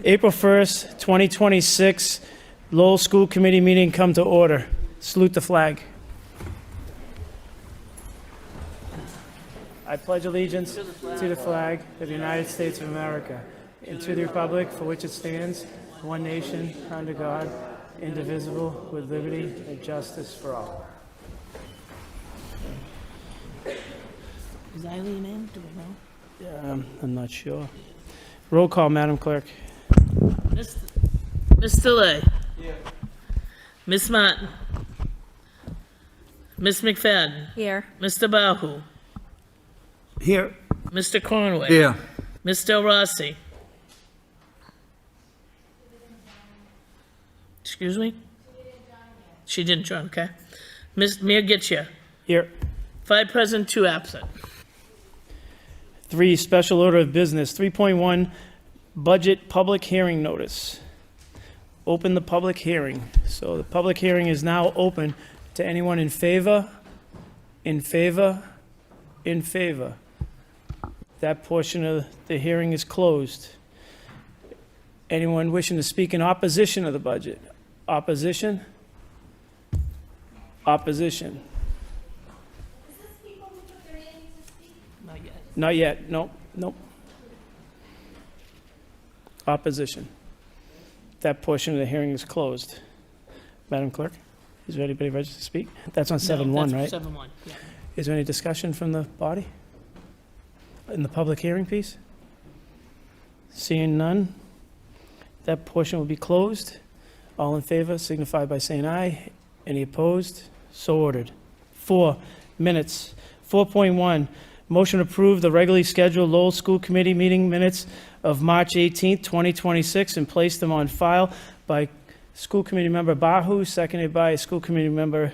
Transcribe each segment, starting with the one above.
April 1st, 2026, Lowell School Committee meeting come to order. Salute the flag. I pledge allegiance to the flag of the United States of America and to the republic for which it stands, one nation, under God, indivisible, with liberty and justice for all. Is Eileen in? Do we know? Yeah, I'm not sure. Roll call, Madam Clerk. Miss Delay. Here. Miss Martin. Miss McFadden. Here. Mr. Bahu. Here. Mr. Conway. Here. Ms. Del Rossi. Excuse me? She didn't join, okay. Ms. Mayor Getchia. Here. 5 present, 2 absent. 3, special order of business. 3.1, budget public hearing notice. Open the public hearing. So the public hearing is now open to anyone in favor, in favor, in favor. That portion of the hearing is closed. Anyone wishing to speak in opposition of the budget? Opposition? Opposition? Not yet. Not yet. Nope. Nope. Opposition. That portion of the hearing is closed. Madam Clerk, is there anybody registered to speak? That's on 7-1, right? 7-1, yeah. Is there any discussion from the body in the public hearing piece? Seeing none, that portion will be closed. All in favor signify by saying aye. Any opposed? So ordered. 4, minutes. 4.1, motion to approve the regularly scheduled Lowell School Committee meeting minutes of March 18th, 2026, and place them on file by School Committee Member Bahu, seconded by School Committee Member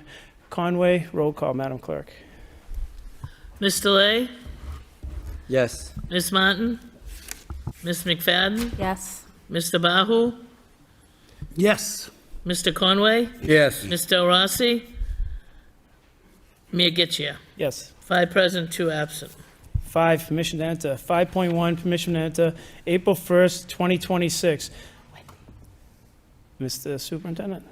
Conway. Roll call, Madam Clerk. Ms. Delay. Yes. Ms. Martin. Ms. McFadden. Yes. Mr. Bahu. Yes. Mr. Conway. Yes. Ms. Del Rossi. Mayor Getchia. Yes. 5 present, 2 absent. 5, permission to enter. 5.1, permission to enter, April 1st, 2026. Mr. Superintendent?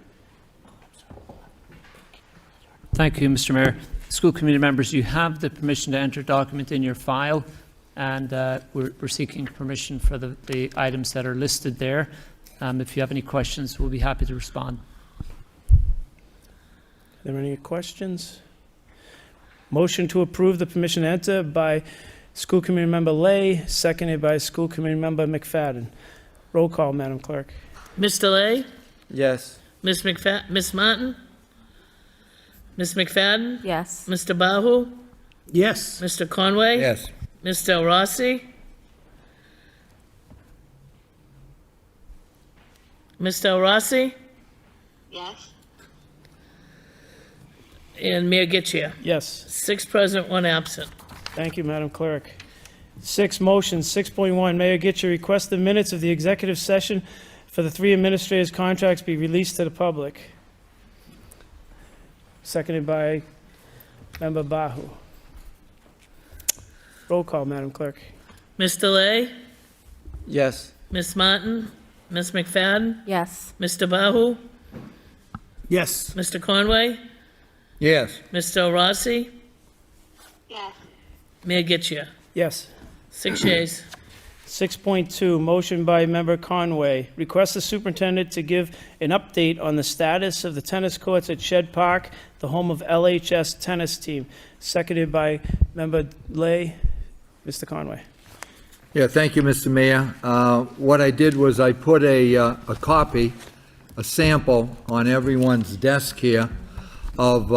Thank you, Mr. Mayor. School committee members, you have the permission to enter document in your file, and we're seeking permission for the items that are listed there. If you have any questions, we'll be happy to respond. Are there any questions? Motion to approve the permission to enter by School Committee Member Lay, seconded by School Committee Member McFadden. Roll call, Madam Clerk. Ms. Delay. Yes. Ms. Martin. Ms. McFadden. Yes. Mr. Bahu. Yes. Mr. Conway. Yes. Ms. Del Rossi. Ms. Del Rossi. Yes. And Mayor Getchia. Yes. 6 present, 1 absent. Thank you, Madam Clerk. 6, motion. 6.1, Mayor Gitcher, request the minutes of the executive session for the 3 administrators' contracts be released to the public. Seconded by Member Bahu. Roll call, Madam Clerk. Ms. Delay. Yes. Ms. Martin. Ms. McFadden. Yes. Mr. Bahu. Yes. Mr. Conway. Yes. Ms. Del Rossi. Yes. Mayor Getchia. Yes. 6 yeas. 6.2, motion by Member Conway, request the superintendent to give an update on the status of the tennis courts at Shed Park, the home of LHS tennis team. Seconded by Member Lay. Mr. Conway. Yeah, thank you, Mr. Mayor. What I did was I put a copy, a sample on everyone's desk here of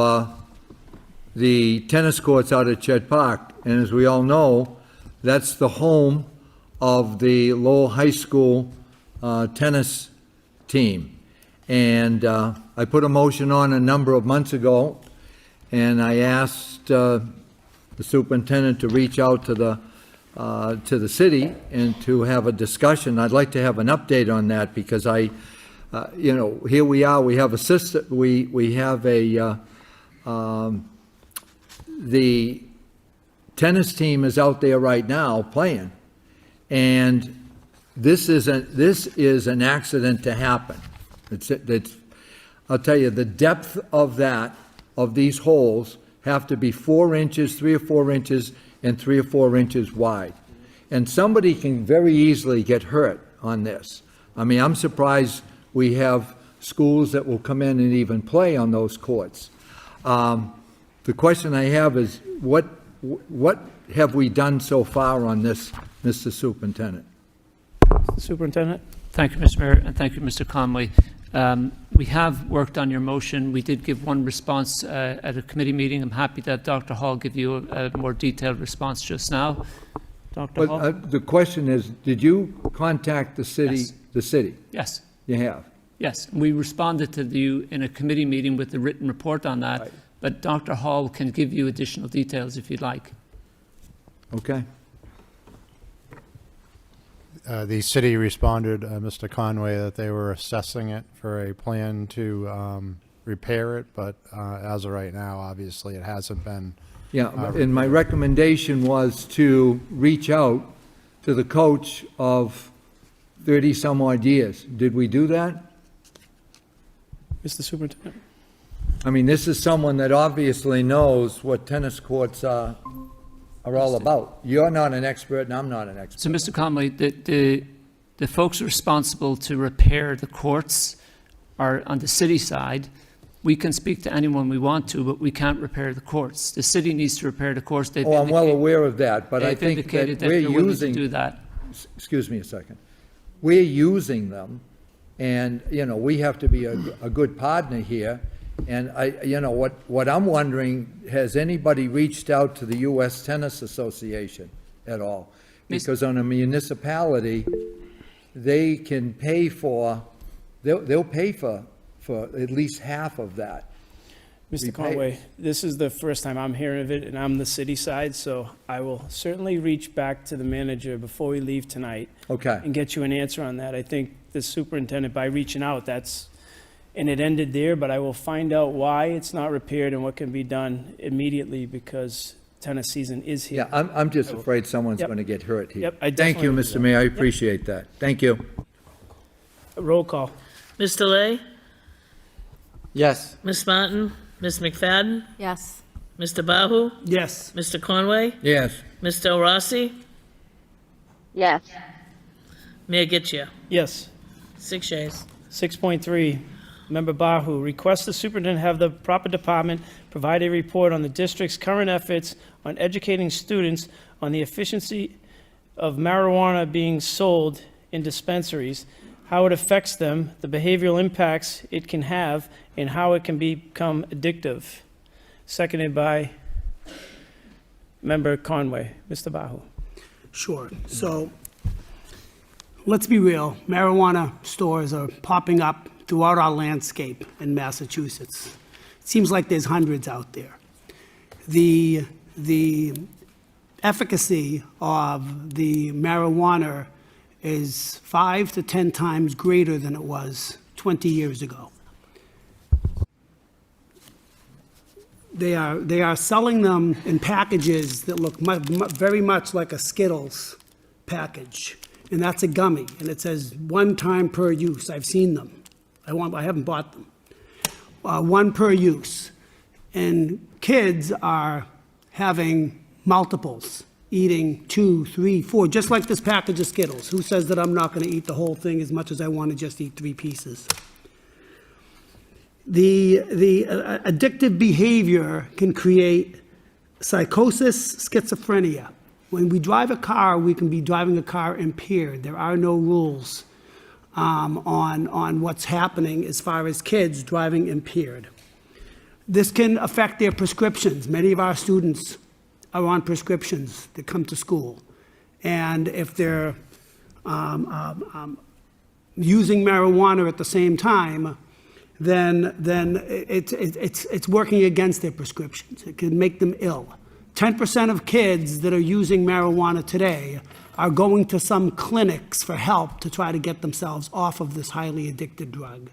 the tennis courts out at Chet Park. And as we all know, that's the home of the Lowell High School tennis team. And I put a motion on a number of months ago, and I asked the superintendent to reach out to the city and to have a discussion. I'd like to have an update on that because here we are, we have a system, we have the tennis team is out there right now playing. And this is an accident to happen. I'll tell you, the depth of these holes have to be 4 inches, 3 or 4 inches, and 3 or 4 inches wide. And somebody can very easily get hurt on this. I mean, I'm surprised we have schools that will come in and even play on those courts. The question I have is, what have we done so far on this, Mr. Superintendent? Superintendent? Thank you, Mr. Mayor, and thank you, Mr. Conway. We have worked on your motion. We did give one response at a committee meeting. I'm happy that Dr. Hall give you a more detailed response just now. Dr. Hall? The question is, did you contact the city? Yes. The city? Yes. You have? Yes. We responded to you in a committee meeting with a written report on that, Right. but Dr. Hall can give you additional details if you'd like. Okay. The city responded, Mr. Conway, that they were assessing it for a plan to repair it, but as of right now, obviously, it hasn't been. Yeah, and my recommendation was to reach out to the coach of 30-some-odd years. Did we do that? Mr. Superintendent? I mean, this is someone that obviously knows what tennis courts are all about. You're not an expert, and I'm not an expert. So, Mr. Conway, the folks responsible to repair the courts are on the city side. We can speak to anyone we want to, but we can't repair the courts. The city needs to repair the courts. Oh, I'm well aware of that, but I They've think indicated that that we're they're willing to using, do that. excuse me a second, we're using them, and, we have to be a good partner here. And what I'm wondering, has anybody reached out to the U.S. Tennis Association at all? Because on a municipality, they can pay for, they'll pay for at least half of that. Mr. Conway, this is the first time I'm hearing of it, and I'm the city side, so I will certainly reach back to the manager before we leave tonight Okay. and get you an answer on that. I think the superintendent, by reaching out, and it ended there, but I will find out why it's not repaired and what can be done immediately, because tennis season is here. Yeah, I'm just afraid someone's Yep. going to get hurt here. Yep, I Thank you, definitely Mr. Mayor, I appreciate that. Thank you. Roll call. Ms. Delay? Yes. Ms. Martin? Ms. McFadden? Yes. Mr. Bahu? Yes. Mr. Conway? Yes. Ms. Del Rossi? Yes. Mayor Getchia? Yes. 6 yeas. 6.3, Member Bahu, request the superintendent have the proper department provide a report on the district's current efforts on educating students on the efficiency of marijuana being sold in dispensaries, how it affects them, the behavioral impacts it can have, and how it can become addictive. Seconded by Member Conway. Mr. Bahu. Sure. So let's be real. Marijuana stores are popping up throughout our landscape in Massachusetts. It seems like there's hundreds out there. The efficacy of the marijuana is 5 to 10 times greater than it was 20 years ago. They are selling them in packages that look very much like a Skittles package, and that's a gummy, and it says 1 time per use. I've seen them. I haven't bought them. 1 per use, and kids are having multiples, eating 2, 3, 4, just like this package of Skittles. Who says that I'm not going to eat the whole thing as much as I want to just eat 3 pieces? The addictive behavior can create psychosis, schizophrenia. When we drive a car, we can be driving a car impaired. There are no rules on what's happening as far as kids driving impaired. This can affect their prescriptions. Many of our students are on prescriptions that come to school. And if they're using marijuana at the same time, then it's working against their prescriptions. It can make them ill. 10% of kids that are using marijuana today are going to some clinics for help to try to get themselves off of this highly addicted drug.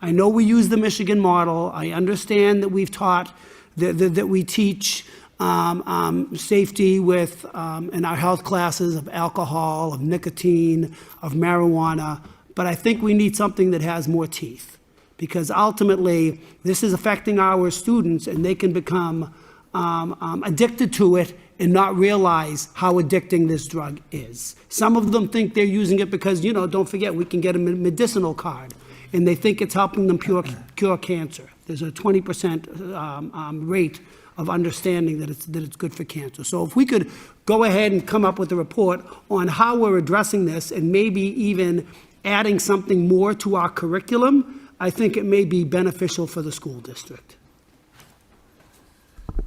I know we use the Michigan model. I understand that we've taught, that we teach safety with, in our health classes of alcohol, of nicotine, of marijuana, but I think we need something that has more teeth. Because ultimately, this is affecting our students, and they can become addicted to it and not realize how addicting this drug is. Some of them think they're using it because, don't forget, we can get a medicinal card, and they think it's helping them cure cancer. There's a 20% rate of understanding that it's good for cancer. So if we could go ahead and come up with a report on how we're addressing this, and maybe even adding something more to our curriculum, I think it may be beneficial for the school district.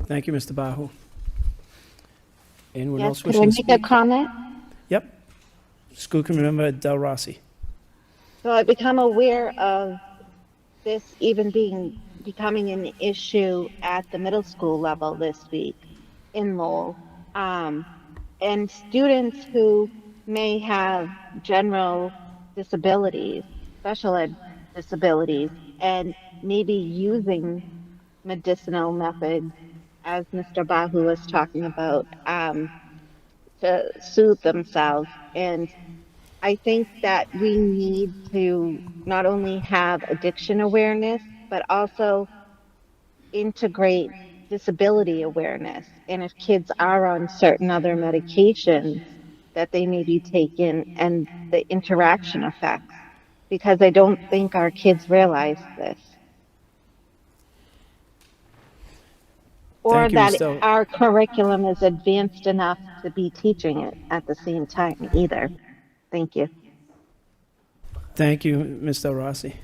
Thank you, Mr. Bahu. Anyone Yes, else could I wishing to make a speak? comment? Yep. School committee member Del Rossi. So I've become aware of this even becoming an issue at the middle school level this week in Lowell. And students who may have general disabilities, special ed disabilities, and maybe using medicinal methods, as Mr. Bahu was talking about, to soothe themselves. And I think that we need to not only have addiction awareness, but also integrate disability awareness. And if kids are on certain other medications that they may be taking, and the interaction effects, because I don't think our kids realize this. Or Thank you, that Ms. Del. our curriculum is advanced enough to be teaching it at the same time either. Thank you. Thank you, Ms. Del Rossi.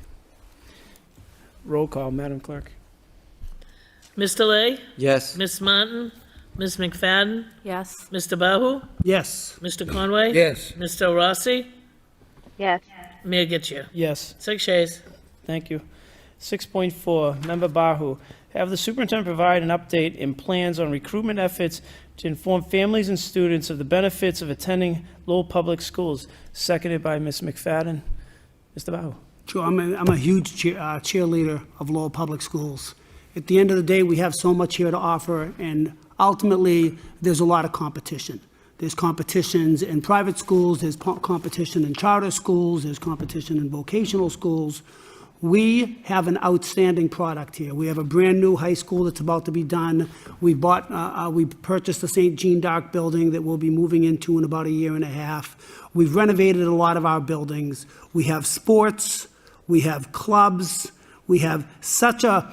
Roll call, Madam Clerk. Mr. Lay, Yes. Ms. Martin, Ms. McFadden, Yes. Mr. Bahu, Yes. Mr. Conway. Yes. Mr. Rossi, Yes. Mayor Getchia. Yes. 6 yeas. Thank you. 6.4, Member Bahu, have the superintendent provide an update and plans on recruitment efforts to inform families and students of the benefits of attending Lowell Public Schools, seconded by Ms. McFadden. Mr. Bahu. Sure, I'm a huge cheerleader of Lowell Public Schools. At the end of the day, we have so much here to offer, and ultimately, there's a lot of competition. There's competitions in private schools, there's competition in charter schools, there's competition in vocational schools. We have an outstanding product here. We have a brand-new high school that's about to be done. We purchased the St. Jean D'Arc building that we'll be moving into in about a year and a half. We've renovated a lot of our buildings. We have sports, we have clubs, we have such a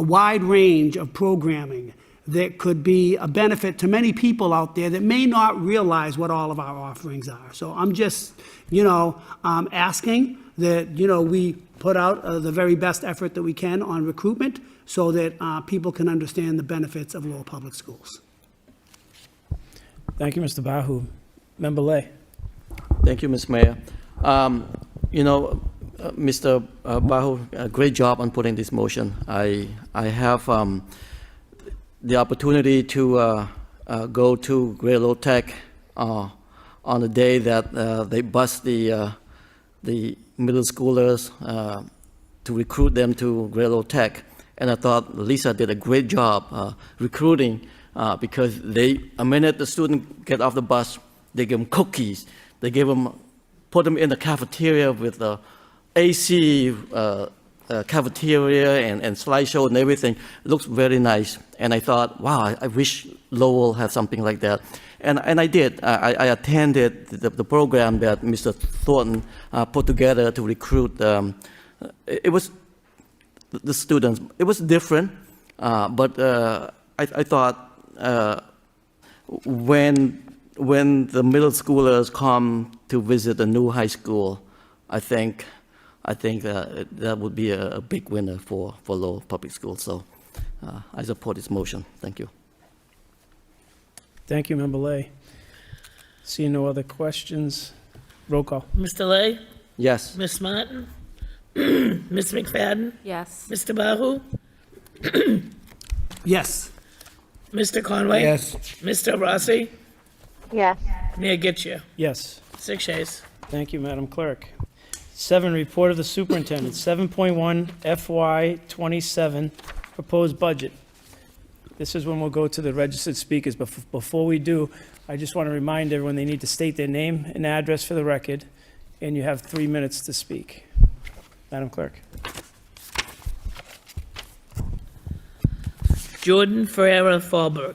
wide range of programming that could be a benefit to many people out there that may not realize what all of our offerings are. So I'm just, asking that, we put out the very best effort that we can on recruitment so that people can understand the benefits of Lowell Public Schools. Thank you, Mr. Bahu. Member Lay. Thank you, Ms. Mayor. Mr. Bahu, a great job on putting this motion. I have the opportunity to go to Great Lowell Tech on the day that they bus the middle schoolers to recruit them to Great Lowell Tech. And I thought Lisa did a great job recruiting because a minute the student get off the bus, they give them cookies. They put them in the cafeteria with the AC cafeteria and slideshow and everything. It looks very nice. And I thought, wow, I wish Lowell had something like that. And I did. I attended the program that Mr. Thornton put together to recruit. It was the students. It was different, but I thought when the middle schoolers come to visit the new high school, I think that would be a big winner for Lowell Public Schools. So I support this motion. Thank you. Thank you, Member Lay. Seeing no other questions, roll call. Mr. Lay, Yes. Ms. Martin, Ms. McFadden, Yes. Mr. Bahu, Yes. Mr. Conway. Yes. Mr. Rossi, Yes. Mayor Getchia. Yes. 6 yeas. Thank you, Madam Clerk. 7, report of the superintendent. 7.1 FY '27 proposed budget. This is when we'll go to the registered speakers, but before we do, I just want to remind everyone they need to state their name and address for the record, and you have 3 minutes to speak. Madam Clerk. Jordan Ferreira Fallberg.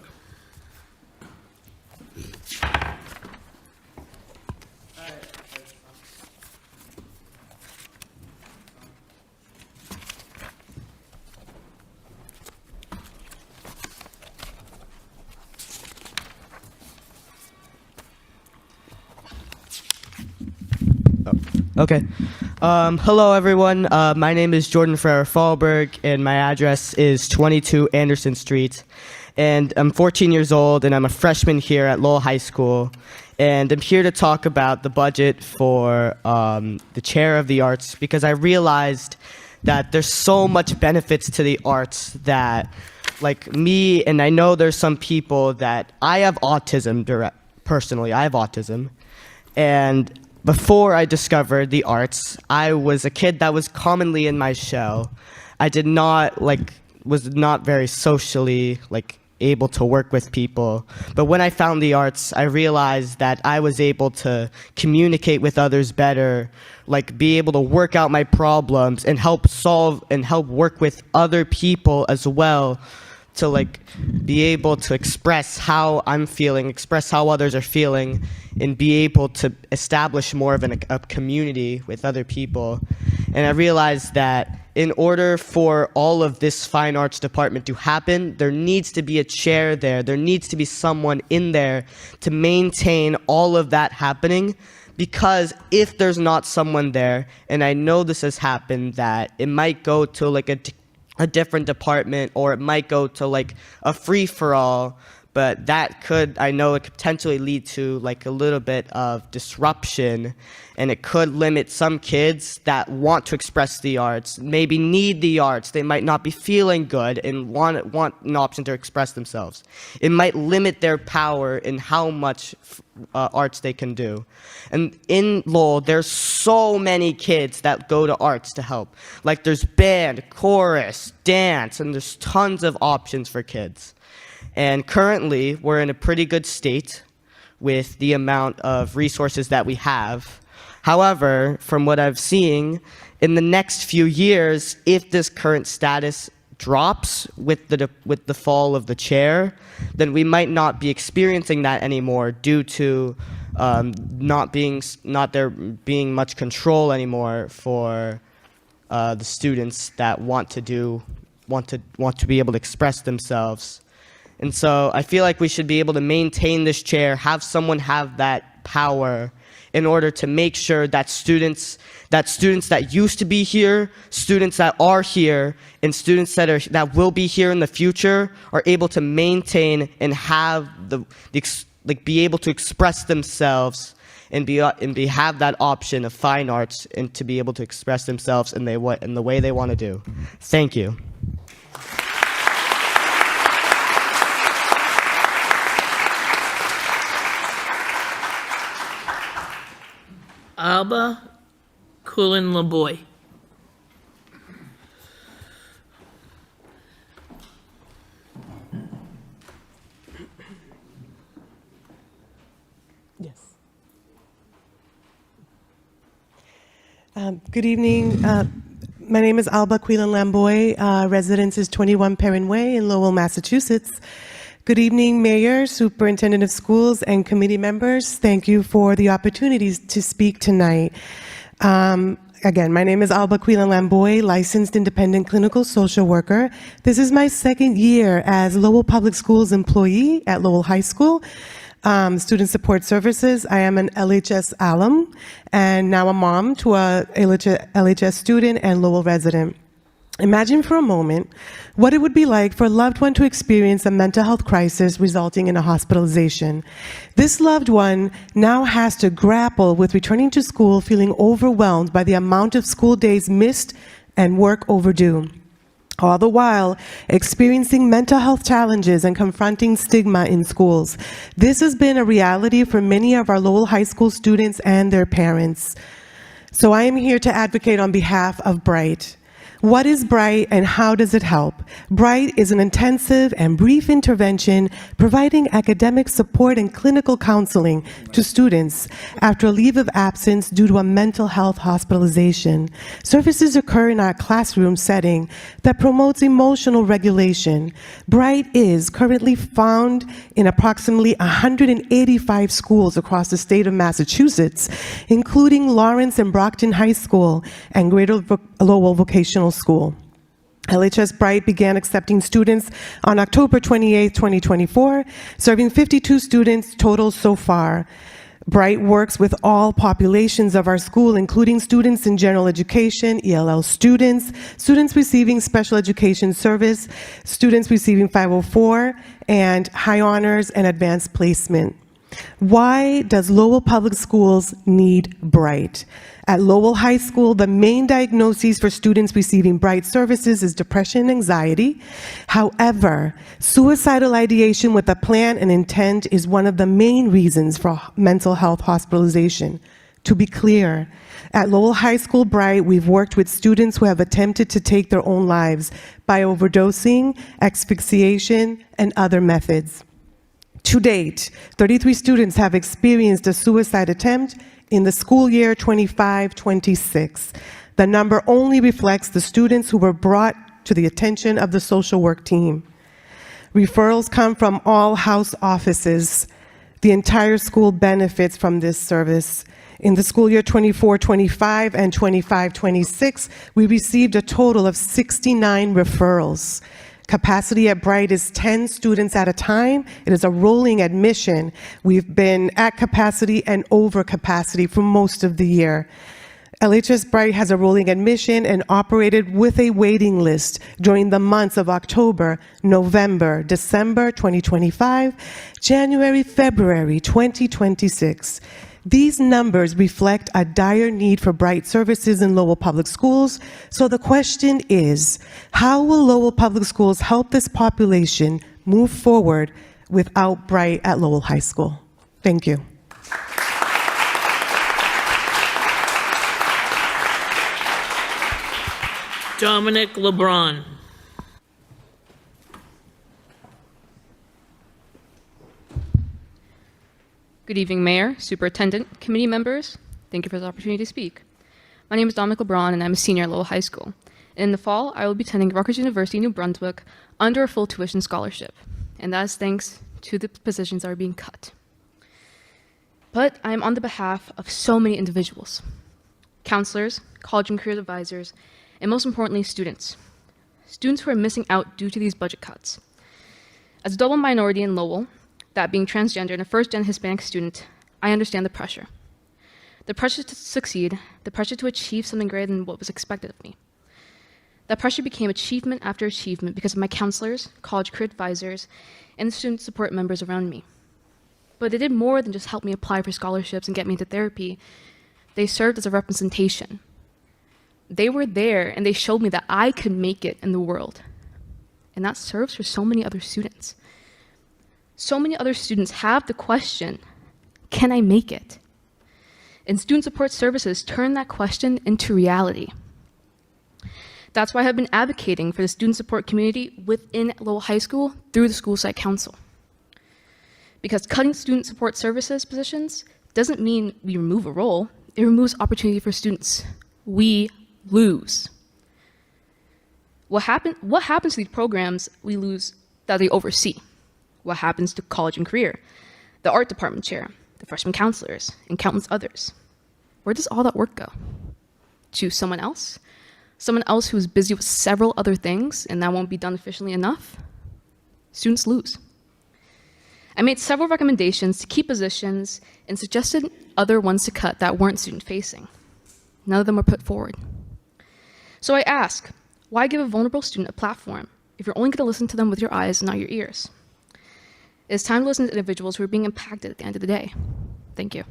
Okay. Hello, everyone. My name is Jordan Ferrer Fallberg, and my address is 22 Anderson Street. And I'm 14 years old, and I'm a freshman here at Lowell High School. And I'm here to talk about the budget for the chair of the arts, because I realized that there's so much benefits to the arts that, like me, and I know there's some people that I have autism personally. I have autism, and before I discovered the arts, I was a kid that was commonly in my shell. I was not very socially, able to work with people. But when I found the arts, I realized that I was able to communicate with others better, be able to work out my problems and help solve and help work with other people as well, to be able to express how I'm feeling, express how others are feeling, and be able to establish more of a community with other people. And I realized that in order for all of this fine arts department to happen, there needs to be a chair there. There needs to be someone in there to maintain all of that happening. Because if there's not someone there, and I know this has happened, that it might go to a different department, or it might go to a free-for-all, but I know it could potentially lead to a little bit of disruption, and it could limit some kids that want to express the arts, maybe need the arts. They might not be feeling good and want an option to express themselves. It might limit their power in how much arts they can do. And in Lowell, there's so many kids that go to arts to help. There's band, chorus, dance, and there's tons of options for kids. And currently, we're in a pretty good state with the amount of resources that we have. However, from what I've seen, in the next few years, if this current status drops with the fall of the chair, then we might not be experiencing that anymore due to not there being much control anymore for the students that want to be able to express themselves. And so I feel like we should be able to maintain this chair, have someone have that power in order to make sure that students that used to be here, students that are here, and students that will be here in the future are able to maintain and have be able to express themselves and have that option of fine arts and to be able to express themselves in the way they want to do. Thank you. Alba Cullen LeBoy. Yes. Good evening. My name is Alba Quillen Lamboy. Residence is 21 Perrin Way in Lowell, Massachusetts. Good evening, Mayor, Superintendent of Schools, and committee members. Thank you for the opportunities to speak tonight. Again, my name is Alba Quillen Lamboy, licensed independent clinical social worker. This is my second year as Lowell Public Schools employee at Lowell High School. Student Support Services. I am an LHS alum and now a mom to a LHS student and Lowell resident. Imagine for a moment what it would be like for a loved one to experience a mental health crisis resulting in a hospitalization. This loved one now has to grapple with returning to school feeling overwhelmed by the amount of school days missed and work overdue, all the while experiencing mental health challenges and confronting stigma in schools. This has been a reality for many of our Lowell High School students and their parents. So I am here to advocate on behalf of Bright. What is BRIGHT and how does it help? BRIGHT is an intensive and brief intervention providing academic support and clinical counseling to students after a leave of absence due to a mental health hospitalization. Services occur in our classroom setting that promotes emotional regulation. BRIGHT is currently found in approximately 185 schools across the state of Massachusetts, including Lawrence and Brockton High School and Greater Lowell Vocational School. LHS BRIGHT began accepting students on October 28, 2024, serving 52 students total so far. BRIGHT works with all populations of our school, including students in general education, ELL students, students receiving special education service, students receiving 504, and high honors and advanced placement. Why does Lowell Public Schools need BRIGHT? At Lowell High School, the main diagnoses for students receiving BRIGHT services is depression and anxiety. However, suicidal ideation with a plan and intent is one of the main reasons for mental health hospitalization. To be clear, at Lowell High School BRIGHT, we've worked with students who have attempted to take their own lives by overdosing, asphyxiation, and other methods. To date, 33 students have experienced a suicide attempt in the school year 25-26. The number only reflects the students who were brought to the attention of the social work team. Referrals come from all house offices. The entire school benefits from this service. In the school year 24-25 and 25-26, we received a total of 69 referrals. Capacity at BRIGHT is 10 students at a time. It is a rolling admission. We've been at capacity and over capacity for most of the year. LHS BRIGHT has a rolling admission and operated with a waiting list during the months of October, November, December 2025, January, February 2026. These numbers reflect a dire need for BRIGHT services in Lowell Public Schools. So the question is, how will Lowell Public Schools help this population move forward without BRIGHT at Lowell High School? Thank you. Dominic LeBron. Good evening, Mayor, Superintendent, committee members. Thank you for the opportunity to speak. My name is Dominic LeBron, and I'm a senior at Lowell High School. In the fall, I will be attending Rutgers University, New Brunswick, under a full tuition scholarship, and that is thanks to the positions that are being cut. But I am on the behalf of so many individuals, counselors, college and career advisors, and most importantly, students. Students who are missing out due to these budget cuts. As a double minority in Lowell, that being transgender and a first-gen Hispanic student, I understand the pressure. The pressure to succeed, the pressure to achieve something greater than what was expected of me. That pressure became achievement after achievement because of my counselors, college career advisors, and the student support members around me. But they did more than just help me apply for scholarships and get me into therapy. They served as a representation. They were there and they showed me that I could make it in the world. And that serves for so many other students. So many other students have the question, can I make it? And student support services turn that question into reality. That's why I've been advocating for the student support community within Lowell High School through the school site council. Because cutting student support services positions doesn't mean we remove a role, it removes opportunity for students. We lose. What happens to these programs we lose that they oversee? What happens to college and career, the art department chair, the freshman counselors, and countless others? Where does all that work go? To someone else? Someone else who's busy with several other things and that won't be done efficiently enough? Students lose. I made several recommendations to keep positions and suggested other ones to cut that weren't student-facing. None of them were put forward. So I ask, why give a vulnerable student a platform if you're only going to listen to them with your eyes and not your ears? It's time to listen to individuals who are being impacted at the end of the day. Thank you.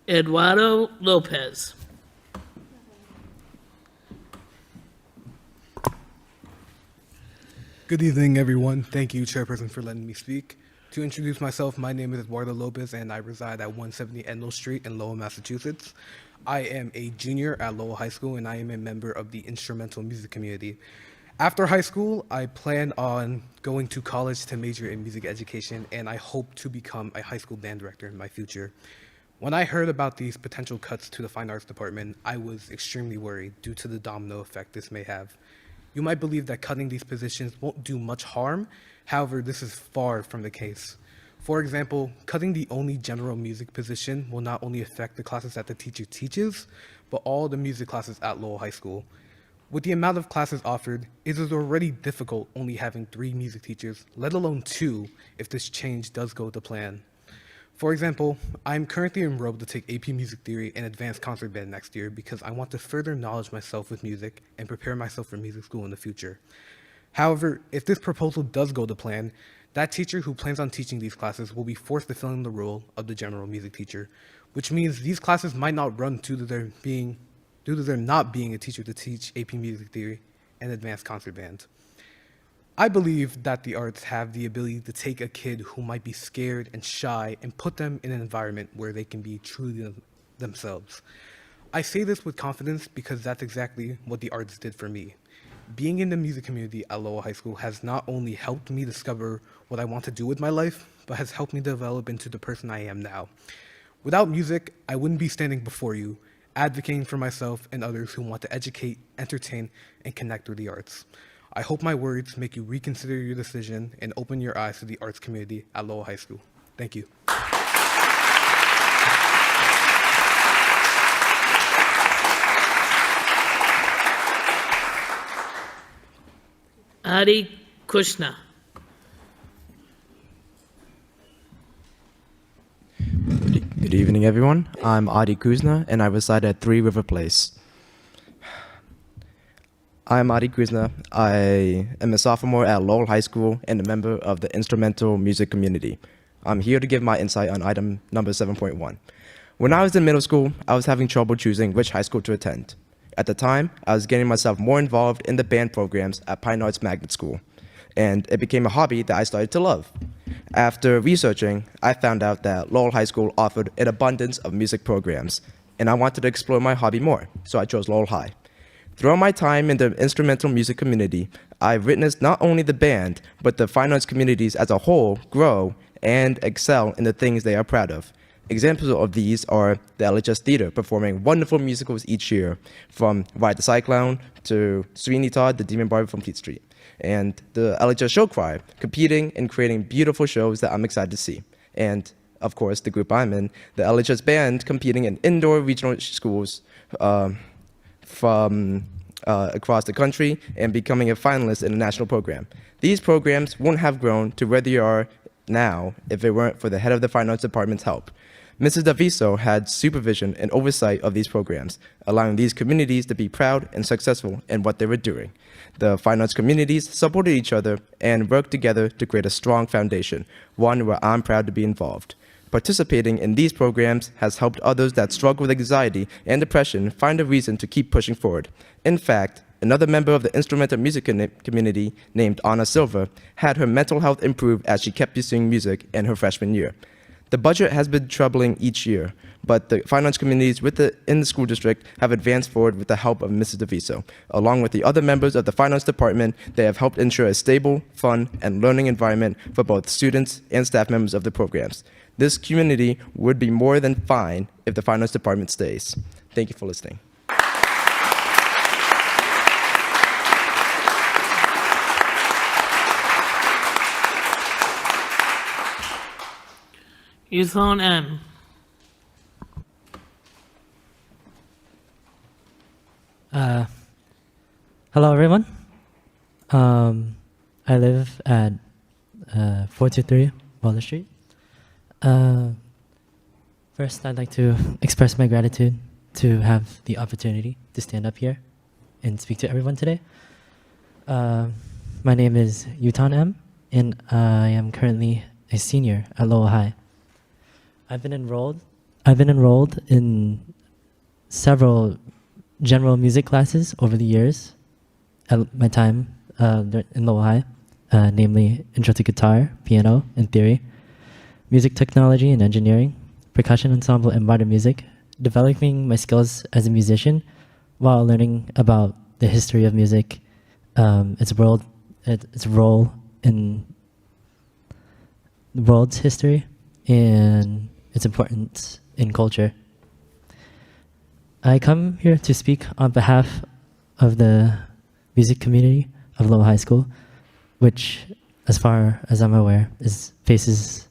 Eduardo Lopez. Good evening, everyone. Thank you, Chairperson, for letting me speak. To introduce myself, my name is Eduardo Lopez, and I reside at 170 Endell Street in Lowell, Massachusetts. I am a junior at Lowell High School, and I am a member of the instrumental music community. After high school, I plan on going to college to major in music education, and I hope to become a high school band director in my future. When I heard about these potential cuts to the fine arts department, I was extremely worried due to the domino effect this may have. You might believe that cutting these positions won't do much harm. However, this is far from the case. For example, cutting the only general music position will not only affect the classes that the teacher teaches, but all the music classes at Lowell High School. With the amount of classes offered, it is already difficult only having 3 music teachers, let alone 2, if this change does go to plan. For example, I am currently enrolled to take AP Music Theory and Advanced Concert Band next year because I want to further knowledge myself with music and prepare myself for music school in the future. However, if this proposal does go to plan, that teacher who plans on teaching these classes will be forced to fill in the role of the general music teacher, which means these classes might not run due to there not being a teacher to teach AP Music Theory and Advanced Concert Band. I believe that the arts have the ability to take a kid who might be scared and shy and put them in an environment where they can be truly themselves. I say this with confidence because that's exactly what the arts did for me. Being in the music community at Lowell High School has not only helped me discover what I want to do with my life, but has helped me develop into the person I am now. Without music, I wouldn't be standing before you, advocating for myself and others who want to educate, entertain, and connect with the arts. I hope my words make you reconsider your decision and open your eyes to the arts community at Lowell High School. Thank you. Adi Kushna. Good evening, everyone. I'm Adi Kuzna, and I reside at 3 River Place. I'm Adi Kuzna. I am a sophomore at Lowell High School and a member of the instrumental music community. I'm here to give my insight on item number 7.1. When I was in middle school, I was having trouble choosing which high school to attend. At the time, I was getting myself more involved in the band programs at Pine Arts Magnet School, and it became a hobby that I started to love. After researching, I found out that Lowell High School offered an abundance of music programs, and I wanted to explore my hobby more, so I chose Lowell High. Throughout my time in the instrumental music community, I've witnessed not only the band, but the fine arts communities as a whole grow and excel in the things they are proud of. Examples of these are the LHS Theater performing wonderful musicals each year, from Ride the Cyclone to Sweeney Todd, the Demon Barber from Fleet Street, and the LHS Show Choir competing and creating beautiful shows that I'm excited to see. And of course, the group I'm in, the LHS Band, competing in indoor regional schools from across the country and becoming a finalist in a national program. These programs wouldn't have grown to where they are now if it weren't for the head of the Fine Arts Department's help. Mrs. Daviso had supervision and oversight of these programs, allowing these communities to be proud and successful in what they were doing. The fine arts communities supported each other and worked together to create a strong foundation, one where I'm proud to be involved. Participating in these programs has helped others that struggle with anxiety and depression find a reason to keep pushing forward. In fact, another member of the instrumental music community named Anna Silva had her mental health improve as she kept pursuing music in her freshman year. The budget has been troubling each year, but the fine arts communities in the school district have advanced forward with the help of Mrs. Daviso. Along with the other members of the fine arts department, they have helped ensure a stable, fun, and learning environment for both students and staff members of the programs. This community would be more than fine if the fine arts department stays. Thank you for listening. Yuzon M. Hello, everyone. I live at 423 Waller Street. First, I'd like to express my gratitude to have the opportunity to stand up here and speak to everyone today. My name is Yutan M, and I am currently a senior at Lowell High. I've been enrolled in several general music classes over the years at my time in Lowell High, namely Intro to Guitar, Piano, and Theory, Music Technology and Engineering, Percussion Ensemble and Modern Music, developing my skills as a musician while learning about the history of music, its role in the world's history, and its importance in culture. I come here to speak on behalf of the music community of Lowell High School, which, as far as I'm aware, faces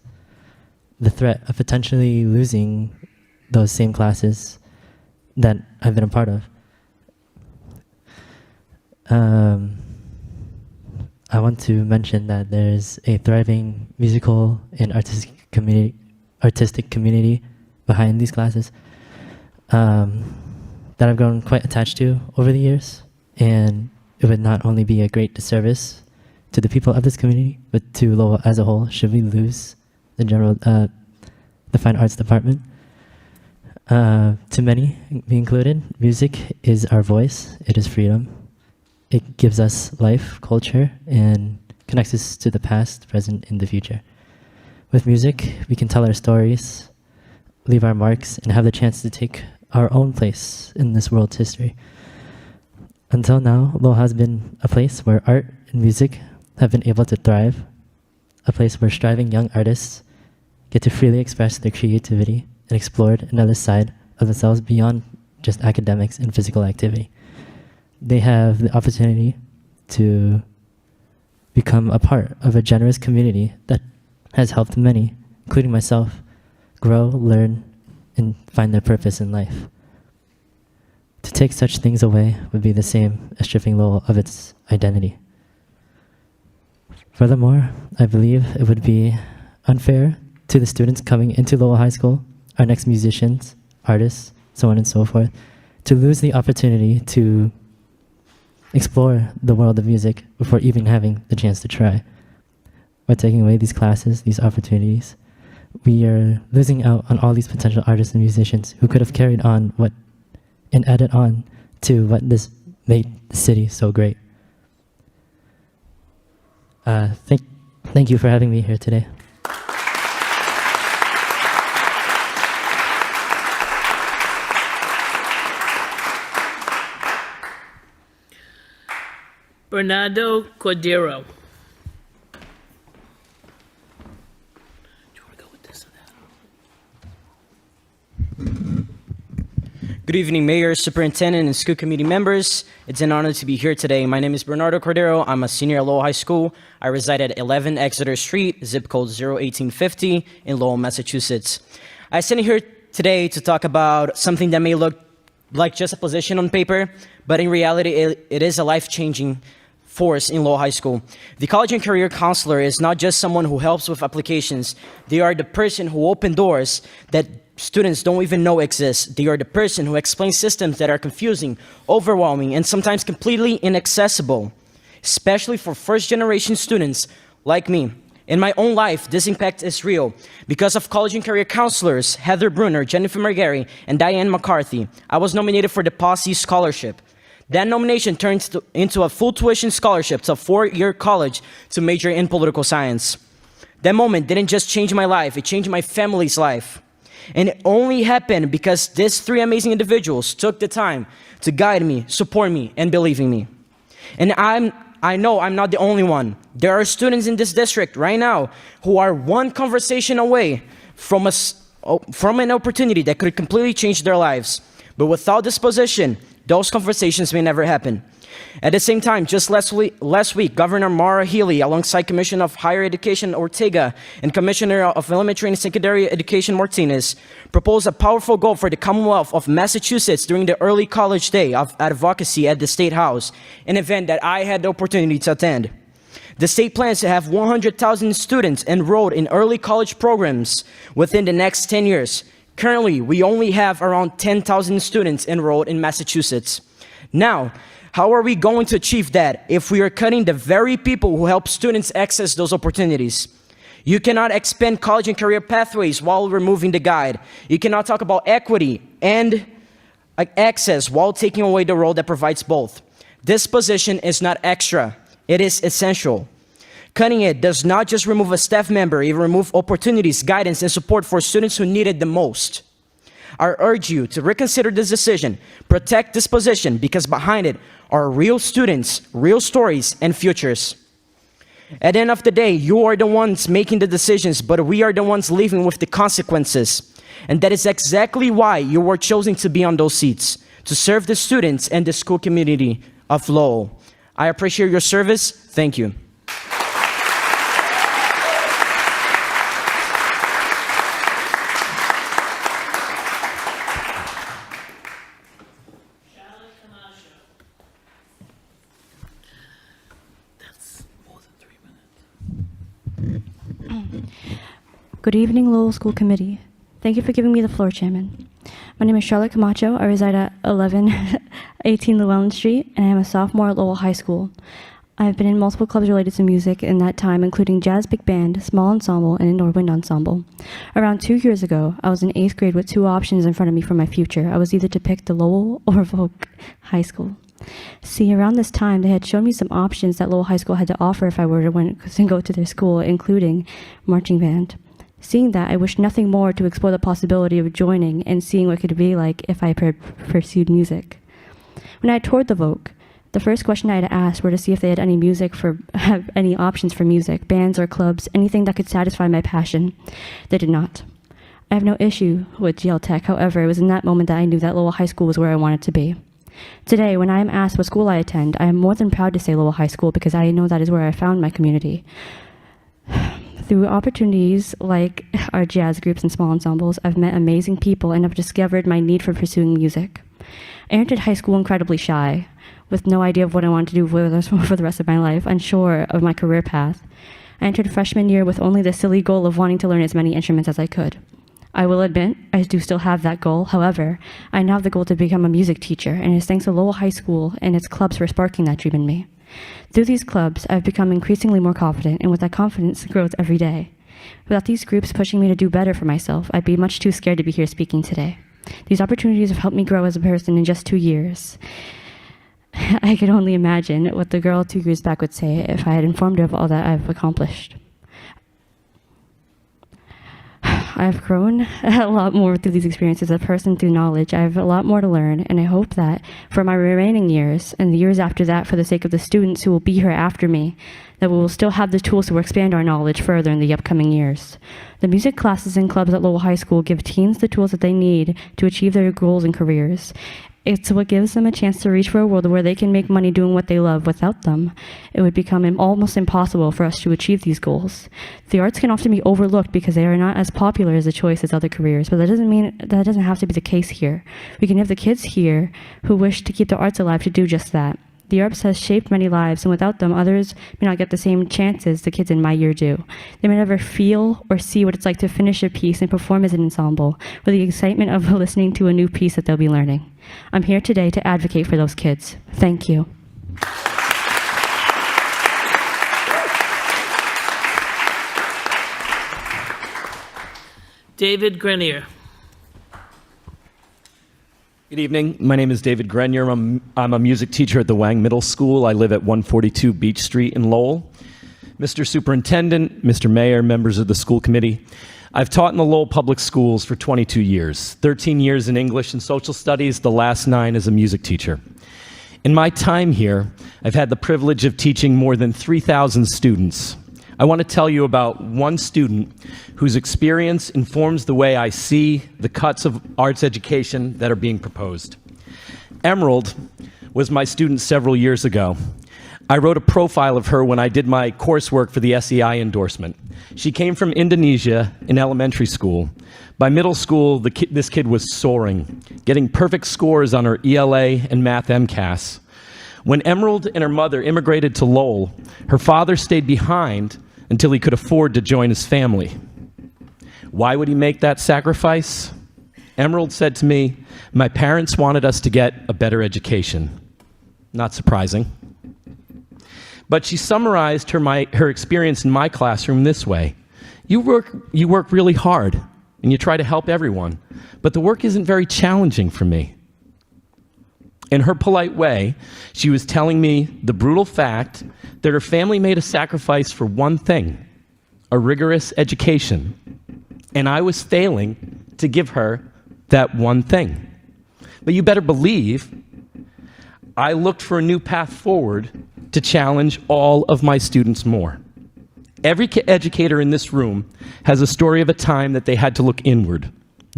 the threat of potentially losing those same classes that I've been a part of. I want to mention that there's a thriving musical and artistic community behind these classes that I've grown quite attached to over the years, and it would not only be a great disservice to the people of this community, but to Lowell as a whole, should we lose the Fine Arts Department. To many, me included, music is our voice, it is freedom. It gives us life, culture, and connects us to the past, present, and the future. With music, we can tell our stories, leave our marks, and have the chance to take our own place in this world's history. Until now, Lowell has been a place where art and music have been able to thrive, a place where striving young artists get to freely express their creativity and explore another side of themselves beyond just academics and physical activity. They have the opportunity to become a part of a generous community that has helped many, including myself, grow, learn, and find their purpose in life. To take such things away would be the same as stripping Lowell of its identity. Furthermore, I believe it would be unfair to the students coming into Lowell High School, our next musicians, artists, so on and so forth, to lose the opportunity to explore the world of music before even having the chance to try. By taking away these classes, these opportunities, we are losing out on all these potential artists and musicians who could have carried on and added on to what this made the city so great. Thank you for having me here today. Bernardo Cordero. Good evening, Mayor, Superintendent, and school committee members. It's an honor to be here today. My name is Bernardo Cordero. I'm a senior at Lowell High School. I reside at 11 Exeter Street, zip code 01850 in Lowell, Massachusetts. I stand here today to talk about something that may look like just a position on paper, but in reality, it is a life-changing force in Lowell High School. The college and career counselor is not just someone who helps with applications. They are the person who opens doors that students don't even know exist. They are the person who explains systems that are confusing, overwhelming, and sometimes completely inaccessible, especially for first-generation students like me. In my own life, this impact is real. Because of college and career counselors, Heather Brunner, Jennifer Margari, and Diane McCarthy, I was nominated for the Posse Scholarship. That nomination turned into a full tuition scholarship to a 4-year college to major in political science. That moment didn't just change my life, it changed my family's life. And it only happened because these 3 amazing individuals took the time to guide me, support me, and believe in me. And I know I'm not the only one. There are students in this district right now who are one conversation away from an opportunity that could completely change their lives. But without this position, those conversations may never happen. At the same time, just last week, Governor Maura Healey, alongside Commissioner of Higher Education Ortega and Commissioner of Elementary and Secondary Education Martinez, proposed a powerful goal for the Commonwealth of Massachusetts during the early college day of advocacy at the State House, an event that I had the opportunity to attend. The state plans to have 100,000 students enrolled in early college programs within the next 10 years. Currently, we only have around 10,000 students enrolled in Massachusetts. Now, how are we going to achieve that if we are cutting the very people who help students access those opportunities? You cannot expand college and career pathways while removing the guide. You cannot talk about equity and access while taking away the role that provides both. This position is not extra, it is essential. Cutting it does not just remove a staff member, it removes opportunities, guidance, and support for students who need it the most. I urge you to reconsider this decision, protect this position, because behind it are real students, real stories, and futures. At the end of the day, you are the ones making the decisions, but we are the ones living with the consequences. And that is exactly why you were chosen to be on those seats, to serve the students and the school community of Lowell. I appreciate your service. Thank you. Good evening, Lowell School Committee. Thank you for giving me the floor, Chairman. My name is Charlotte Camacho. I reside at 1118 Llewellyn Street, and I am a sophomore at Lowell High School. I have been in multiple clubs related to music in that time, including jazz big band, small ensemble, and indoor wind ensemble. Around 2 years ago, I was in 8th grade with two options in front of me for my future. I was either to pick the Lowell or Vogue High School. See, around this time, they had shown me some options that Lowell High School had to offer if I were to go to their school, including marching band. Seeing that, I wished nothing more to explore the possibility of joining and seeing what it could be like if I pursued music. When I toured the Vogue, the first question I had asked were to see if they had any options for music, bands or clubs, anything that could satisfy my passion. They did not. I have no issue with GL Tech, however, it was in that moment that I knew that Lowell High School was where I wanted to be. Today, when I am asked what school I attend, I am more than proud to say Lowell High School because I know that is where I found my community. Through opportunities like our jazz groups and small ensembles, I've met amazing people and have discovered my need for pursuing music. I entered high school incredibly shy, with no idea of what I wanted to do for the rest of my life, unsure of my career path. I entered freshman year with only the silly goal of wanting to learn as many instruments as I could. I will admit, I do still have that goal. However, I now have the goal to become a music teacher, and it is thanks to Lowell High School and its clubs for sparking that dream in me. Through these clubs, I've become increasingly more confident, and with that confidence grows every day. Without these groups pushing me to do better for myself, I'd be much too scared to be here speaking today. These opportunities have helped me grow as a person in just 2 years. I could only imagine what the girl 2 years back would say if I had informed her of all that I've accomplished. I've grown a lot more through these experiences as a person through knowledge. I have a lot more to learn, and I hope that for my remaining years and the years after that, for the sake of the students who will be here after me, that we will still have the tools to expand our knowledge further in the upcoming years. The music classes and clubs at Lowell High School give teens the tools that they need to achieve their goals and careers. It's what gives them a chance to reach for a world where they can make money doing what they love. Without them, it would become almost impossible for us to achieve these goals. The arts can often be overlooked because they are not as popular as a choice as other careers, but that doesn't mean that doesn't have to be the case here. We can have the kids here who wish to keep the arts alive to do just that. The arts has shaped many lives, and without them, others may not get the same chances the kids in my year do. They may never feel or see what it's like to finish a piece and perform as an ensemble, with the excitement of listening to a new piece that they'll be learning. I'm here today to advocate for those kids. Thank you. David Grenier. Good evening. My name is David Grenier. I'm a music teacher at the Wang Middle School. I live at 142 Beach Street in Lowell. Mr. Superintendent, Mr. Mayor, members of the school committee, I've taught in the Lowell Public Schools for 22 years, 13 years in English and social studies, the last 9 as a music teacher. In my time here, I've had the privilege of teaching more than 3,000 students. I want to tell you about one student whose experience informs the way I see the cuts of arts education that are being proposed. Emerald was my student several years ago. I wrote a profile of her when I did my coursework for the SEI endorsement. She came from Indonesia in elementary school. By middle school, this kid was soaring, getting perfect scores on her ELA and Math MCAS. When Emerald and her mother immigrated to Lowell, her father stayed behind until he could afford to join his family. Why would he make that sacrifice? Emerald said to me, "My parents wanted us to get a better education." Not surprising. But she summarized her experience in my classroom this way: you work really hard, and you try to help everyone, but the work isn't very challenging for me. In her polite way, she was telling me the brutal fact that her family made a sacrifice for one thing, a rigorous education, and I was failing to give her that one thing. But you better believe I looked for a new path forward to challenge all of my students more. Every educator in this room has a story of a time that they had to look inward,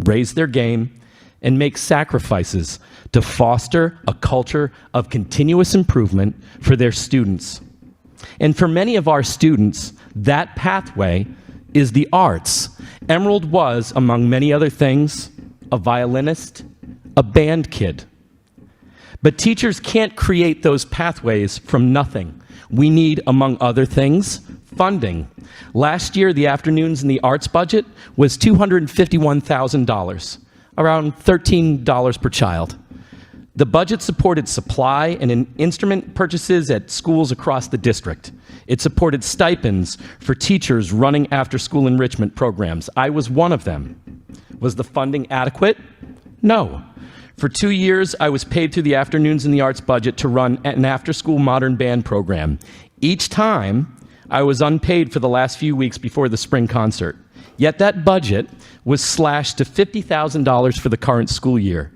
raise their game, and make sacrifices to foster a culture of continuous improvement for their students. And for many of our students, that pathway is the arts. Emerald was, among many other things, a violinist, a band kid. But teachers can't create those pathways from nothing. We need, among other things, funding. Last year, the afternoons in the arts budget was $251,000, around $13 per child. The budget supported supply and instrument purchases at schools across the district. It supported stipends for teachers running after-school enrichment programs. I was one of them. Was the funding adequate? No. For 2 years, I was paid through the afternoons in the arts budget to run an after-school modern band program. Each time, I was unpaid for the last few weeks before the spring concert. Yet that budget was slashed to $50,000 for the current school year.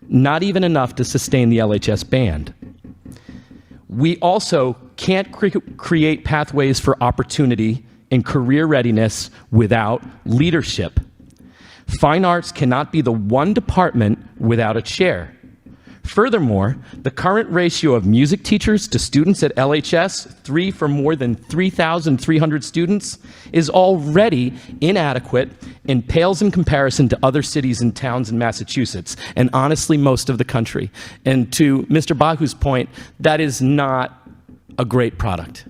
Not even enough to sustain the LHS band. We also can't create pathways for opportunity and career readiness without leadership. Fine arts cannot be the one department without a chair. Furthermore, the current ratio of music teachers to students at LHS, 3 for more than 3,300 students, is already inadequate and pales in comparison to other cities and towns in Massachusetts, and honestly, most of the country. And to Mr. Bahu's point, that is not a great product.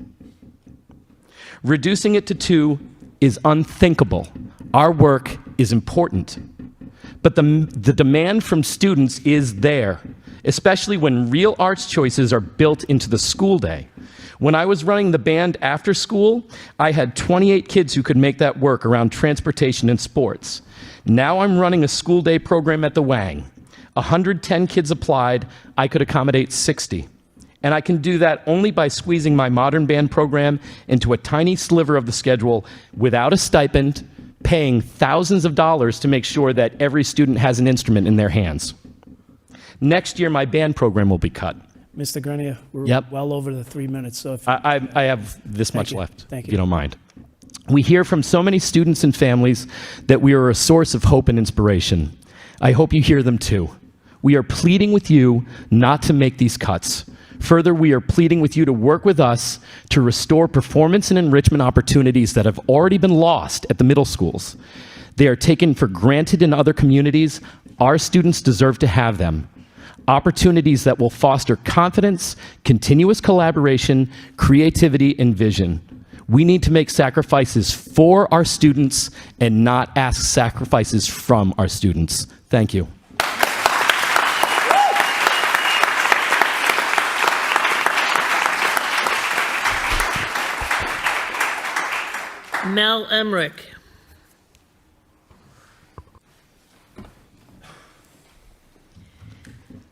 Reducing it to 2 is unthinkable. Our work is important. But the demand from students is there, especially when real arts choices are built into the school day. When I was running the band after school, I had 28 kids who could make that work around transportation and sports. Now I'm running a school day program at the Wang. 110 kids applied, I could accommodate 60. And I can do that only by squeezing my modern band program into a tiny sliver of the schedule without a stipend, paying thousands of dollars to make sure that every student has an instrument in their hands. Next year, my band program will be cut. Mr. Grenier, we're Yep. well over the 3 minutes, so if I have this much you. left, Thank if you don't mind. We hear from so many students and families that we are a source of hope and inspiration. I hope you hear them too. We are pleading with you not to make these cuts. Further, we are pleading with you to work with us to restore performance and enrichment opportunities that have already been lost at the middle schools. They are taken for granted in other communities. Our students deserve to have them. Opportunities that will foster confidence, continuous collaboration, creativity, and vision. We need to make sacrifices for our students and not ask sacrifices from our students. Thank you. Mel Emmerich.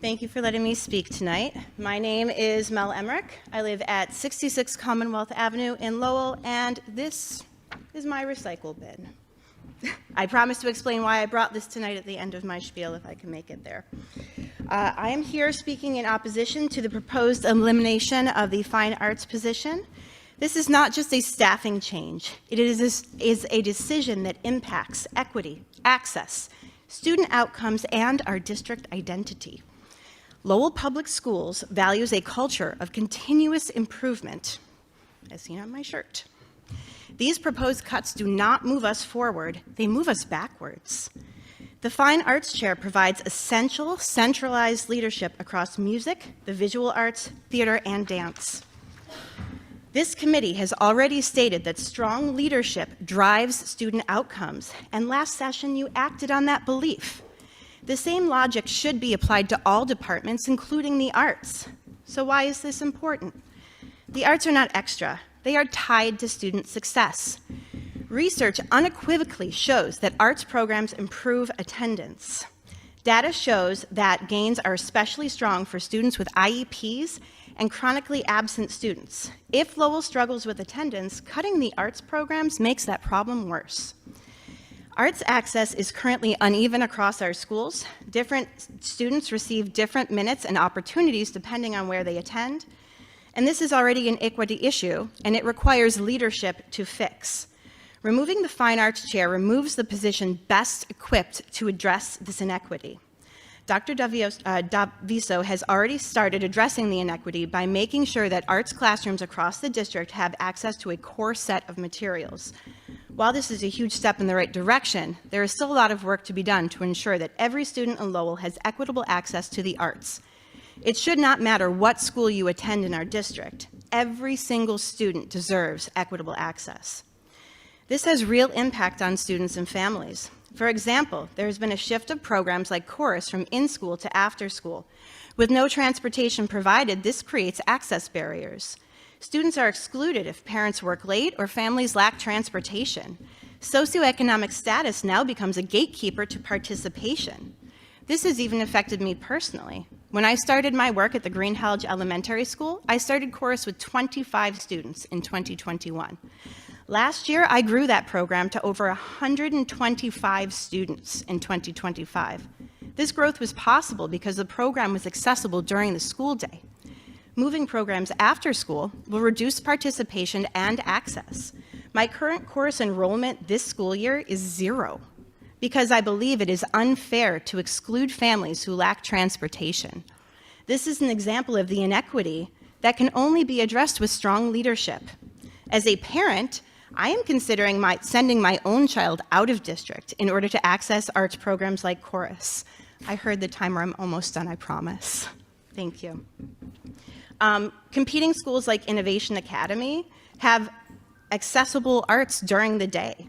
Thank you for letting me speak tonight. My name is Mel Emmerich. I live at 66 Commonwealth Avenue in Lowell, and this is my recycle bin. I promise to explain why I brought this tonight at the end of my spiel, if I can make it there. I am here speaking in opposition to the proposed elimination of the fine arts position. This is not just a staffing change. It is a decision that impacts equity, access, student outcomes, and our district identity. Lowell Public Schools values a culture of continuous improvement, as seen on my shirt. These proposed cuts do not move us forward, they move us backwards. The Fine Arts Chair provides essential, centralized leadership across music, the visual arts, theater, and dance. This committee has already stated that strong leadership drives student outcomes, and last session you acted on that belief. The same logic should be applied to all departments, including the arts. So why is this important? The arts are not extra. They are tied to student success. Research unequivocally shows that arts programs improve attendance. Data shows that gains are especially strong for students with IEPs and chronically absent students. If Lowell struggles with attendance, cutting the arts programs makes that problem worse. Arts access is currently uneven across our schools. Different students receive different minutes and opportunities depending on where they attend. And this is already an equity issue, and it requires leadership to fix. Removing the fine arts chair removes the position best equipped to address this inequity. Dr. Daviso has already started addressing the inequity by making sure that arts classrooms across the district have access to a core set of materials. While this is a huge step in the right direction, there is still a lot of work to be done to ensure that every student in Lowell has equitable access to the arts. It should not matter what school you attend in our district. Every single student deserves equitable access. This has real impact on students and families. For example, there has been a shift of programs like chorus from in-school to after-school. With no transportation provided, this creates access barriers. Students are excluded if parents work late or families lack transportation. Socioeconomic status now becomes a gatekeeper to participation. This has even affected me personally. When I started my work at the Greenhalgh Elementary School, I started chorus with 25 students in 2021. Last year, I grew that program to over 125 students in 2025. This growth was possible because the program was accessible during the school day. Moving programs after school will reduce participation and access. My current chorus enrollment this school year is 0 because I believe it is unfair to exclude families who lack transportation. This is an example of the inequity that can only be addressed with strong leadership. As a parent, I am considering sending my own child out of district in order to access arts programs like chorus. I heard the timer, I'm almost done, I promise. Thank you. Competing schools like Innovation Academy have accessible arts during the day,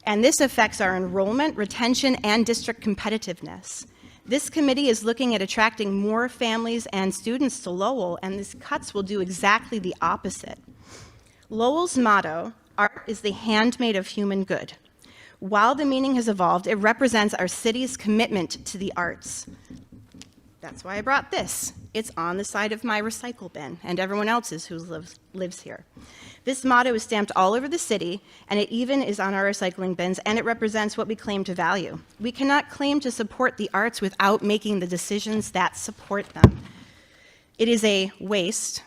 and this affects our enrollment, retention, and district competitiveness. This committee is looking at attracting more families and students to Lowell, and these cuts will do exactly the opposite. Lowell's motto, "Art is the handmaid of human good." While the meaning has evolved, it represents our city's commitment to the arts. That's why I brought this. It's on the side of my recycle bin and everyone else's who lives here. This motto is stamped all over the city, and it even is on our recycling bins, and it represents what we claim to value. We cannot claim to support the arts without making the decisions that support them. It is a waste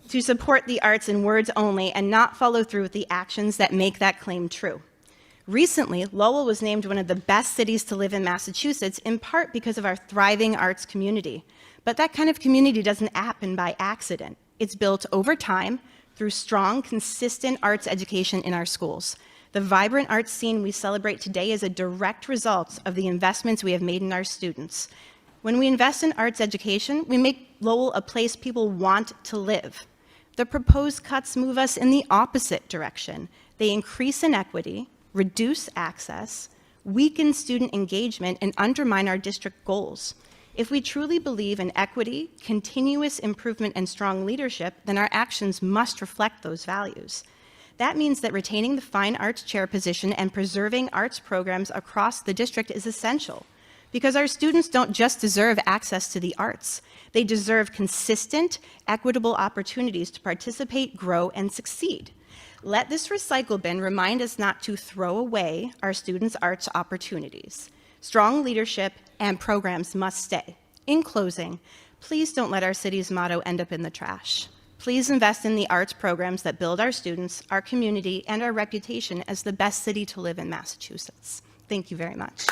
to support the arts in words only and not follow through with the actions that make that claim true. Recently, Lowell was named one of the best cities to live in Massachusetts, in part because of our thriving arts community. But that kind of community doesn't happen by accident. It's built over time through strong, consistent arts education in our schools. The vibrant arts scene we celebrate today is a direct result of the investments we have made in our students. When we invest in arts education, we make Lowell a place people want to live. The proposed cuts move us in the opposite direction. They increase inequity, reduce access, weaken student engagement, and undermine our district goals. If we truly believe in equity, continuous improvement, and strong leadership, then our actions must reflect those values. That means that retaining the fine arts chair position and preserving arts programs across the district is essential, because our students don't just deserve access to the arts. They deserve consistent, equitable opportunities to participate, grow, and succeed. Let this recycle bin remind us not to throw away our students' arts opportunities. Strong leadership and programs must stay. In closing, please don't let our city's motto end up in the trash. Please invest in the arts programs that build our students, our community, and our reputation as the best city to live in Massachusetts. Thank you very much.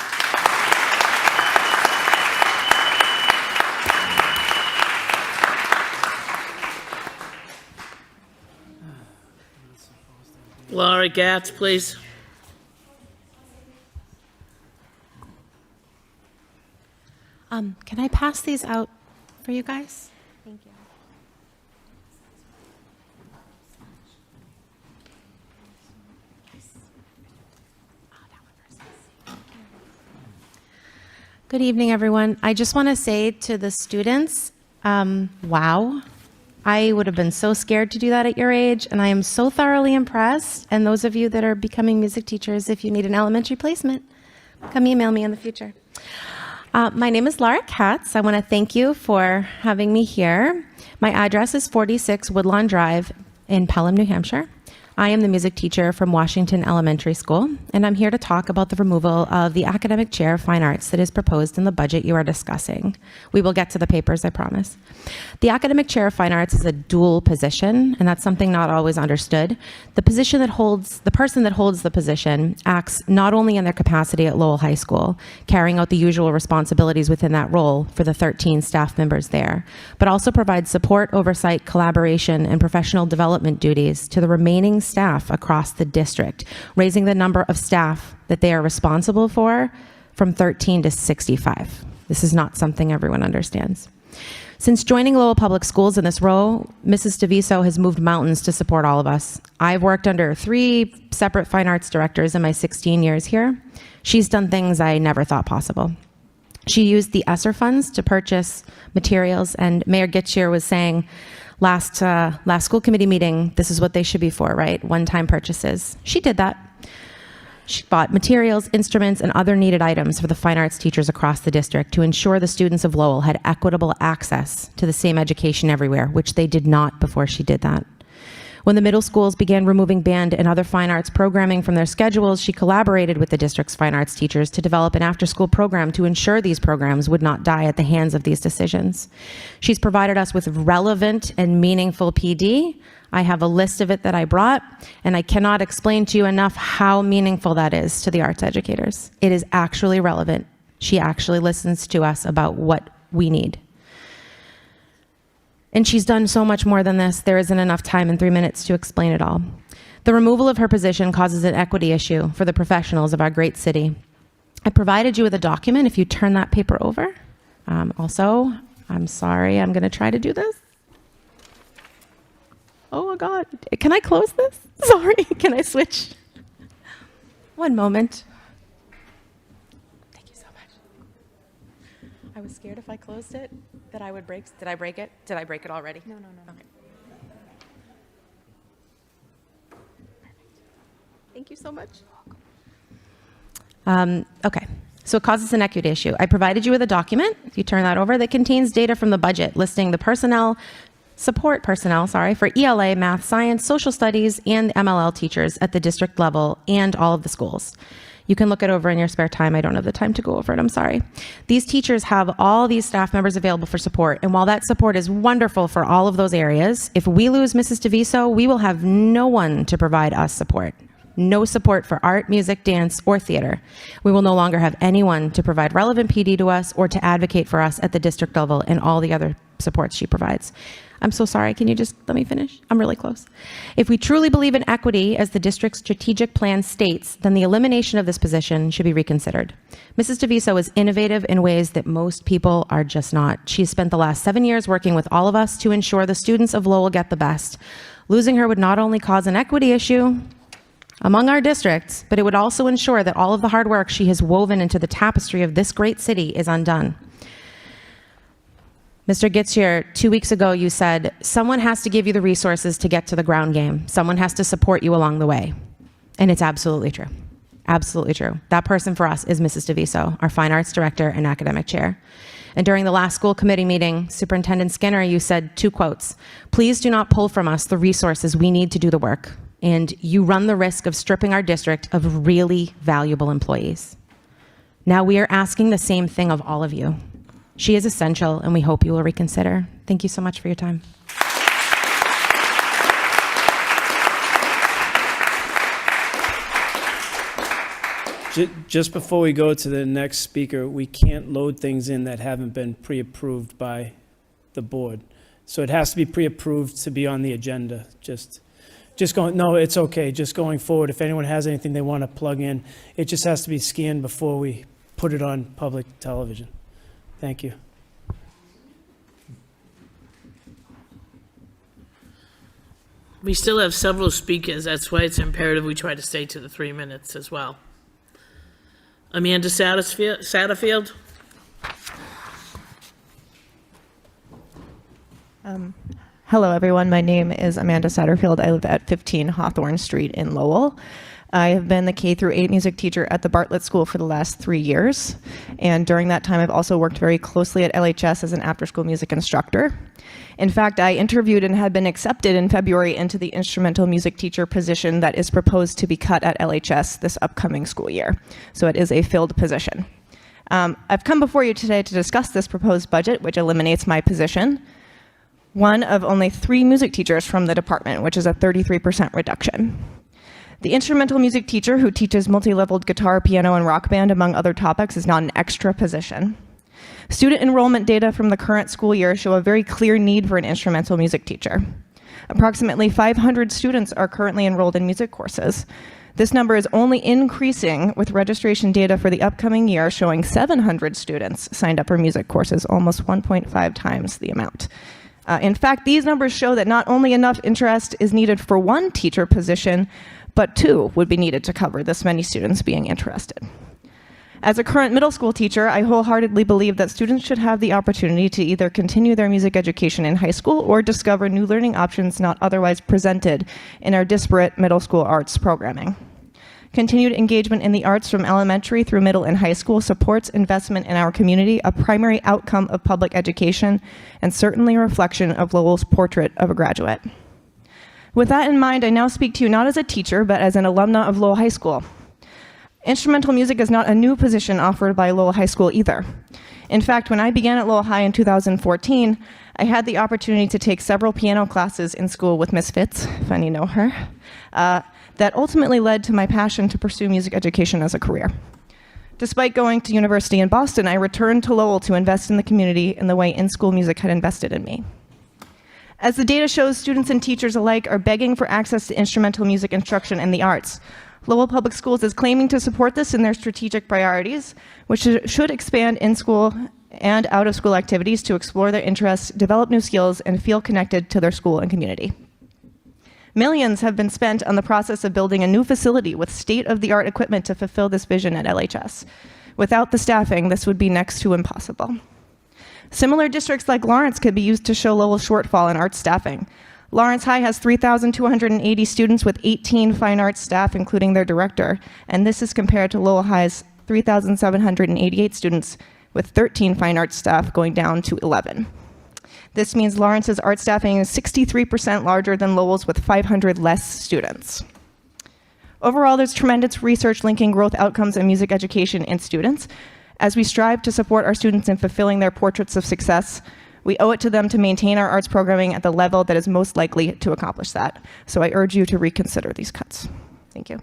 Laura Gatz, please. Can I pass these out for you guys? Thank you. Good evening, everyone. I just want to say to the students, wow. I would have been so scared to do that at your age, and I am so thoroughly impressed. And those of you that are becoming music teachers, if you need an elementary placement, come email me in the future. My name is Laura Katz. I want to thank you for having me here. My address is 46 Woodlawn Drive in Pelham, New Hampshire. I am the music teacher from Washington Elementary School, and I'm here to talk about the removal of the academic chair of fine arts that is proposed in the budget you are discussing. We will get to the papers, I promise. The academic chair of fine arts is a dual position, and that's something not always understood. The person that holds the position acts not only in their capacity at Lowell High School, carrying out the usual responsibilities within that role for the 13 staff members there, but also provides support, oversight, collaboration, and professional development duties to the remaining staff across the district, raising the number of staff that they are responsible for from 13 to 65. This is not something everyone understands. Since joining Lowell Public Schools in this role, Mrs. DeViso has moved mountains to support all of us. I've worked under 3 separate fine arts directors in my 16 years here. She's done things I never thought possible. She used the ESSER funds to purchase materials, and Mayor Gittier was saying, last school committee meeting, this is what they should be for, right? One-time purchases. She did that. She bought materials, instruments, and other needed items for the fine arts teachers across the district to ensure the students of Lowell had equitable access to the same education everywhere, which they did not before she did that. When the middle schools began removing band and other fine arts programming from their schedules, she collaborated with the district's fine arts teachers to develop an after-school program to ensure these programs would not die at the hands of these decisions. She's provided us with relevant and meaningful PD. I have a list of it that I brought, and I cannot explain to you enough how meaningful that is to the arts educators. It is actually relevant. She actually listens to us about what we need. And she's done so much more than this. There isn't enough time in 3 minutes to explain it all. The removal of her position causes an equity issue for the professionals of our great city. I provided you with a document if you turn that paper over. Also, I'm sorry, I'm going to try to do this. Oh, God. Can I close this? Sorry, can I switch? One moment. Thank you so much. I was scared if I closed it that I would break. Did I break it? Did I break it already? No. Okay. Thank you so much. Okay. So it causes an equity issue. I provided you with a document, if you turn that over, that contains data from the budget listing the support personnel for ELA, math, science, social studies, and MLL teachers at the district level and all of the schools. You can look it over in your spare time. I don't have the time to go over it. I'm sorry. These teachers have all these staff members available for support. And while that support is wonderful for all of those areas, if we lose Mrs. DeViso, we will have no one to provide us support. No support for art, music, dance, or theater. We will no longer have anyone to provide relevant PD to us or to advocate for us at the district level and all the other supports she provides. I'm so sorry. Can you just let me finish? I'm really close. If we truly believe in equity, as the district's strategic plan states, then the elimination of this position should be reconsidered. Mrs. DeViso is innovative in ways that most people are just not. She's spent the last 7 years working with all of us to ensure the students of Lowell get the best. Losing her would not only cause an equity issue among our districts, but it would also ensure that all of the hard work she has woven into the tapestry of this great city is undone. Mr. Gittier, 2 weeks ago you said, someone has to give you the resources to get to the ground game. Someone has to support you along the way. And it's absolutely true. Absolutely true. That person for us is Mrs. DeViso, our fine arts director and academic chair. And during the last school committee meeting, Superintendent Skinner, you said 2 quotes. Please do not pull from us the resources we need to do the work. And you run the risk of stripping our district of really valuable employees. Now we are asking the same thing of all of you. She is essential, and we hope you will reconsider. Thank you so much for your time. Just before we go to the next speaker, we can't load things in that haven't been pre-approved by the board. So it has to be pre-approved to be on the agenda. No, it's okay. Just going forward, if anyone has anything they want to plug in, it just has to be scanned before we put it on public television. Thank you. We still have several speakers. That's why it's imperative we try to stay to the 3 minutes as well. Amanda Satterfield? Hello, everyone. My name is Amanda Satterfield. I live at 15 Hawthorne Street in Lowell. I have been the K through 8 music teacher at the Bartlett School for the last 3 years. And during that time, I've also worked very closely at LHS as an after-school music instructor. In fact, I interviewed and had been accepted in February into the instrumental music teacher position that is proposed to be cut at LHS this upcoming school year. So it is a filled position. I've come before you today to discuss this proposed budget, which eliminates my position, one of only 3 music teachers from the department, which is a 33% reduction. The instrumental music teacher who teaches multi-leveled guitar, piano, and rock band, among other topics, is not an extra position. Student enrollment data from the current school year show a very clear need for an instrumental music teacher. Approximately 500 students are currently enrolled in music courses. This number is only increasing with registration data for the upcoming year showing 700 students signed up for music courses, almost 1.5 times the amount. In fact, these numbers show that not only enough interest is needed for 1 teacher position, but 2 would be needed to cover this many students being interested. As a current middle school teacher, I wholeheartedly believe that students should have the opportunity to either continue their music education in high school or discover new learning options not otherwise presented in our disparate middle school arts programming. Continued engagement in the arts from elementary through middle and high school supports investment in our community, a primary outcome of public education, and certainly a reflection of Lowell's portrait of a graduate. With that in mind, I now speak to you not as a teacher, but as an alumna of Lowell High School. Instrumental music is not a new position offered by Lowell High School either. In fact, when I began at Lowell High in 2014, I had the opportunity to take several piano classes in school with Miss Fitz, if any know her, that ultimately led to my passion to pursue music education as a career. Despite going to university in Boston, I returned to Lowell to invest in the community in the way in-school music had invested in me. As the data shows, students and teachers alike are begging for access to instrumental music instruction and the arts. Lowell Public Schools is claiming to support this in their strategic priorities, which should expand in-school and out-of-school activities to explore their interests, develop new skills, and feel connected to their school and community. Millions have been spent on the process of building a new facility with state-of-the-art equipment to fulfill this vision at LHS. Without the staffing, this would be next to impossible. Similar districts like Lawrence could be used to show Lowell's shortfall in arts staffing. Lawrence High has 3,280 students with 18 fine arts staff, including their director, and this is compared to Lowell High's 3,788 students with 13 fine arts staff, going down to 11. This means Lawrence's art staffing is 63% larger than Lowell's with 500 less students. Overall, there's tremendous research linking growth outcomes in music education in students. As we strive to support our students in fulfilling their portraits of success, we owe it to them to maintain our arts programming at the level that is most likely to accomplish that. So I urge you to reconsider these cuts. Thank you.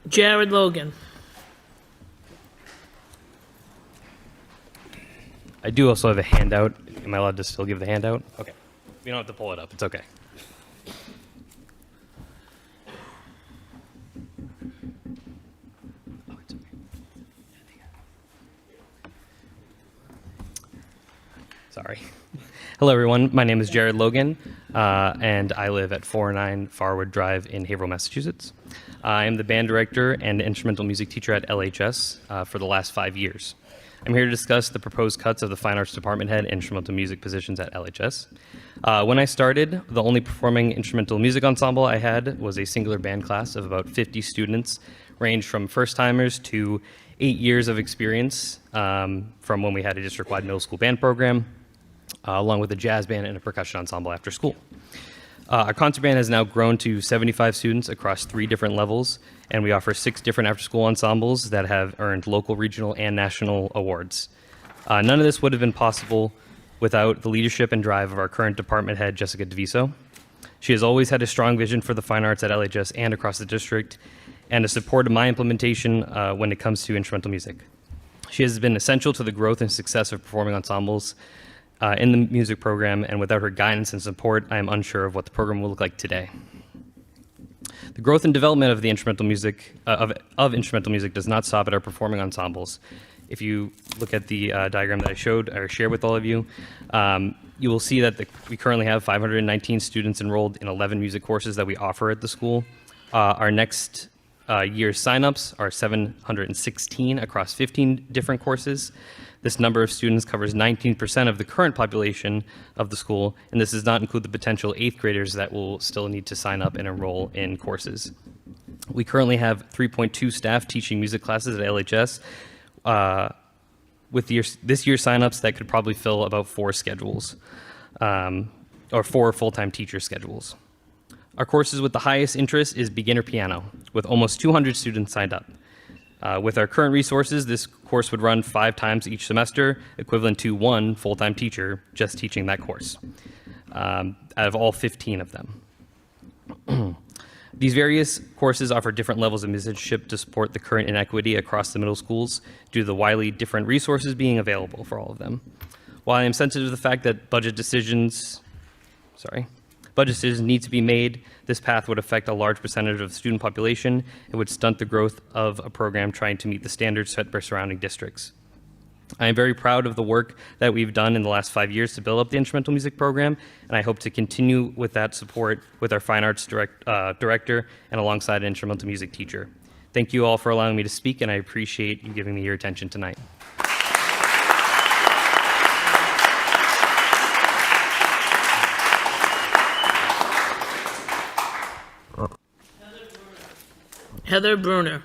Jared Logan. I do also have a handout. Am I allowed to still give the handout? Okay. You don't have to pull it up. It's okay. Sorry. Hello, everyone. My name is Jared Logan, and I live at 409 Farwood Drive in Haverhill, Massachusetts. I am the band director and instrumental music teacher at LHS for the last 5 years. I'm here to discuss the proposed cuts of the Fine Arts Department Head instrumental music positions at LHS. When I started, the only performing instrumental music ensemble I had was a singular band class of about 50 students, ranged from first-timers to 8 years of experience from when we had a district-wide middle school band program, along with a jazz band and a percussion ensemble after school. Our concert band has now grown to 75 students across 3 different levels, and we offer 6 different after-school ensembles that have earned local, regional, and national awards. None of this would have been possible without the leadership and drive of our current department head, Jessica DeViso. She has always had a strong vision for the fine arts at LHS and across the district, and a support of my implementation when it comes to instrumental music. She has been essential to the growth and success of performing ensembles in the music program, and without her guidance and support, I am unsure of what the program will look like today. The growth and development of the instrumental music of instrumental music does not stop at our performing ensembles. If you look at the diagram that I showed or shared with all of you, you will see that we currently have 519 students enrolled in 11 music courses that we offer at the school. Our next year's signups are 716 across 15 different courses. This number of students covers 19% of the current population of the school, and this does not include the potential 8th graders that will still need to sign up and enroll in courses. We currently have 3.2 staff teaching music classes at LHS. With this year's signups, that could probably fill about 4 schedules, or 4 full-time teacher schedules. Our courses with the highest interest is beginner piano, with almost 200 students signed up. With our current resources, this course would run 5 times each semester, equivalent to 1 full-time teacher just teaching that course, out of all 15 of them. These various courses offer different levels of musicianship to support the current inequity across the middle schools due to the widely different resources being available for all of them. While I am sensitive to the fact that budget decisions need to be made, this path would affect a large percentage of the student population and would stunt the growth of a program trying to meet the standards set by surrounding districts. I am very proud of the work that we've done in the last 5 years to build up the instrumental music program, and I hope to continue with that support with our fine arts director and alongside an instrumental music teacher. Thank you all for allowing me to speak, and I appreciate you giving me your attention tonight. Heather Bruner.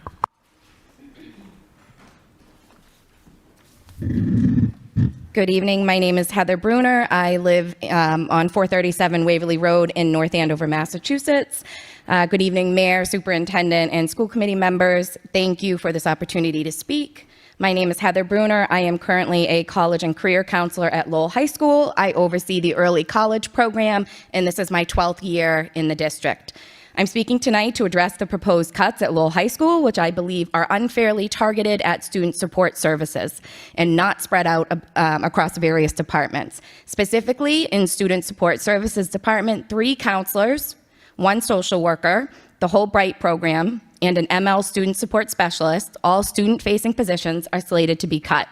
Good evening. My name is Heather Bruner. I live on 437 Waverly Road in North Andover, Massachusetts. Good evening, Mayor, Superintendent, and school committee members. Thank you for this opportunity to speak. My name is Heather Bruner. I am currently a college and career counselor at Lowell High School. I oversee the early college program, and this is my 12th year in the district. I'm speaking tonight to address the proposed cuts at Lowell High School, which I believe are unfairly targeted at student support services and not spread out across various departments. Specifically, in Student Support Services Department, 3 counselors, 1 social worker, the whole Bright program, and an ML student support specialist, all student-facing positions, are slated to be cut.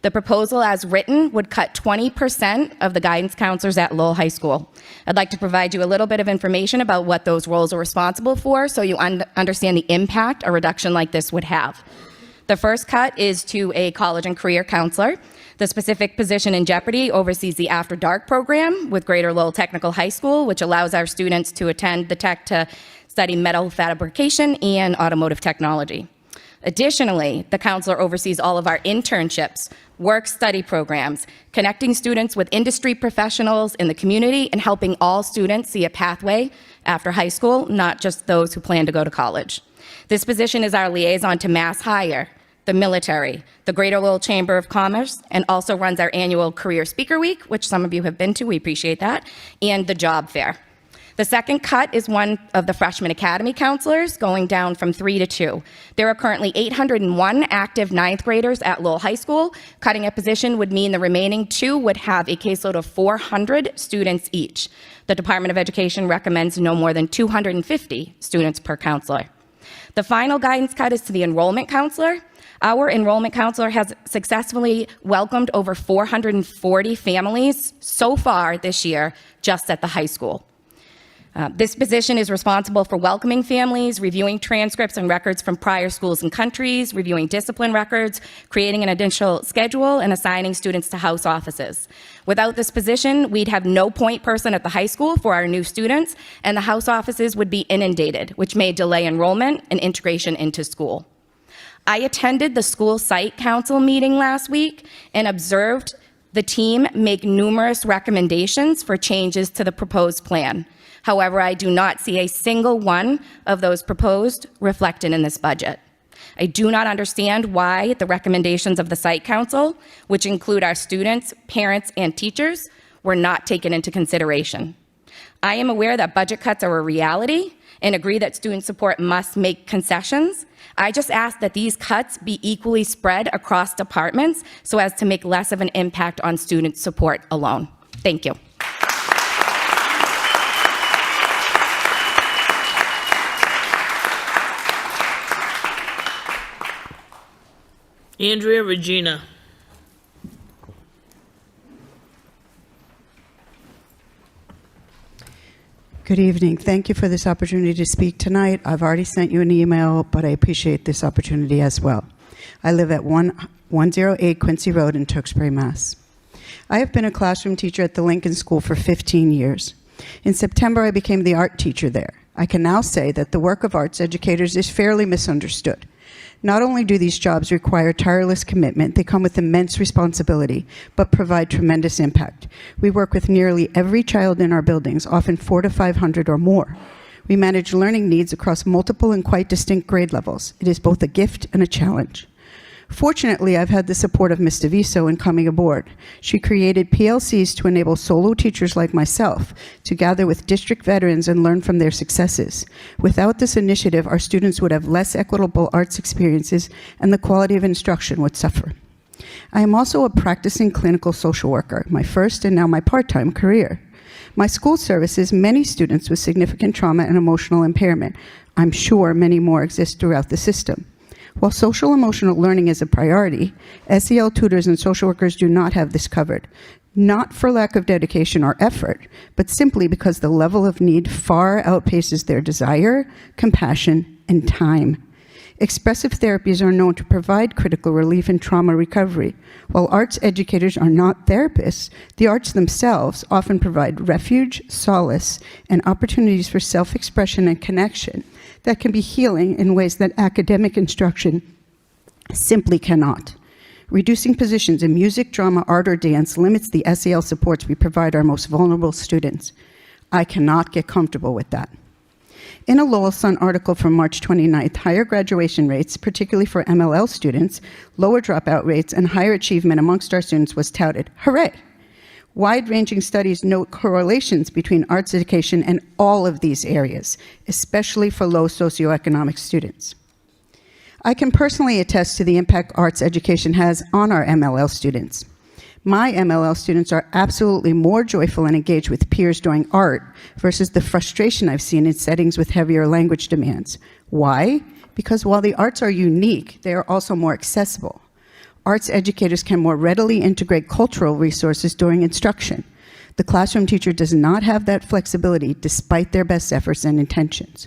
The proposal as written would cut 20% of the guidance counselors at Lowell High School. I'd like to provide you a little bit of information about what those roles are responsible for so you understand the impact a reduction like this would have. The first cut is to a college and career counselor. The specific position in jeopardy oversees the After Dark program with Greater Lowell Technical High School, which allows our students to attend the tech to study metal fabrication and automotive technology. Additionally, the counselor oversees all of our internships, work-study programs, connecting students with industry professionals in the community, and helping all students see a pathway after high school, not just those who plan to go to college. This position is our liaison to Mass Hire, the military, the Greater Lowell Chamber of Commerce, and also runs our annual Career Speaker Week, which some of you have been to, we appreciate that, and the job fair. The second cut is one of the freshman academy counselors, going down from 3 to 2. There are currently 801 active 9th graders at Lowell High School. Cutting a position would mean the remaining 2 would have a caseload of 400 students each. The Department of Education recommends no more than 250 students per counselor. The final guidance cut is to the enrollment counselor. Our enrollment counselor has successfully welcomed over 440 families so far this year just at the high school. This position is responsible for welcoming families, reviewing transcripts and records from prior schools and countries, reviewing discipline records, creating an initial schedule, and assigning students to house offices. Without this position, we'd have no point person at the high school for our new students, and the house offices would be inundated, which may delay enrollment and integration into school. I attended the school site council meeting last week and observed the team make numerous recommendations for changes to the proposed plan. However, I do not see a single one of those proposed reflected in this budget. I do not understand why the recommendations of the site council, which include our students, parents, and teachers, were not taken into consideration. I am aware that budget cuts are a reality and agree that student support must make concessions. I just ask that these cuts be equally spread across departments so as to make less of an impact on student support alone. Thank you. Andrea Regina. Good evening. Thank you for this opportunity to speak tonight. I've already sent you an email, but I appreciate this opportunity as well. I live at 108 Quincy Road in Tewksbury, Mass. I have been a classroom teacher at the Lincoln School for 15 years. In September, I became the art teacher there. I can now say that the work of arts educators is fairly misunderstood. Not only do these jobs require tireless commitment, they come with immense responsibility, but provide tremendous impact. We work with nearly every child in our buildings, often 400 to 500 or more. We manage learning needs across multiple and quite distinct grade levels. It is both a gift and a challenge. Fortunately, I've had the support of Ms. DeViso in coming aboard. She created PLCs to enable solo teachers like myself to gather with district veterans and learn from their successes. Without this initiative, our students would have less equitable arts experiences and the quality of instruction would suffer. I am also a practicing clinical social worker, my first and now my part-time career. My school services many students with significant trauma and emotional impairment. I'm sure many more exist throughout the system. While social emotional learning is a priority, SEL tutors and social workers do not have this covered. Not for lack of dedication or effort, but simply because the level of need far outpaces their desire, compassion, and time. Expressive therapies are known to provide critical relief and trauma recovery. While arts educators are not therapists, the arts themselves often provide refuge, solace, and opportunities for self-expression and connection that can be healing in ways that academic instruction simply cannot. Reducing positions in music, drama, art, or dance limits the SEL supports we provide our most vulnerable students. I cannot get comfortable with that. In a Lowell Sun article from March 29th, higher graduation rates, particularly for MLL students, lower dropout rates, and higher achievement amongst our students was touted. Hooray! Wide-ranging studies note correlations between arts education and all of these areas, especially for low socioeconomic students. I can personally attest to the impact arts education has on our MLL students. My MLL students are absolutely more joyful and engaged with peers doing art versus the frustration I've seen in settings with heavier language demands. Why? Because while the arts are unique, they are also more accessible. Arts educators can more readily integrate cultural resources during instruction. The classroom teacher does not have that flexibility despite their best efforts and intentions.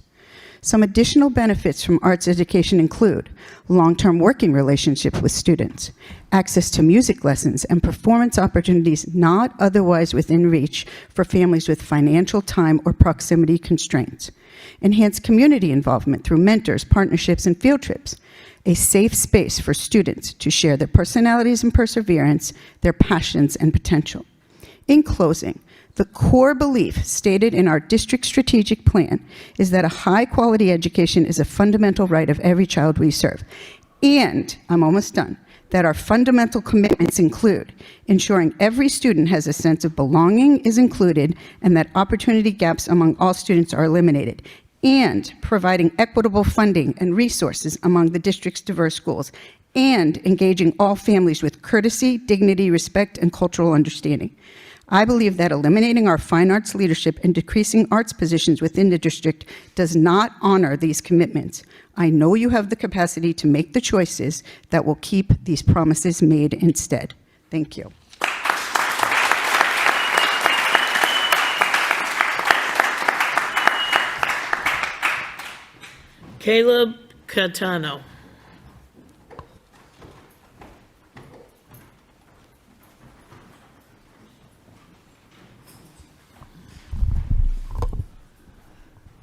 Some additional benefits from arts education include long-term working relationships with students, access to music lessons and performance opportunities not otherwise within reach for families with financial, time, or proximity constraints, enhanced community involvement through mentors, partnerships, and field trips, a safe space for students to share their personalities and perseverance, their passions and potential. In closing, the core belief stated in our district strategic plan is that a high-quality education is a fundamental right of every child we serve. And, I'm almost done, that our fundamental commitments include ensuring every student has a sense of belonging is included and that opportunity gaps among all students are eliminated, and providing equitable funding and resources among the district's diverse schools, and engaging all families with courtesy, dignity, respect, and cultural understanding. I believe that eliminating our fine arts leadership and decreasing arts positions within the district does not honor these commitments. I know you have the capacity to make the choices that will keep these promises made instead. Thank you. Caleb Catano.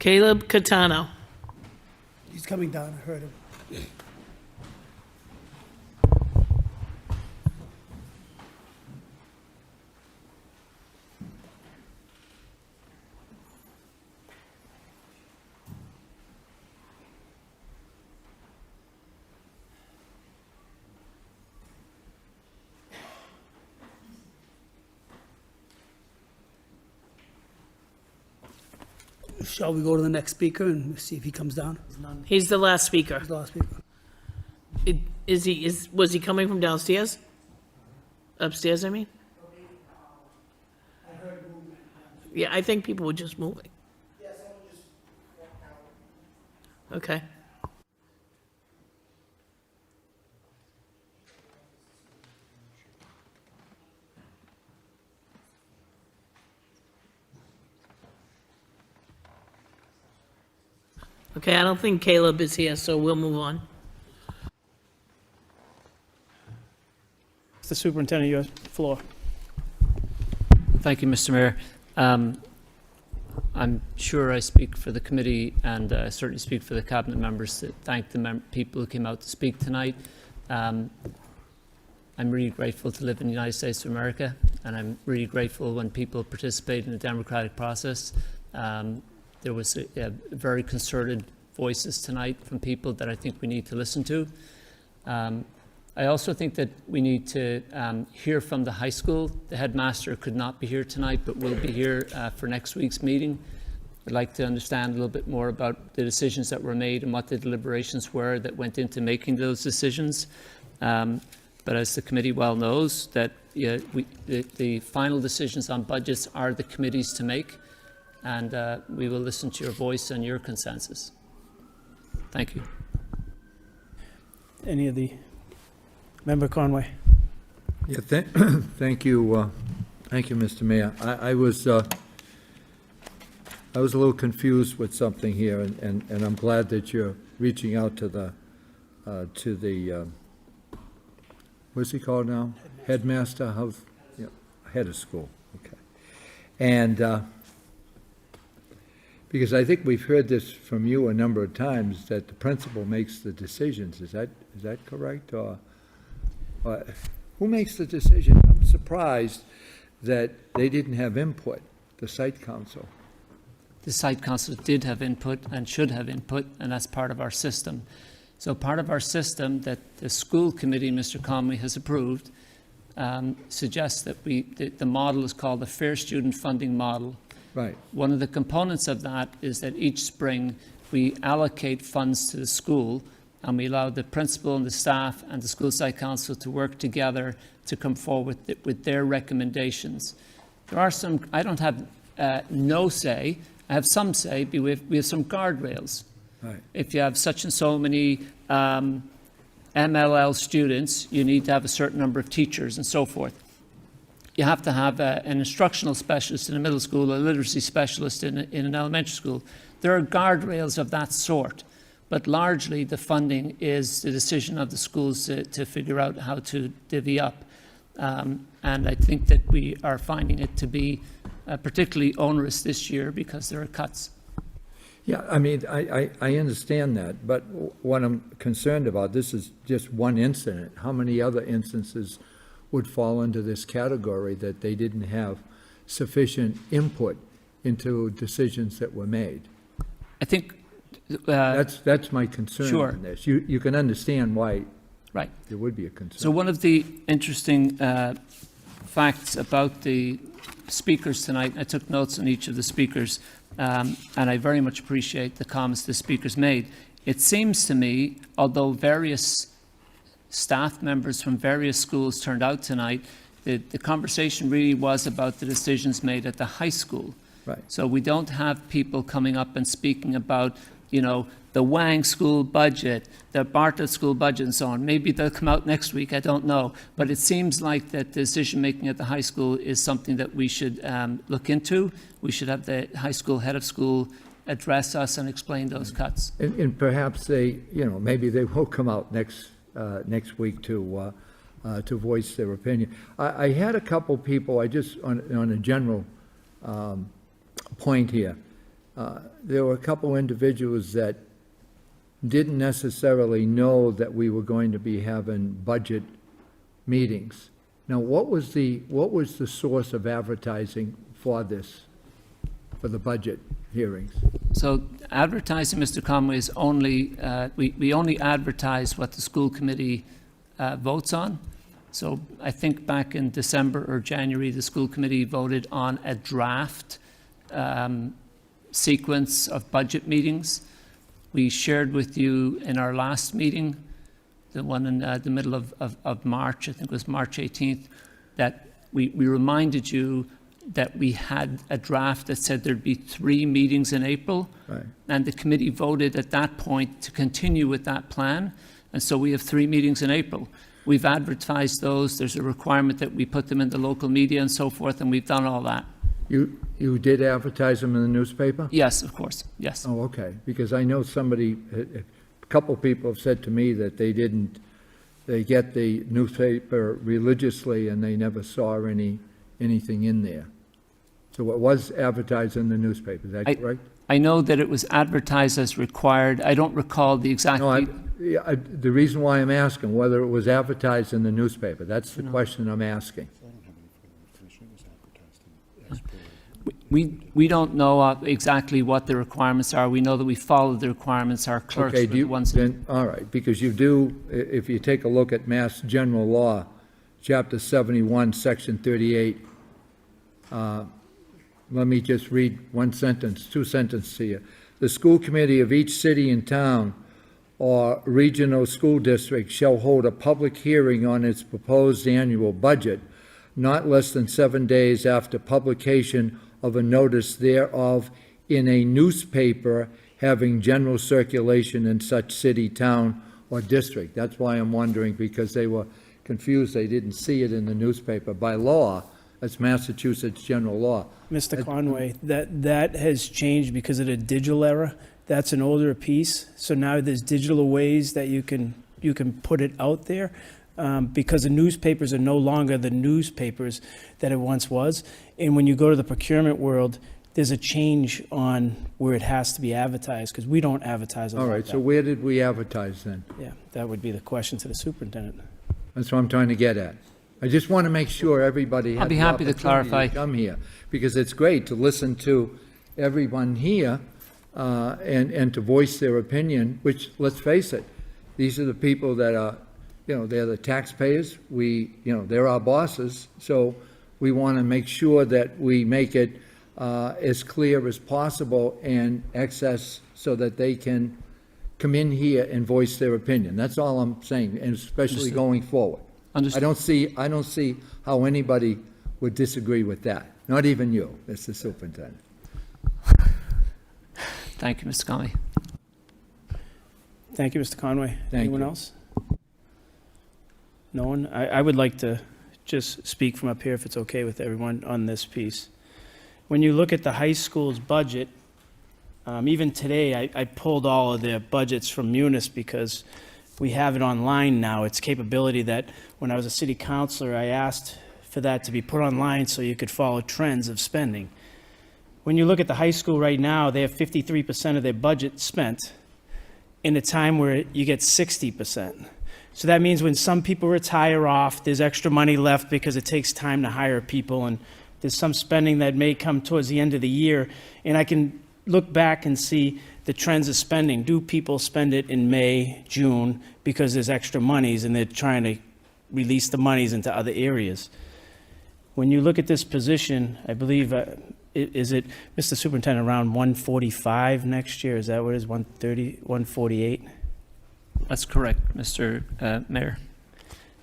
Caleb Catano. He's coming down, I heard him. Shall we go to the next speaker and see if he comes down? He's the last speaker. He's the last speaker. Was he coming from downstairs? Upstairs, I mean? Yeah, I think people were just moving. Okay. Okay, I don't think Caleb is here, so we'll move on. Mr. Superintendent, your floor. Thank you, Mr. Mayor. I'm sure I speak for the committee, and I certainly speak for the cabinet members to thank the people who came out to speak tonight. I'm really grateful to live in the United States of America, and I'm really grateful when people participate in the democratic process. There was a very concerted voices tonight from people that I think we need to listen to. I also think that we need to hear from the high school. The headmaster could not be here tonight, but will be here for next week's meeting. I'd like to understand a little bit more about the decisions that were made and what the deliberations were that went into making those decisions. But as the committee well knows, that the final decisions on budgets are the committee's to make, and we will listen to your voice and your consensus. Thank you. Any of the Member Conway. Yeah, thank you, Mr. Mayor. I was a little confused with something here, and I'm glad that you're reaching out to the what's he called now? Headmaster? Yeah, head of school. Okay, and because I think we've heard this from you a number of times that the principal makes the decisions. Is that correct, or? Who makes the decision? I'm surprised that they didn't have input, the site council. The site council did have input and should have input, and that's part of our system. So part of our system that the school committee, Mr. Conway, has approved suggests that the model is called the Fair Student Funding Model. Right. One of the components of that is that each spring we allocate funds to the school, and we allow the principal and the staff and the school site council to work together to come forward with their recommendations. There are some, I don't have no say, I have some say, but we have some guardrails. Right. If you have such and so many MLL students, you need to have a certain number of teachers and so forth. You have to have an instructional specialist in a middle school, a literacy specialist in an elementary school. There are guardrails of that sort. But largely, the funding is the decision of the schools to figure out how to divvy up. And I think that we are finding it to be particularly onerous this year because there are cuts. Yeah, I mean, I understand that, but what I'm concerned about, this is just one incident. How many other instances would fall into this category that they didn't have sufficient input into decisions that were made? I think that's my concern sure. on this. You can understand why right. there would be a concern. So one of the interesting facts about the speakers tonight, I took notes on each of the speakers, and I very much appreciate the comments the speakers made. It seems to me, although various staff members from various schools turned out tonight, the conversation really was about the decisions made at the high school. Right. So we don't have people coming up and speaking about, the Wang school budget, the Bartlett school budget, and so on. Maybe they'll come out next week, I don't know. But it seems like that decision-making at the high school is something that we should look into. We should have the high school head of school address us and explain those cuts. And perhaps they, maybe they will come out next week to voice their opinion. I had a couple people, on a general point here. There were a couple individuals that didn't necessarily know that we were going to be having budget meetings. Now, what was the source of advertising for this, for the budget hearings? So advertising, Mr. Conway, is only, we only advertise what the school committee votes on. So I think back in December or January, the school committee voted on a draft sequence of budget meetings. We shared with you in our last meeting, the one in the middle of March, I think it was March 18th, that we reminded you that we had a draft that said there'd be 3 meetings in April. Right. And the committee voted at that point to continue with that plan. And so we have 3 meetings in April. We've advertised those. There's a requirement that we put them in the local media and so forth, and we've done all that. You did advertise them in the newspaper? Yes, of course, yes. Oh, okay, because I know a couple people have said to me that they didn't they get the newspaper religiously and they never saw anything in there. So it was advertised in the newspaper, is that correct? I know that it was advertised as required. I don't recall the exact. No, the reason why I'm asking whether it was advertised in the newspaper, that's the question I'm asking. We don't know exactly what the requirements are. We know that we follow the requirements. Our clerks Okay, were the ones. then, all right, because you do, if you take a look at Mass General Law, Chapter 71, Section 38, let me just read two sentences here. The school committee of each city and town or regional school district shall hold a public hearing on its proposed annual budget not less than 7 days after publication of a notice thereof in a newspaper having general circulation in such city, town, or district. That's why I'm wondering, because they were confused. They didn't see it in the newspaper. By law, that's Massachusetts general law. Mr. Conway, that has changed because of the digital era. That's an older piece. So now there's digital ways that you can put it out there. Because the newspapers are no longer the newspapers that it once was. And when you go to the procurement world, there's a change on where it has to be advertised, because we don't advertise a lot. All right, so where did we advertise then? Yeah, that would be the question to the superintendent. That's what I'm trying to get at. I just want to make sure everybody has I'll be the happy to opportunity clarify. come here, because it's great to listen to everyone here and to voice their opinion, which, let's face it, these are the people that are, they're the taxpayers. They're our bosses. So we want to make sure that we make it as clear as possible and access so that they can come in here and voice their opinion. That's all I'm saying, and especially Understood. going forward. Understood. I don't see how anybody would disagree with that. Not even you, Mr. Superintendent. Thank you, Mr. Conway. Thank you, Mr. Conway. Thank Anyone you. else? No one? I would like to just speak from up here, if it's okay with everyone, on this piece. When you look at the high school's budget, even today, I pulled all of their budgets from Munis because we have it online now. It's capability that when I was a city councilor, I asked for that to be put online so you could follow trends of spending. When you look at the high school right now, they have 53% of their budget spent in a time where you get 60%. So that means when some people retire off, there's extra money left because it takes time to hire people, and there's some spending that may come towards the end of the year, and I can look back and see the trends of spending. Do people spend it in May, June, because there's extra monies and they're trying to release the monies into other areas? When you look at this position, I believe, is it, Mr. Superintendent, around 145 next year? Is that what it is, 130, 148? That's correct, Mr. Mayor.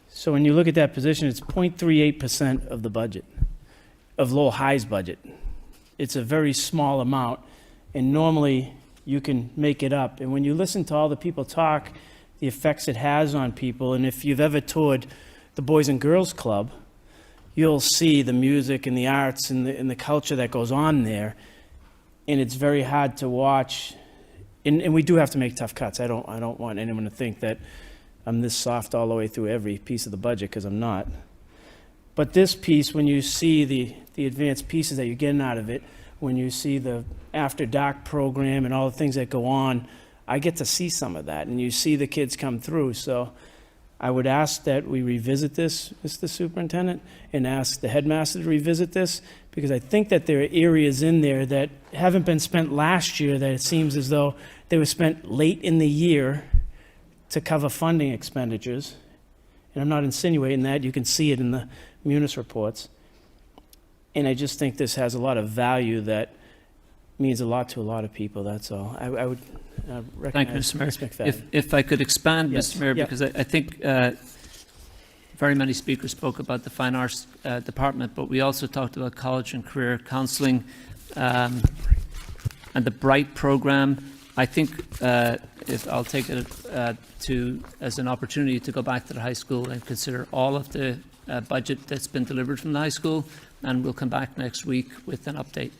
So when you look at that position, it's 0.38% of the budget, of Lowell High's budget. It's a very small amount, and normally you can make it up. And when you listen to all the people talk, the effects it has on people, and if you've ever toured the Boys and Girls Club, you'll see the music and the arts and the culture that goes on there, and it's very hard to watch. And we do have to make tough cuts. I don't want anyone to think that I'm this soft all the way through every piece of the budget, because I'm not. But this piece, when you see the advanced pieces that you're getting out of it, when you see the After Dark program and all the things that go on, I get to see some of that, and you see the kids come through. So I would ask that we revisit this, Mr. Superintendent, and ask the headmaster to revisit this, because I think that there are areas in there that haven't been spent last year that it seems as though they were spent late in the year to cover funding expenditures. And I'm not insinuating that. You can see it in the Munis reports. And I just think this has a lot of value that means a lot to a lot of people, that's all. I would recognize Thank you, Mr. Mayor. Ms. McFadden. If I could expand, Yes. Mr. Mayor, Yeah. because I think very many speakers spoke about the Fine Arts Department, but we also talked about college and career counselling and the Bright program. I think if I'll take it as an opportunity to go back to the high school and consider all of the budget that's been delivered from the high school, and we'll come back next week with an update.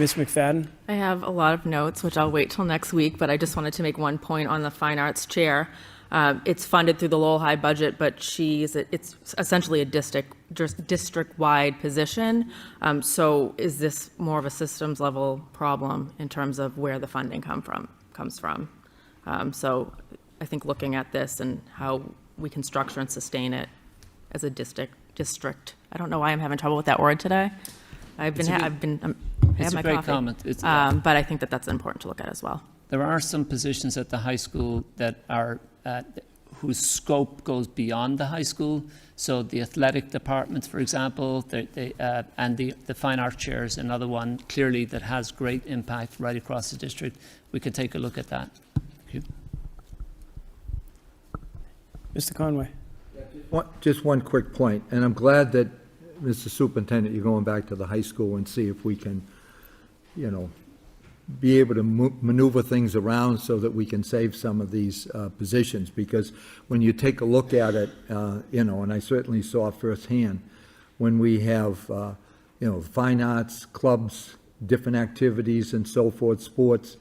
Ms. McFadden? I have a lot of notes, which I'll wait till next week, but I just wanted to make one point on the fine arts chair. It's funded through the Lowell High budget, but it's essentially a district-wide position. So is this more of a systems level problem in terms of where the funding comes from? So I think looking at this and how we can structure and sustain it as a district. I don't know why I'm having trouble with that word today. I have my great coffee. comment. But I think that's important to look at as well. There are some positions at the high school that are whose scope goes beyond the high school. So the athletic department, for example, and the fine art chair is another one clearly that has great impact right across the district. We could take a look at that. Thank you. Mr. Conway? Just one quick point, and I'm glad that, Mr. Superintendent, you're going back to the high school and see if we can, be able to maneuver things around so that we can save some of these positions, because when you take a look at it, and I certainly saw firsthand, when we have, fine arts, clubs, different activities and so forth, sports,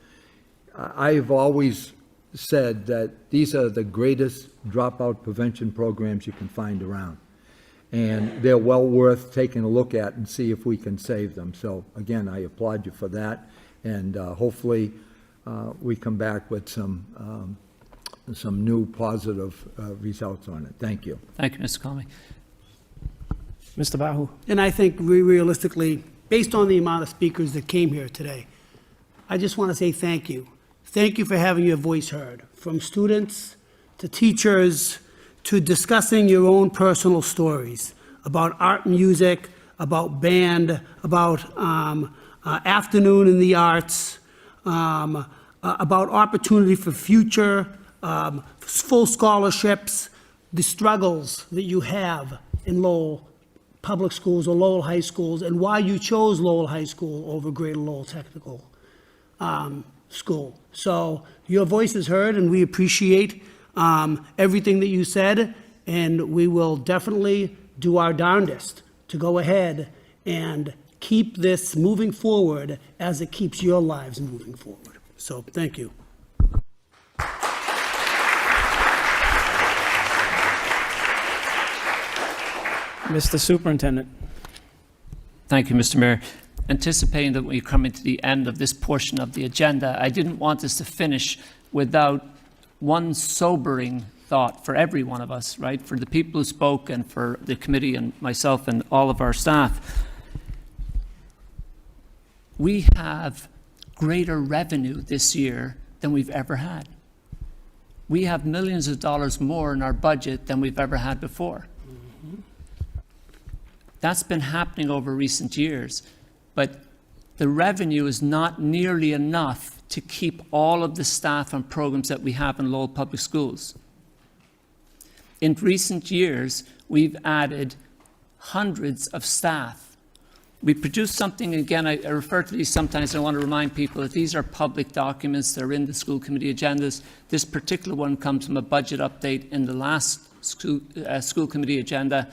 I've always said that these are the greatest dropout prevention programs you can find around. And they're well worth taking a look at and see if we can save them. So again, I applaud you for that. And hopefully we come back with some new positive results on it. Thank you. Thank you, Mr. Conway. Mr. Bahu? And I think realistically, based on the amount of speakers that came here today, I just want to say thank you. Thank you for having your voice heard, from students to teachers to discussing your own personal stories about art and music, about band, about afternoon in the arts, about opportunity for future, full scholarships, the struggles that you have in Lowell public schools or Lowell high schools, and why you chose Lowell High School over Greater Lowell Technical School. So your voice is heard, and we appreciate everything that you said, and we will definitely do our darndest to go ahead and keep this moving forward as it keeps your lives moving forward. So thank you. Mr. Superintendent? Thank you, Mr. Mayor. Anticipating that we're coming to the end of this portion of the agenda, I didn't want us to finish without one sobering thought for every one of us, right? For the people who spoke and for the committee and myself and all of our staff. We have greater revenue this year than we've ever had. We have millions of dollars more in our budget than we've ever had before. That's been happening over recent years, but the revenue is not nearly enough to keep all of the staff and programs that we have in Lowell Public Schools. In recent years, we've added hundreds of staff. We produced something, again, I refer to these sometimes, I want to remind people that these are public documents, they're in the school committee agendas. This particular one comes from a budget update in the last school committee agenda.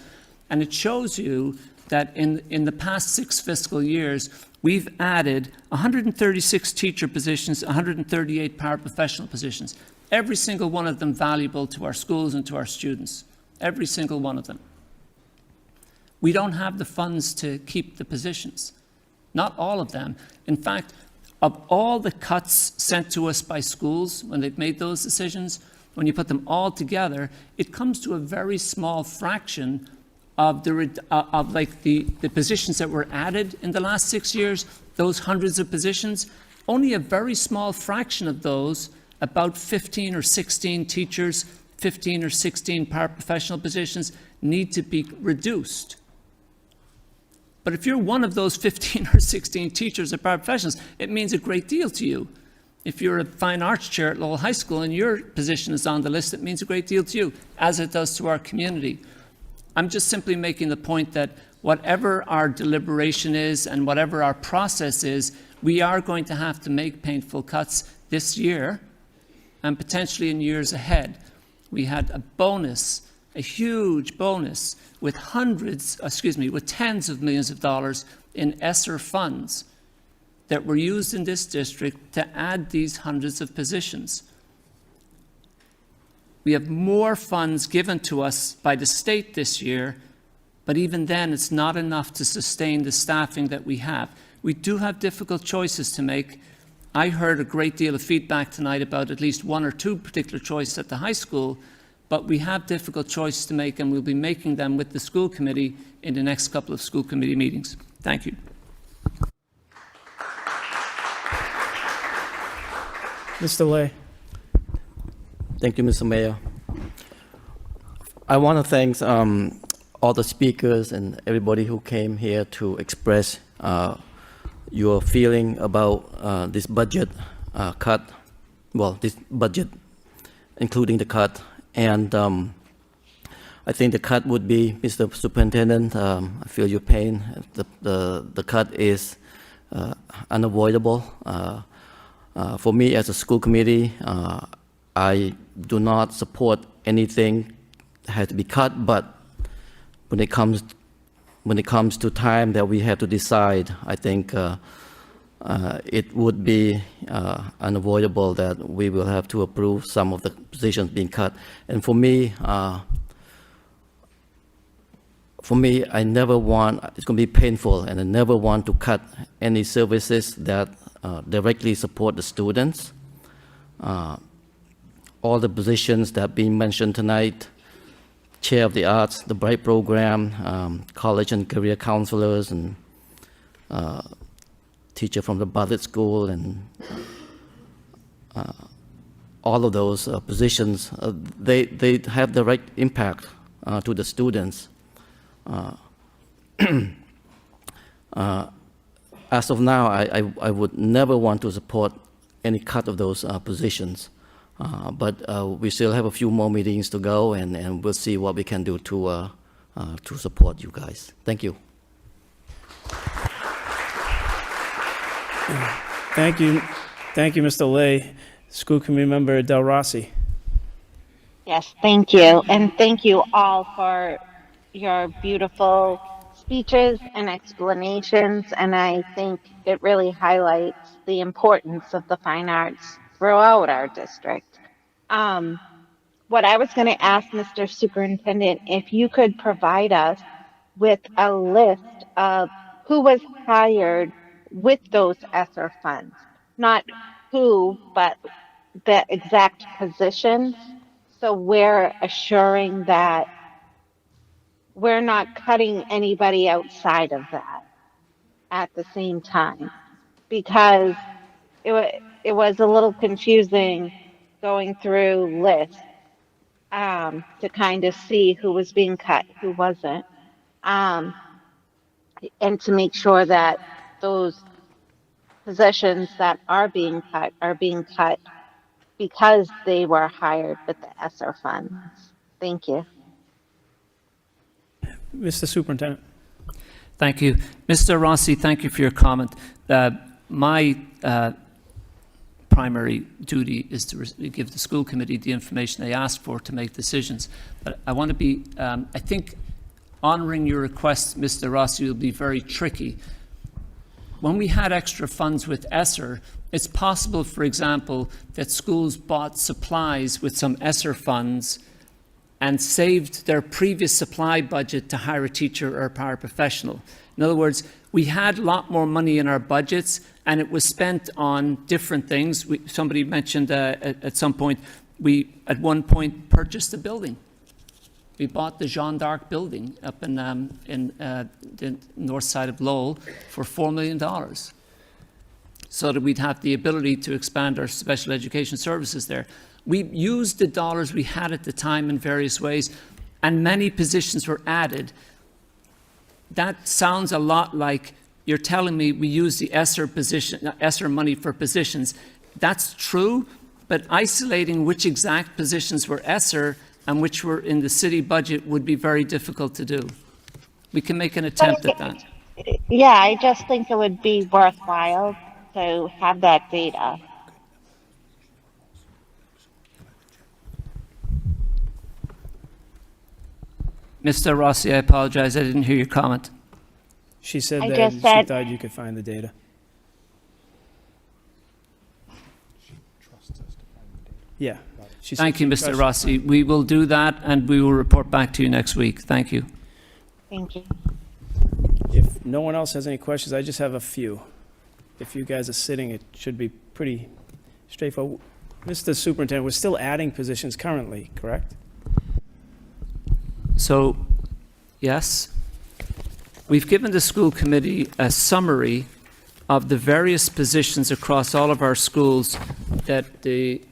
And it shows you that in the past 6 fiscal years, we've added 136 teacher positions, 138 paraprofessional positions. Every single one of them valuable to our schools and to our students. Every single one of them. We don't have the funds to keep the positions. Not all of them. In fact, of all the cuts sent to us by schools when they've made those decisions, when you put them all together, it comes to a very small fraction of the positions that were added in the last 6 years, those hundreds of positions. Only a very small fraction of those, about 15 or 16 teachers, 15 or 16 paraprofessional positions, need to be reduced. But if you're one of those 15 or 16 teachers or paraprofessionals, it means a great deal to you. If you're a fine arts chair at Lowell High School and your position is on the list, it means a great deal to you, as it does to our community. I'm just simply making the point that whatever our deliberation is and whatever our process is, we are going to have to make painful cuts this year and potentially in years ahead. We had a bonus, a huge bonus, with tens of millions of dollars in ESSER funds that were used in this district to add these hundreds of positions. We have more funds given to us by the state this year, but even then it's not enough to sustain the staffing that we have. We do have difficult choices to make. I heard a great deal of feedback tonight about at least one or two particular choices at the high school, but we have difficult choices to make, and we'll be making them with the school committee in the next couple of school committee meetings. Thank you. Mr. Lay. Thank you, Mr. Mayor. I want to thank all the speakers and everybody who came here to express your feeling about this budget cut, well, this budget, including the cut. And I think the cut would be, Mr. Superintendent, I feel your pain. The cut is unavoidable. For me as a school committee, I do not support anything that has to be cut, but when it comes to time that we have to decide, I think it would be unavoidable that we will have to approve some of the positions being cut. And for me, I never want, it's going to be painful, and I never want to cut any services that directly support the students. All the positions that are being mentioned tonight, Chair of the Arts, the Bright Program, college and career counselors, and teacher from the Bartlett School, and all of those positions, they have direct impact to the students. As of now, I would never want to support any cut of those positions. But we still have a few more meetings to go, and we'll see what we can do to support you guys. Thank you. Thank you. Thank you, Mr. Lay. School Committee Member Del Rossi. Yes, thank you. And thank you all for your beautiful speeches and explanations. And I think it really highlights the importance of the fine arts throughout our district. What I was going to ask Mr. Superintendent, if you could provide us with a list of who was hired with those ESSER funds, not who, but the exact positions. So we're assuring that we're not cutting anybody outside of that at the same time, because it was a little confusing going through lists to kind of see who was being cut, who wasn't, and to make sure that those positions that are being cut because they were hired with the ESSER funds. Thank you. Mr. Superintendent. Thank you. Mr. Rossi, thank you for your comment. My primary duty is to give the school committee the information they ask for to make decisions. But I want to be, I think honoring your request, Mr. Rossi, will be very tricky. When we had extra funds with ESSER, it's possible, for example, that schools bought supplies with some ESSER funds and saved their previous supply budget to hire a teacher or a paraprofessional. In other words, we had a lot more money in our budgets, and it was spent on different things. Somebody mentioned at some point, we at one point purchased a building. We bought the Jeanne d'Arc building up in the north side of Lowell for $4 million, so that we'd have the ability to expand our special education services there. We used the dollars we had at the time in various ways, and many positions were added. That sounds a lot like you're telling me we use the ESSER money for positions. That's true, but isolating which exact positions were ESSER and which were in the city budget would be very difficult to do. We can make an attempt at that. Yeah, I just think it would be worthwhile to have that data. Mr. Rossi, I apologize, I didn't hear your comment. She said I that just she said- thought you could find the data. Yeah. She said Thank you, she Mr. trusted- Rossi. We will do that, and we will report back to you next week. Thank you. Thank you. If no one else has any questions, I just have a few. If you guys are sitting, it should be pretty straightforward. Mr. Superintendent, we're still adding positions currently, correct? So, yes, we've given the school committee a summary of the various positions across all of our schools that the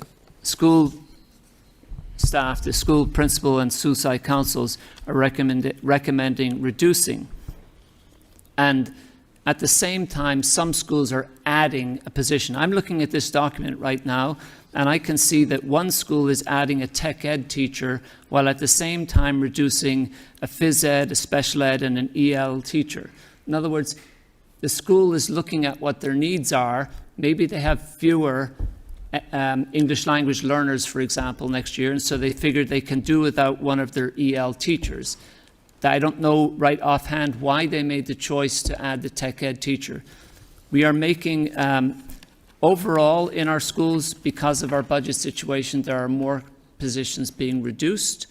school staff, the school principal and school site councils are recommending reducing. And at the same time, some schools are adding a position. I'm looking at this document right now, and I can see that one school is adding a tech ed teacher, while at the same time reducing a phys ed, a special ed, and an EL teacher. In other words, the school is looking at what their needs are. Maybe they have fewer English language learners, for example, next year, and so they figured they can do without one of their EL teachers. I don't know right offhand why they made the choice to add the tech ed teacher. We are making, overall in our schools, because of our budget situation, there are more positions being reduced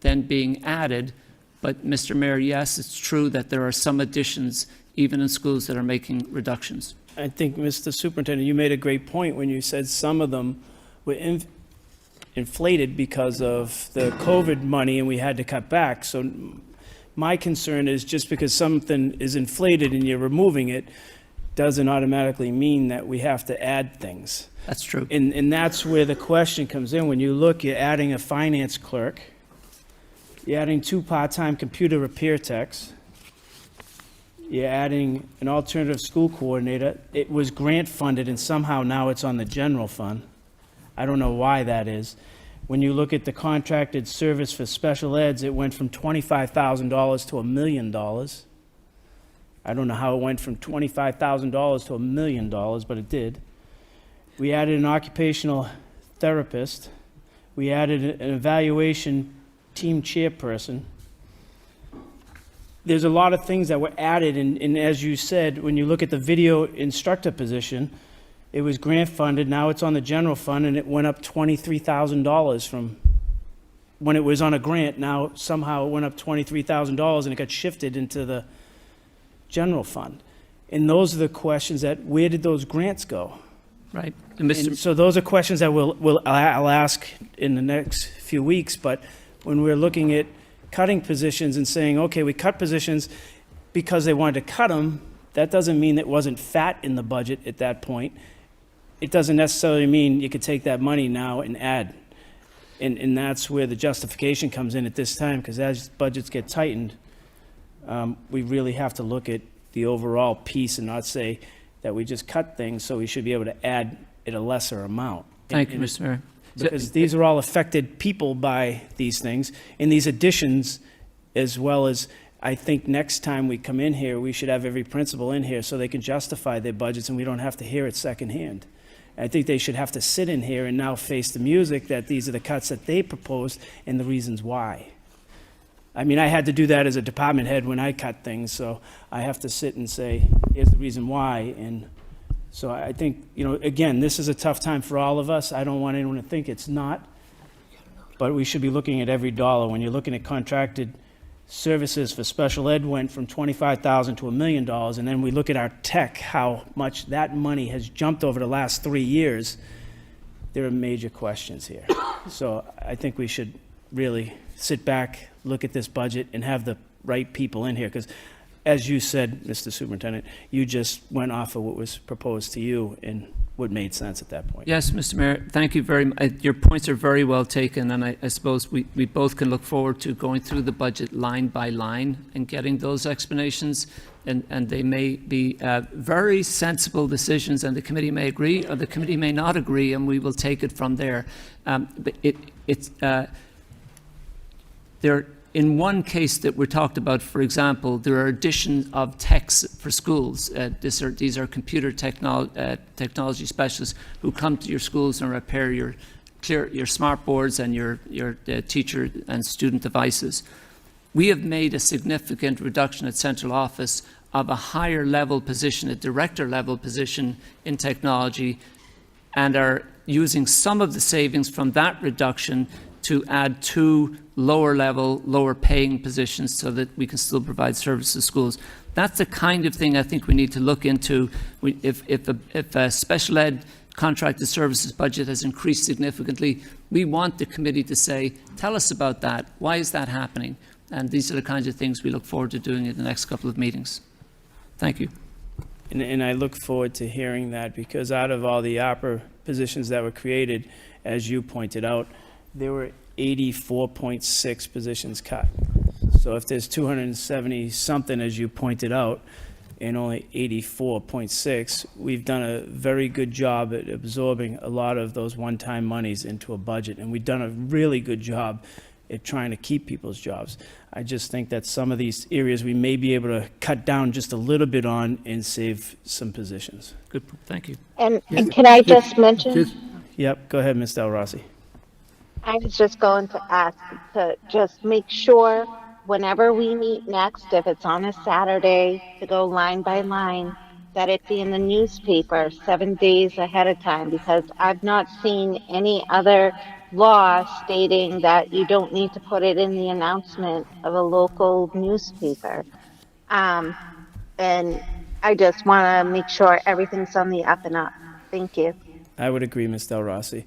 than being added. But Mr. Mayor, yes, it's true that there are some additions even in schools that are making reductions. I think, Mr. Superintendent, you made a great point when you said some of them were inflated because of the COVID money and we had to cut back. So my concern is just because something is inflated and you're removing it doesn't automatically mean that we have to add things. That's true. And that's where the question comes in. When you look, you're adding a finance clerk, you're adding 2 part-time computer repair techs, you're adding an alternative school coordinator. It was grant funded and somehow now it's on the general fund. I don't know why that is. When you look at the contracted service for special eds, it went from $25,000 to $1 million. I don't know how it went from $25,000 to $1 million, but it did. We added an occupational therapist. We added an evaluation team chairperson. There's a lot of things that were added, and as you said, when you look at the video instructor position, it was grant funded, now it's on the general fund, and it went up $23,000 from when it was on a grant. Now somehow it went up $23,000 and it got shifted into the general fund. And those are the questions that, where did those grants go? Right. And so those are questions that I'll ask in the next few weeks, but when we're looking at cutting positions and saying, okay, we cut positions because they wanted to cut them, that doesn't mean it wasn't fat in the budget at that point. It doesn't necessarily mean you could take that money now and add. And that's where the justification comes in at this time, because as budgets get tightened, we really have to look at the overall piece and not say that we just cut things, so we should be able to add at a lesser amount. Thank you, Mr. Mayor. Because these are all affected people by these things, and these additions, as well as, I think next time we come in here, we should have every principal in here so they can justify their budgets and we don't have to hear it secondhand. I think they should have to sit in here and now face the music that these are the cuts that they proposed and the reasons why. I mean, I had to do that as a department head when I cut things, so I have to sit and say, here's the reason why. And so I think, you know, again, this is a tough time for all of us. I don't want anyone to think it's not, but we should be looking at every dollar. When you're looking at contracted services for special ed went from $25,000 to $1 million, and then we look at our tech, how much that money has jumped over the last 3 years, there are major questions here. So I think we should really sit back, look at this budget, and have the right people in here, because as you said, Mr. Superintendent, you just went off of what was proposed to you and what made sense at that point. Yes, Mr. Mayor, thank you very much. Your points are very well taken, and I suppose we both can look forward to going through the budget line by line and getting those explanations, and they may be very sensible decisions, and the committee may agree or the committee may not agree, and we will take it from there. But in one case that we talked about, for example, there are additions of techs for schools. These are computer technology specialists who come to your schools and repair your smart boards and your teacher and student devices. We have made a significant reduction at central office of a higher level position, a director level position in technology, and are using some of the savings from that reduction to add 2 lower level, lower paying positions so that we can still provide service to schools. That's the kind of thing I think we need to look into. If a special ed contracted services budget has increased significantly, we want the committee to say, tell us about that. Why is that happening? And these are the kinds of things we look forward to doing in the next couple of meetings. Thank you. And I look forward to hearing that, because out of all the ARPA positions that were created, as you pointed out, there were 84.6 positions cut. So if there's 270 something, as you pointed out, and only 84.6, we've done a very good job at absorbing a lot of those one-time monies into a budget, and we've done a really good job at trying to keep people's jobs. I just think that some of these areas we may be able to cut down just a little bit on and save some positions. Good, thank you. And can I just mention? Yep, go ahead, Ms. Del Rossi. I was just going to ask to just make sure whenever we meet next, if it's on a Saturday, to go line by line, that it be in the newspaper 7 days ahead of time, because I've not seen any other law stating that you don't need to put it in the announcement of a local newspaper. And I just want to make sure everything's on the up and up. Thank you. I would agree, Ms. Del Rossi.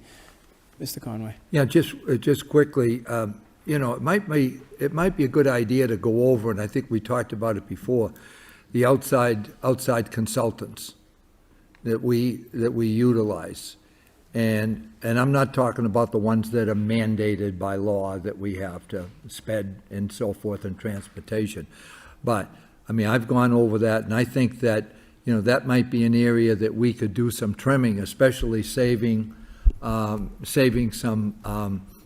Mr. Conway. Yeah, just quickly, you know, it might be a good idea to go over, and I think we talked about it before, the outside consultants that we utilize. And I'm not talking about the ones that are mandated by law that we have to sped and so forth in transportation. But, I mean, I've gone over that, and I think that, you know, that might be an area that we could do some trimming, especially saving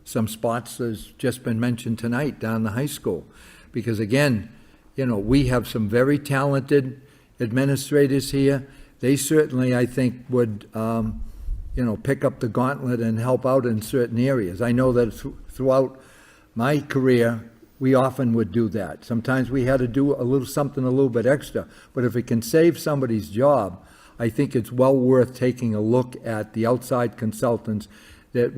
some spots, as just been mentioned tonight, down the high school. Because again, you know, we have some very talented administrators here. They certainly, I think, would, you know, pick up the gauntlet and help out in certain areas. I know that throughout my career, we often would do that. Sometimes we had to do something a little bit extra. But if it can save somebody's job, I think it's well worth taking a look at the outside consultants that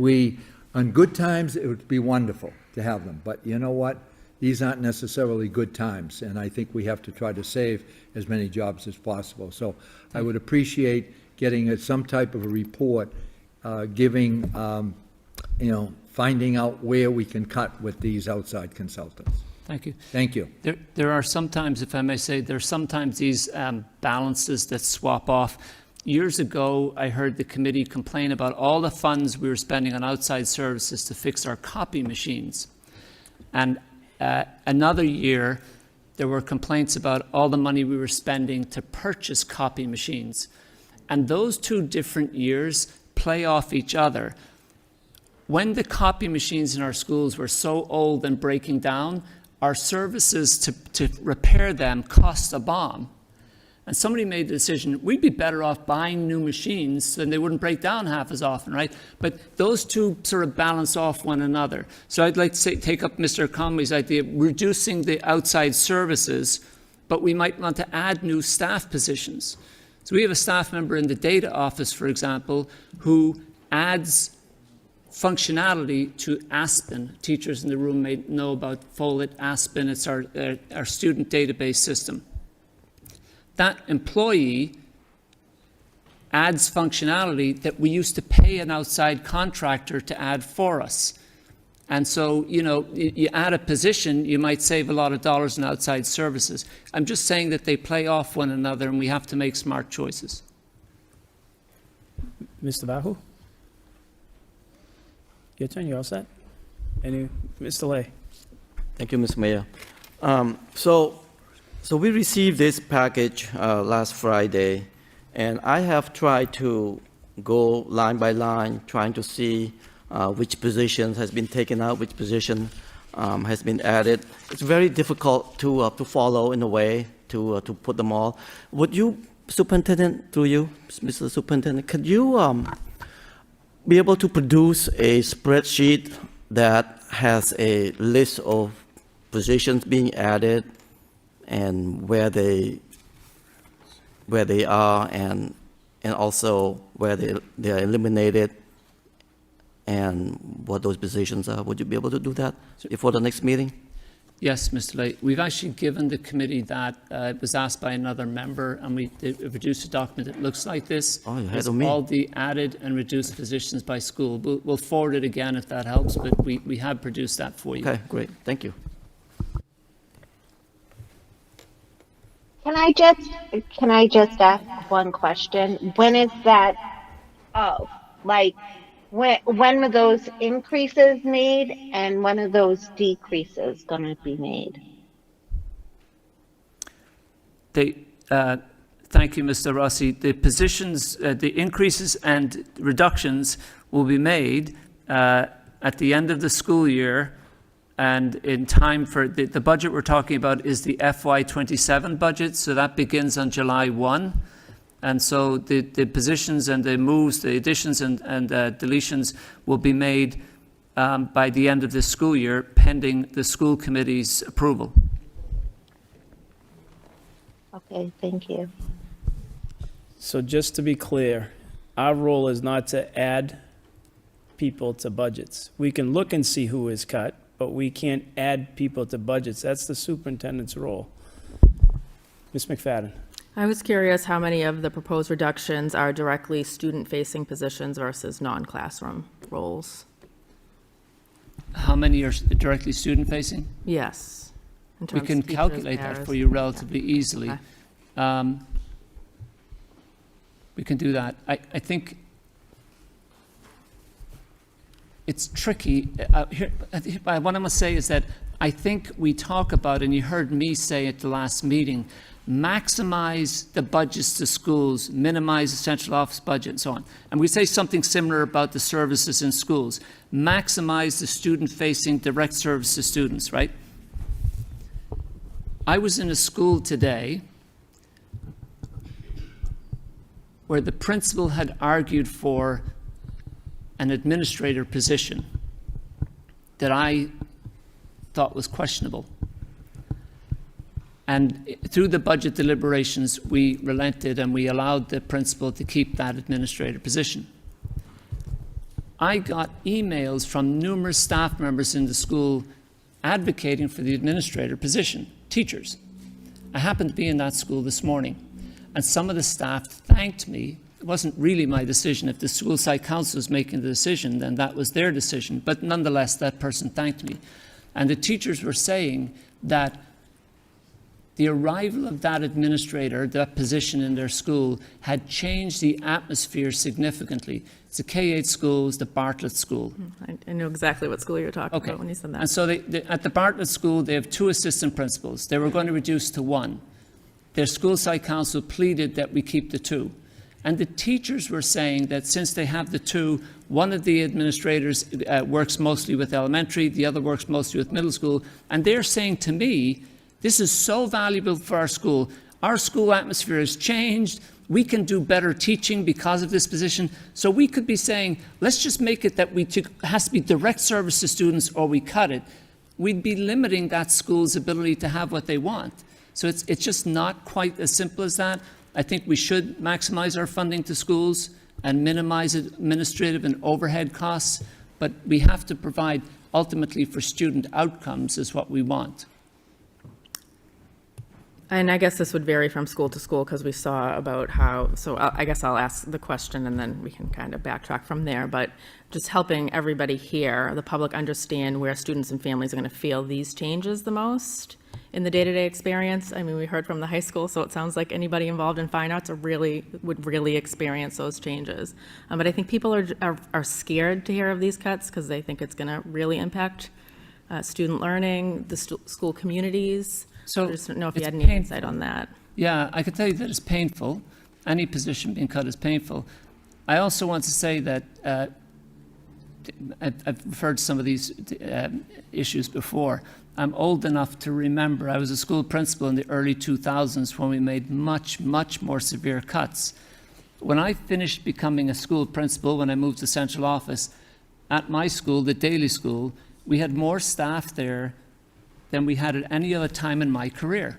on good times, it would be wonderful to have them. But you know what? These aren't necessarily good times, and I think we have to try to save as many jobs as possible. So I would appreciate getting some type of a report giving, you know, finding out where we can cut with these outside consultants. Thank you. Thank you. There are sometimes, if I may say, there are sometimes these balances that swap off. Years ago, I heard the committee complain about all the funds we were spending on outside services to fix our copy machines. And another year, there were complaints about all the money we were spending to purchase copy machines. And those two different years play off each other. When the copy machines in our schools were so old and breaking down, our services to repair them cost a bomb. And somebody made the decision, we'd be better off buying new machines, so they wouldn't break down half as often, right? But those two sort of balance off one another. So I'd like to take up Mr. Conway's idea of reducing the outside services, but we might want to add new staff positions. So we have a staff member in the data office, for example, who adds functionality to Aspen. Teachers in the room may know about Follett, Aspen. It's our student database system. That employee adds functionality that we used to pay an outside contractor to add for us. And so, you know, you add a position, you might save a lot of dollars in outside services. I'm just saying that they play off one another, and we have to make smart choices. Mr. Bahu? Your turn, you all set? Mr. Lay? Thank you, Mr. Mayor. So we received this package last Friday, and I have tried to go line by line, trying to see which positions has been taken out, which position has been added. It's very difficult to follow in a way, to put them all. Would you, Superintendent, through you, Mr. Superintendent, could you be able to produce a spreadsheet that has a list of positions being added and where they are, and also where they are eliminated, and what those positions are. Would you be able to do that before the next meeting? Yes, Mr. Lay. We've actually given the committee that. It was asked by another member, and we produced a document that looks like this. Oh, you had It's on me. all the added and reduced positions by school. We'll forward it again if that helps, but we have produced that for you. Okay, great. Thank you. Can I just ask one question? When is that? Oh, like when were those increases made, and when are those decreases going to be made? Thank you, Mr. Rossi. The positions, the increases and reductions will be made at the end of the school year, and in time for the budget we're talking about is the FY27 budget, so that begins on July 1. And so the positions and the moves, the additions and deletions will be made by the end of this school year, pending the school committee's approval. Okay, thank you. So just to be clear, our role is not to add people to budgets. We can look and see who is cut, but we can't add people to budgets. That's the superintendent's role. Ms. McFadden. I was curious how many of the proposed reductions are directly student-facing positions versus non-classroom roles? How many are directly student-facing? Yes. In We terms can of teachers, calculate that paras. for you relatively easily. Okay. We can do that. I think it's tricky. What I must say is that I think we talk about, and you heard me say at the last meeting, maximize the budgets to schools, minimize the central office budget, and so on. And we say something similar about the services in schools. Maximize the student-facing direct service to students, right? I was in a school today where the principal had argued for an administrator position that I thought was questionable. And through the budget deliberations, we relented and we allowed the principal to keep that administrator position. I got emails from numerous staff members in the school advocating for the administrator position, teachers. I happened to be in that school this morning, and some of the staff thanked me. It wasn't really my decision. If the school site council was making the decision, then that was their decision. But nonetheless, that person thanked me. And the teachers were saying that the arrival of that administrator, that position in their school, had changed the atmosphere significantly. It's a K-8 school, it's the Bartlett School. I know exactly what school you're talking about when you said that. And so at the Bartlett School, they have 2 assistant principals. They were going to reduce to 1. Their school site council pleaded that we keep the 2. And the teachers were saying that since they have the 2, one of the administrators works mostly with elementary, the other works mostly with middle school, and they're saying to me, this is so valuable for our school. Our school atmosphere has changed. We can do better teaching because of this position. So we could be saying, let's just make it that it has to be direct service to students or we cut it. We'd be limiting that school's ability to have what they want. So it's just not quite as simple as that. I think we should maximize our funding to schools and minimize administrative and overhead costs, but we have to provide ultimately for student outcomes is what we want. And I guess this would vary from school to school because we saw about how, so I guess I'll ask the question and then we can kind of backtrack from there. But just helping everybody here, the public understand where students and families are going to feel these changes the most in the day-to-day experience. I mean, we heard from the high school, so it sounds like anybody involved in fine arts would really experience those changes. But I think people are scared to hear of these cuts because they think it's going to really impact student learning, the school communities. So I just don't know if you had any insight on that. Yeah, I can tell you that it's painful. Any position being cut is painful. I also want to say that I've referred to some of these issues before. I'm old enough to remember I was a school principal in the early 2000s when we made much, much more severe cuts. When I finished becoming a school principal, when I moved to central office, at my school, the Daily School, we had more staff there than we had at any other time in my career.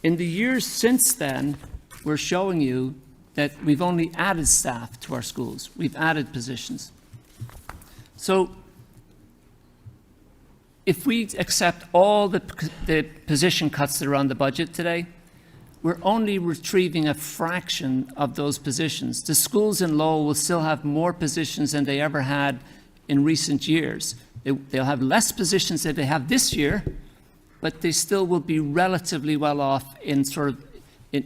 In the years since then, we're showing you that we've only added staff to our schools. We've added positions. So if we accept all the position cuts that are on the budget today, we're only retrieving a fraction of those positions. The schools in Lowell will still have more positions than they ever had in recent years. They'll have less positions than they have this year, but they still will be relatively well off in sort of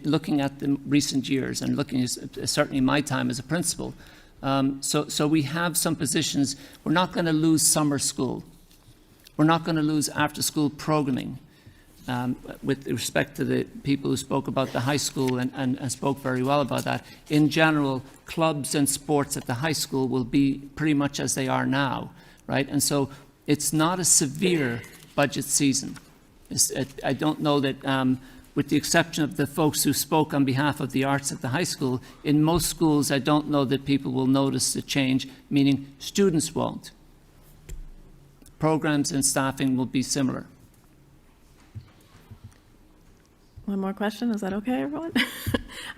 looking at the recent years and looking at certainly my time as a principal. So we have some positions. We're not going to lose summer school. We're not going to lose after-school programming. With respect to the people who spoke about the high school and spoke very well about that, in general, clubs and sports at the high school will be pretty much as they are now, right? And so it's not a severe budget season. I don't know that, with the exception of the folks who spoke on behalf of the arts at the high school, in most schools, I don't know that people will notice the change, meaning students won't. Programs and staffing will be similar. One more question, is that okay, everyone?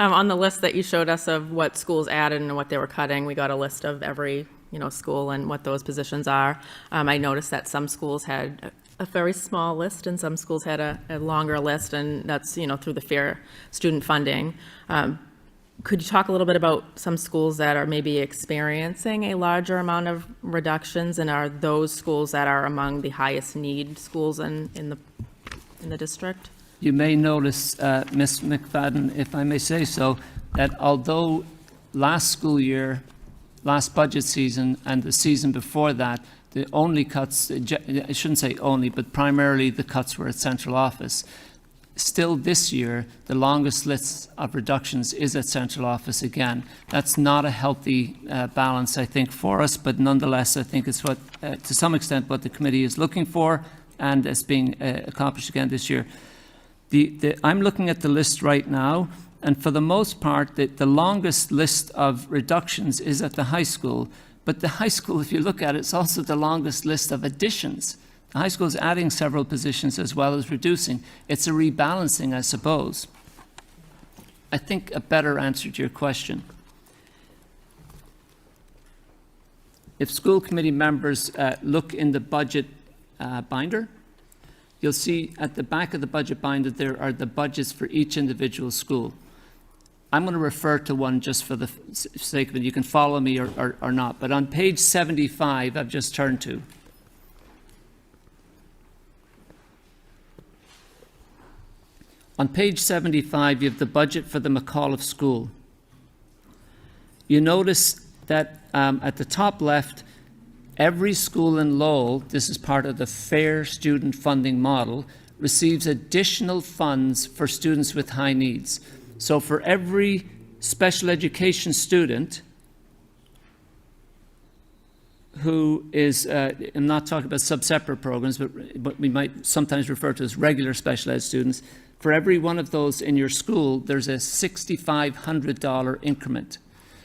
On the list that you showed us of what schools added and what they were cutting, we got a list of every, school and what those positions are. I noticed that some schools had a very small list and some schools had a longer list, and that's, through the fair student funding. Could you talk a little bit about some schools that are maybe experiencing a larger amount of reductions, and are those schools that are among the highest need schools in the district? You may notice, Ms. McFadden, if I may say so, that although last school year, last budget season, and the season before that, the only cuts, I shouldn't say only, but primarily the cuts were at central office. Still this year, the longest list of reductions is at central office again. That's not a healthy balance, I think, for us, but nonetheless, I think it's what, to some extent, what the committee is looking for, and it's being accomplished again this year. I'm looking at the list right now, and for the most part, the longest list of reductions is at the high school. But the high school, if you look at it, it's also the longest list of additions. The high school is adding several positions as well as reducing. It's a rebalancing, I suppose. I think a better answer to your question. If school committee members look in the budget binder, you'll see at the back of the budget binder there are the budgets for each individual school. I'm going to refer to one just for the sake of it. You can follow me or not. But on page 75, I've just turned to. On page 75, you have the budget for the McAuliffe School. You notice that at the top left, every school in Lowell, this is part of the fair student funding model, receives additional funds for students with high needs. So for every special education student who is, I'm not talking about sub-separate programs, but we might sometimes refer to as regular special ed students, for every one of those in your school, there's a $6,500 increment.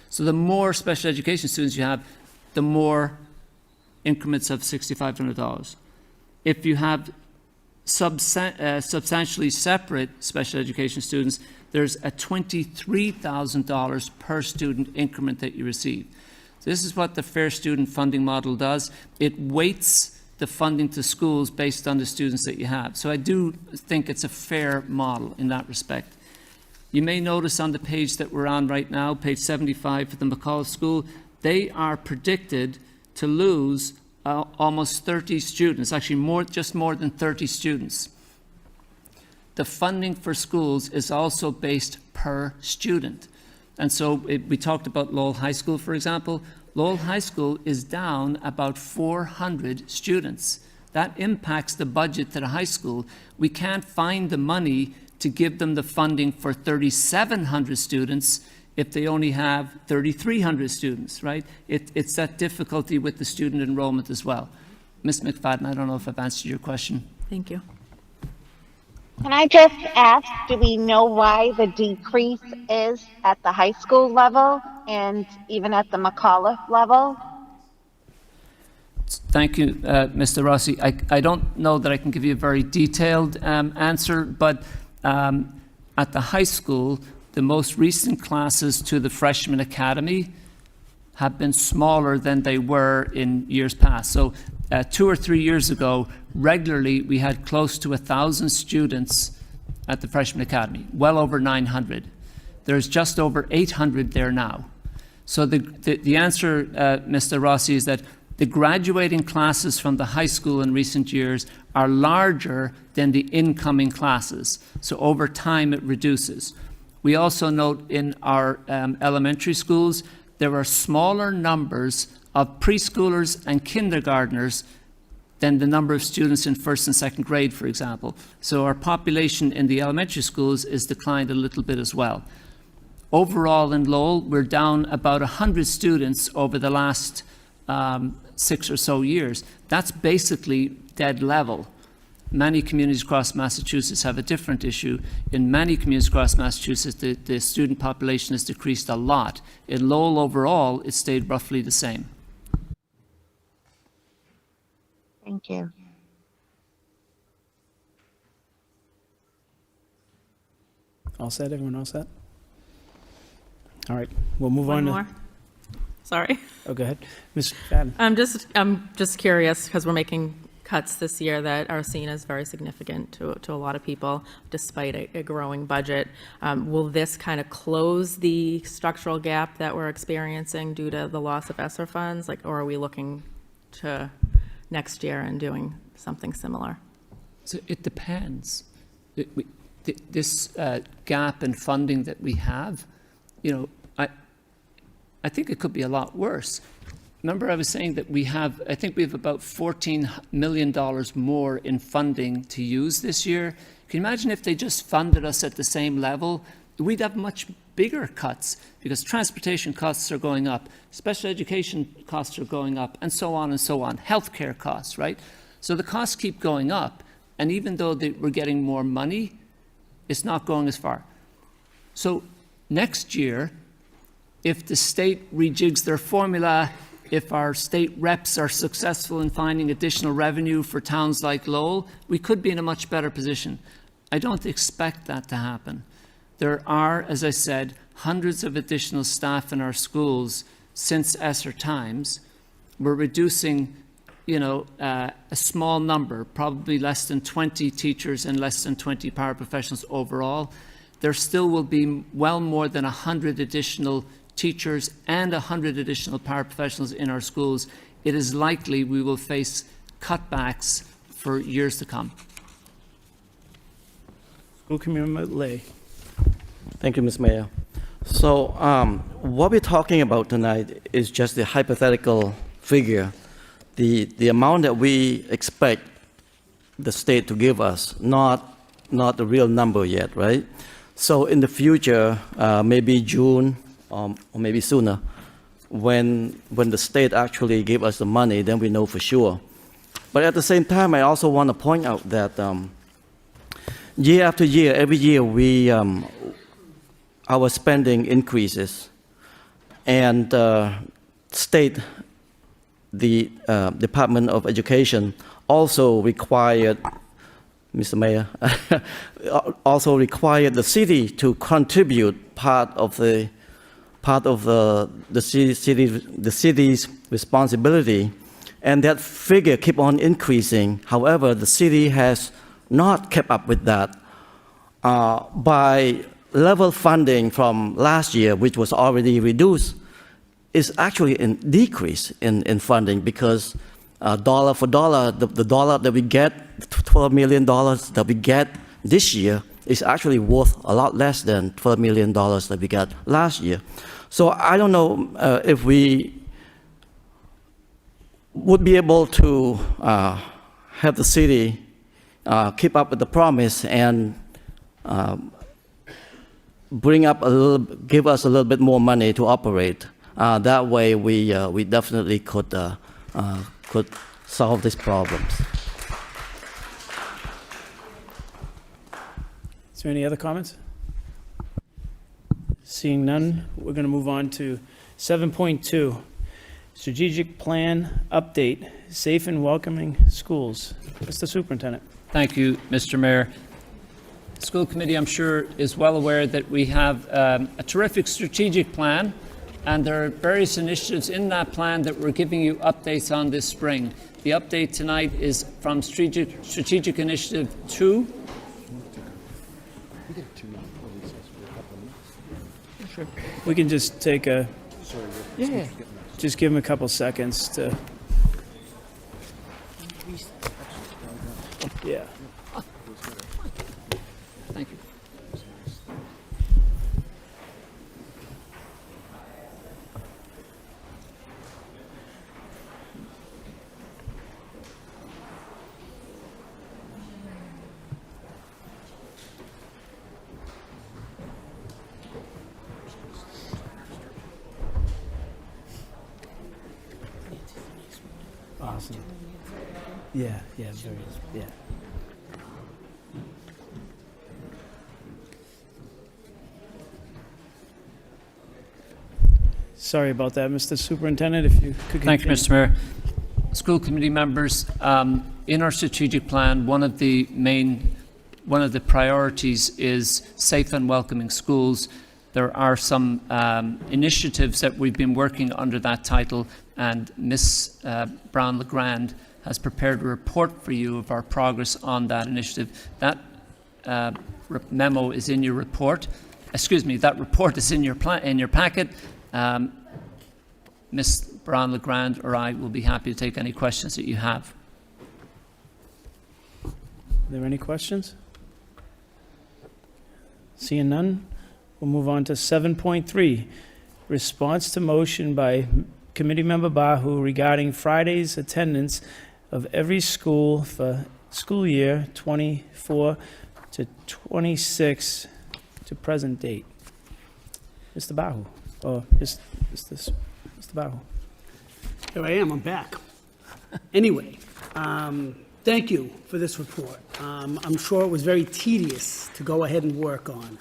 So the more special education students you have, the more increments of $6,500. If you have substantially separate special education students, there's a $23,000 per student increment that you receive. So this is what the fair student funding model does. It weights the funding to schools based on the students that you have. So I do think it's a fair model in that respect. You may notice on the page that we're on right now, page 75 for the McAuliffe School, they are predicted to lose almost 30 students, actually just more than 30 students. The funding for schools is also based per student. And so we talked about Lowell High School, for example. Lowell High School is down about 400 students. That impacts the budget to the high school. We can't find the money to give them the funding for 3,700 students if they only have 3,300 students, right? It's that difficulty with the student enrollment as well. Ms. McFadden, I don't know if I've answered your question. Thank you. Can I just ask, do we know why the decrease is at the high school level and even at the McAuliffe level? Thank you, Mr. Rossi. I don't know that I can give you a very detailed answer, but at the high school, the most recent classes to the freshman academy have been smaller than they were in years past. So 2 or 3 years ago, regularly we had close to 1,000 students at the freshman academy, well over 900. There's just over 800 there now. So the answer, Mr. Rossi, is that the graduating classes from the high school in recent years are larger than the incoming classes. So over time it reduces. We also note in our elementary schools, there are smaller numbers of preschoolers and kindergartners than the number of students in first and second grade, for example. So our population in the elementary schools is declined a little bit as well. Overall in Lowell, we're down about 100 students over the last 6 or so years. That's basically dead level. Many communities across Massachusetts have a different issue. In many communities across Massachusetts, the student population has decreased a lot. In Lowell overall, it stayed roughly the same. Thank you. All set? Everyone all set? All right, we'll move One on more. Sorry. Oh, go ahead. Ms. Fadden. I'm just curious, because we're making cuts this year that are seen as very significant to a lot of people, despite a growing budget. Will this kind of close the structural gap that we're experiencing due to the loss of ESSER funds? Or are we looking to next year and doing something similar? So it depends. This gap in funding that we have, I think it could be a lot worse. Remember, I was saying that I think we have about $14 million more in funding to use this year. Can you imagine if they just funded us at the same level? We'd have much bigger cuts because transportation costs are going up, special education costs are going up, and so on and so on. Healthcare costs, right? So the costs keep going up, and even though we're getting more money, it's not going as far. So next year, if the state rejigs their formula, if our state reps are successful in finding additional revenue for towns like Lowell, we could be in a much better position. I don't expect that to happen. There are, as I said, hundreds of additional staff in our schools since ESSER times. We're reducing, a small number, probably less than 20 teachers and less than 20 paraprofessionals overall. There still will be well more than 100 additional teachers and 100 additional paraprofessionals in our schools. It is likely we will face cutbacks for years to come. School Committee Member Lay. Thank you, Ms. Mayor. So what we're talking about tonight is just the hypothetical figure, the amount that we expect the state to give us, not the real number yet, right? So in the future, maybe June or maybe sooner, when the state actually give us the money, then we know for sure. But at the same time, I also want to point out that year after year, every year, our spending increases, and state, the Department of Education also required, Mr. Mayor, also required the city to contribute part of the city's responsibility, and that figure keep on increasing. However, the city has not kept up with that. By level funding from last year, which was already reduced, is actually in decrease in funding, because dollar for dollar, the dollar that we get, $12 million that we get this year is actually worth a lot less than $12 million that we got last year. So I don't know if we would be able to have the city keep up with the promise and give us a little bit more money to operate. That way, we definitely could solve these problems. Is there any other comments? Seeing none, we're going to move on to 7.2, Strategic Plan Update, Safe and Welcoming Schools. Mr. Superintendent. Thank you, Mr. Mayor. school committee, I'm sure, is well aware that we have a terrific strategic plan, and there are various initiatives in that plan that we're giving you updates on this spring. The update tonight is from Strategic Initiative 2. We can just take a, just give him a couple seconds to, yeah. Thank you. Awesome. Yeah, very, yeah. Sorry about that, Mr. Superintendent, if you could Thank you, continue. Mr. Mayor. School committee members, in our strategic plan, one of the priorities is safe and welcoming schools. There are some initiatives that we've been working under that title, and Ms. Brown-LeGrand has prepared a report for you of our progress on that initiative. That memo is in your report. Excuse me, that report is in your packet. Ms. Brown-LeGrand or I will be happy to take any questions that you have. Are there any questions? Seeing none, we'll move on to 7.3, response to motion by Committee Member Bahu regarding Friday's attendance of every school for school year 24 to 26 to present date. Mr. Bahu, or Mr. Bahu. Here I am, I'm back. Anyway, thank you for this report. I'm sure it was very tedious to go ahead and work on.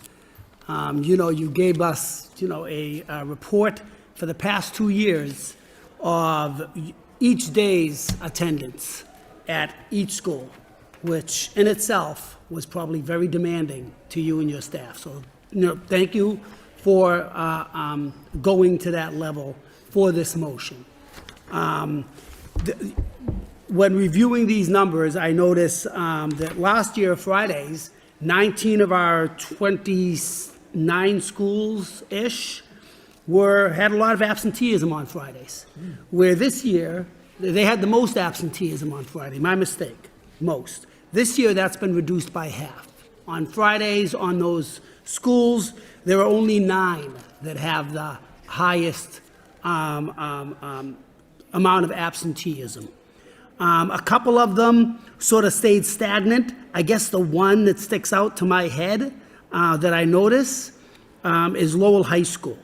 You gave us, a report for the past 2 years of each day's attendance at each school, which in itself was probably very demanding to you and your staff. So, thank you for going to that level for this motion. When reviewing these numbers, I noticed that last year, Fridays, 19 of our 29 schools-ish had a lot of absenteeism on Fridays, where this year, they had the most absenteeism on Friday. My mistake, most. This year, that's been reduced by half. On Fridays, on those schools, there are only 9 that have the highest amount of absenteeism. A couple of them sort of stayed stagnant. I guess the one that sticks out to my head that I notice is Lowell High School.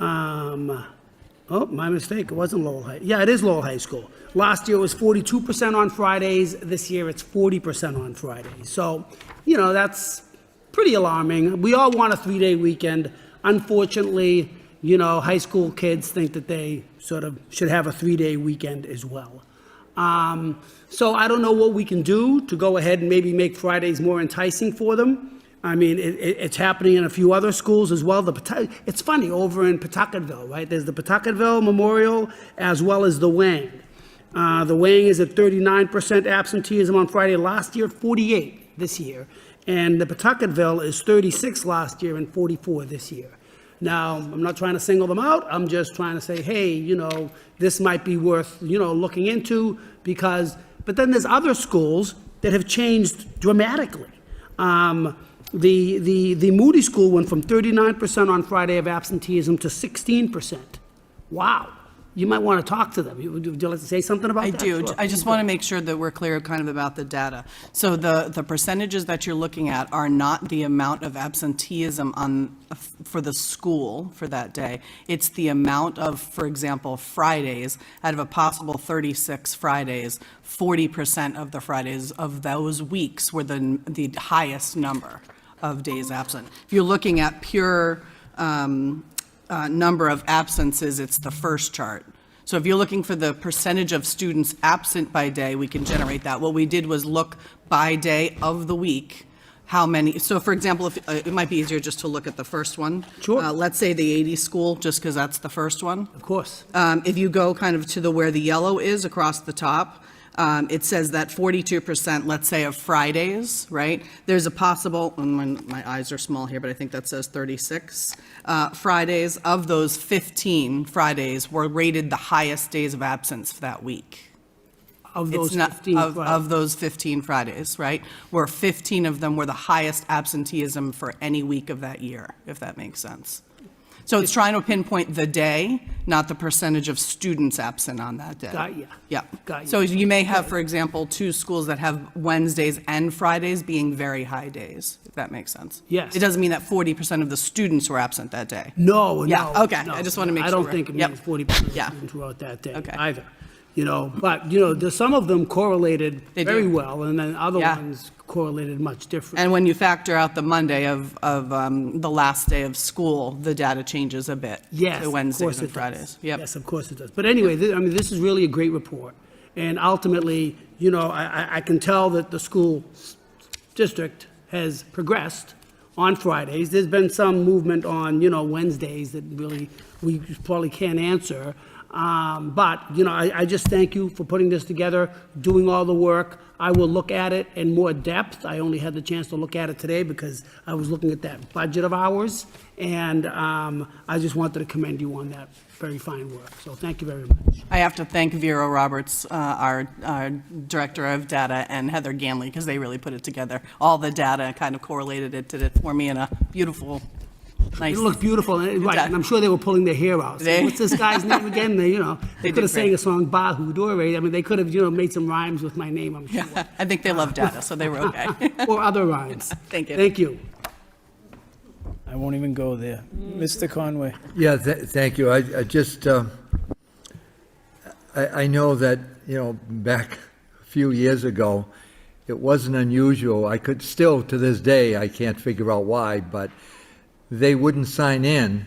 Oh, my mistake, it wasn't Lowell High. Yeah, it is Lowell High School. Last year it was 42% on Fridays. This year it's 40% on Fridays. So, that's pretty alarming. We all want a 3-day weekend. Unfortunately, high school kids think that they sort of should have a 3-day weekend as well. So I don't know what we can do to go ahead and maybe make Fridays more enticing for them. I mean, it's happening in a few other schools as well. It's funny, over in Pawtucketville, right? There's the Pawtucketville Memorial as well as the Wang. The Wang is at 39% absenteeism on Friday. Last year, 48 this year. And the Pawtucketville is 36 last year and 44 this year. Now, I'm not trying to single them out. I'm just trying to say, hey, this might be worth, looking into but then there's other schools that have changed dramatically. The Moody School went from 39% on Friday of absenteeism to 16%. Wow. You might want to talk to them. Would you like to say something about that? I do. Sure. I just want to make sure that we're clear kind of about the data. So the percentages that you're looking at are not the amount of absenteeism for the school for that day. It's the amount of, for example, Fridays. Out of a possible 36 Fridays, 40% of the Fridays of those weeks were the highest number of days absent. If you're looking at pure number of absences, it's the first chart. So if you're looking for the percentage of students absent by day, we can generate that. What we did was look by day of the week, how many, so for example, if, it might be easier just to look at the first one. Sure. Let's say the 80 school, just because that's the first one. Of course. If you go kind of to where the yellow is across the top, it says that 42%, let's say, of Fridays, right? There's a possible, and my eyes are small here, but I think that says 36 Fridays. Of those 15 Fridays were rated the highest days of absence for that week. Of those It's not- 15 of Fridays. those 15 Fridays, right? Where 15 of them were the highest absenteeism for any week of that year, if that makes sense. So it's trying to pinpoint the day, not the percentage of students absent on that day. Got ya. Yeah. Got ya. So you may have, for example, 2 schools that have Wednesdays and Fridays being very high days, if that makes sense. Yes. It doesn't mean that 40% of the students were absent that day. No, Yeah, no. okay. no. I just want to make I sure. don't think it Yep. means 40% of Yeah. students were out that day Okay. either. You know, but, you know, there's some of them correlated They do. very well, and then other Yeah. ones correlated much different. And when you factor out the Monday of the last day of school, the data changes a bit Yes, to of Wednesdays course and it Fridays. does. Yep. Yes, of course it does. But anyway, I mean, this is really a great report. And ultimately, you know, I can tell that the school district has progressed on Fridays. There's been some movement on, you know, Wednesdays that really, we probably can't answer. But, you know, I just thank you for putting this together, doing all the work. I will look at it in more depth. I only had the chance to look at it today because I was looking at that budget of ours. And I just wanted to commend you on that very fine work. So thank you very much. I have to thank Vera Roberts, our Director of Data, and Heather Ganley, because they really put it together. All the data kind of correlated it, did it for me in a beautiful, nice. It looked beautiful, and, right, and I'm sure they were pulling their hair out. They- What's this guy's name again? They, you know, they They could have did great. sang a song, Bahu Dore. I mean, they could have, you know, made some rhymes with my name, I'm sure. I think they love data, so they were okay. Or other rhymes. Thank you. Thank you. I won't even go there. Mr. Conway. Yeah, thank you. I just, I know that, you know, back a few years ago, it wasn't unusual. I could still, to this day, I can't figure out why, but they wouldn't sign in,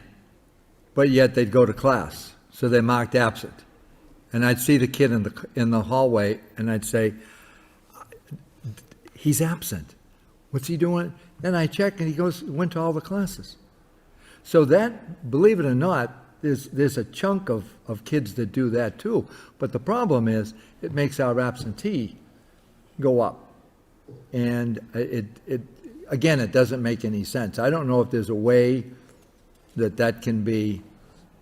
but yet they'd go to class. So they marked absent. And I'd see the kid in the hallway, and I'd say, he's absent. What's he doing? Then I check, and he went to all the classes. So that, believe it or not, there's a chunk of kids that do that too. But the problem is, it makes our absentee go up. And again, it doesn't make any sense. I don't know if there's a way that can be,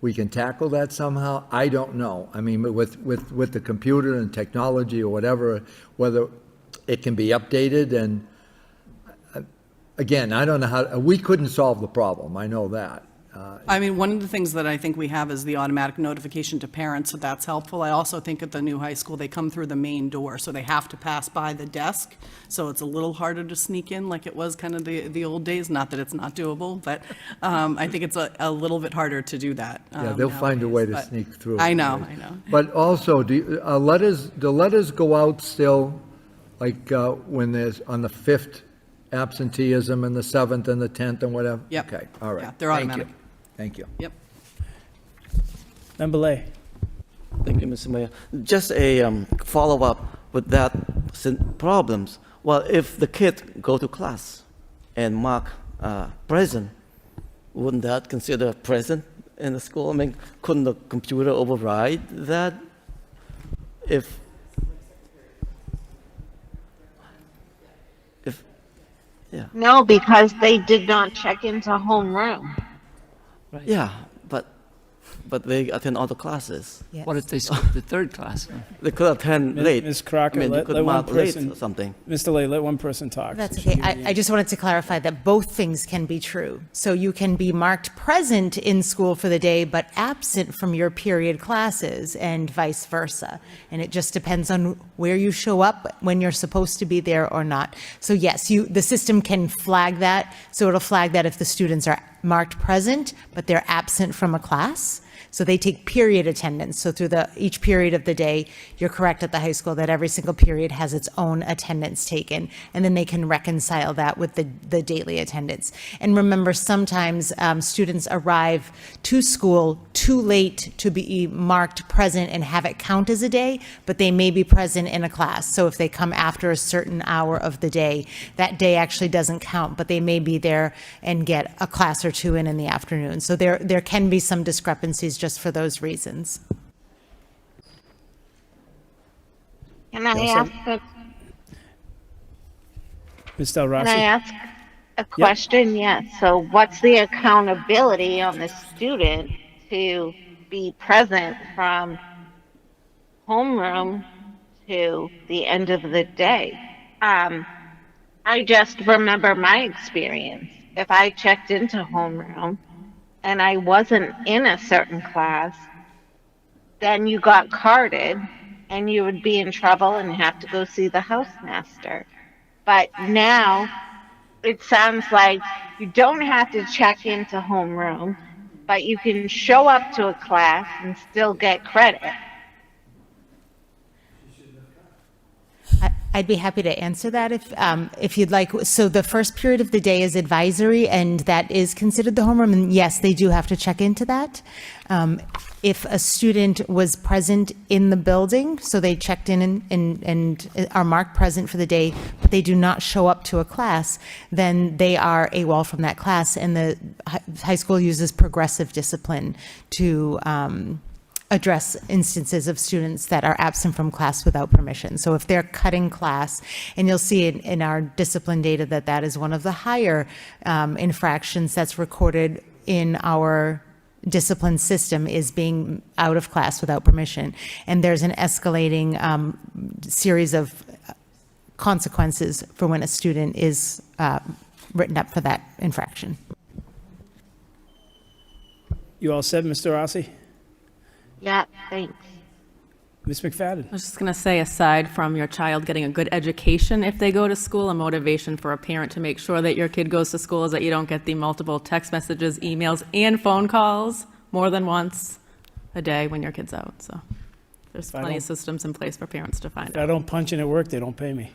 we can tackle that somehow. I don't know. I mean, with the computer and technology or whatever, whether it can be updated. And again, I don't know how, we couldn't solve the problem. I know that. I mean, one of the things that I think we have is the automatic notification to parents, so that's helpful. I also think at the new high school, they come through the main door, so they have to pass by the desk. So it's a little harder to sneak in like it was kind of the old days. Not that it's not doable, but I think it's a little bit harder to do that. Yeah, they'll find a way to but sneak through. I know. But also, do letters go out still, like when there's on the 5th absenteeism and the 7th and the 10th and whatever? Yep. Okay, all right. Yeah, they're Thank you. automatic. Thank you. Yep. Member Lay. Thank you, Mr. Mayor. Just a follow-up with that problems. Well, if the kid go to class and mark present, wouldn't that consider present in the school? I mean, couldn't the computer override that? Yeah. No, because they did not check into homeroom. Yeah, but they attend all the classes. Yes. What if they skip the third class? They could attend late. Ms. Crocker, I mean, let you could one mark late person- or something. Mr. Lay, let one person talk. That's So she okay. can be- I just wanted to clarify that both things can be true. So you can be marked present in school for the day, but absent from your period classes and vice versa. And it just depends on where you show up, when you're supposed to be there or not. So yes, the system can flag that. So it'll flag that if the students are marked present, but they're absent from a class. So they take period attendance. So through each period of the day, you're correct at the high school that every single period has its own attendance taken, and then they can reconcile that with the daily attendance. And remember, sometimes students arrive to school too late to be marked present and have it count as a day, but they may be present in a class. So if they come after a certain hour of the day, that day actually doesn't count, but they may be there and get a class or two in the afternoon. So there can be some discrepancies just for those reasons. Can I ask Ms. Del Rossi? Can I ask a question? Yes. So what's the accountability on the student to be present from homeroom to the end of the day? I just remember my experience. If I checked into homeroom and I wasn't in a certain class, then you got carded and you would be in trouble and have to go see the housemaster. But now it sounds like you don't have to check into homeroom, but you can show up to a class and still get credit. I'd be happy to answer that if you'd like. So the first period of the day is advisory, and that is considered the homeroom. And yes, they do have to check into that. If a student was present in the building, so they checked in and are marked present for the day, but they do not show up to a class, then they are AWOL from that class, and the high school uses progressive discipline to address instances of students that are absent from class without permission. So if they're cutting class, and you'll see in our discipline data that is one of the higher infractions that's recorded in our discipline system, is being out of class without permission. And there's an escalating series of consequences for when a student is written up for that infraction. You all said, Mr. Rossi? Yeah, thanks. Ms. McFadden? I was just going to say, aside from your child getting a good education if they go to school, a motivation for a parent to make sure that your kid goes to school is that you don't get the multiple text messages, emails, and phone calls more than once a day when your kid's out. So there's plenty of systems in place for parents to find If out. I don't punch in at work, they don't pay me.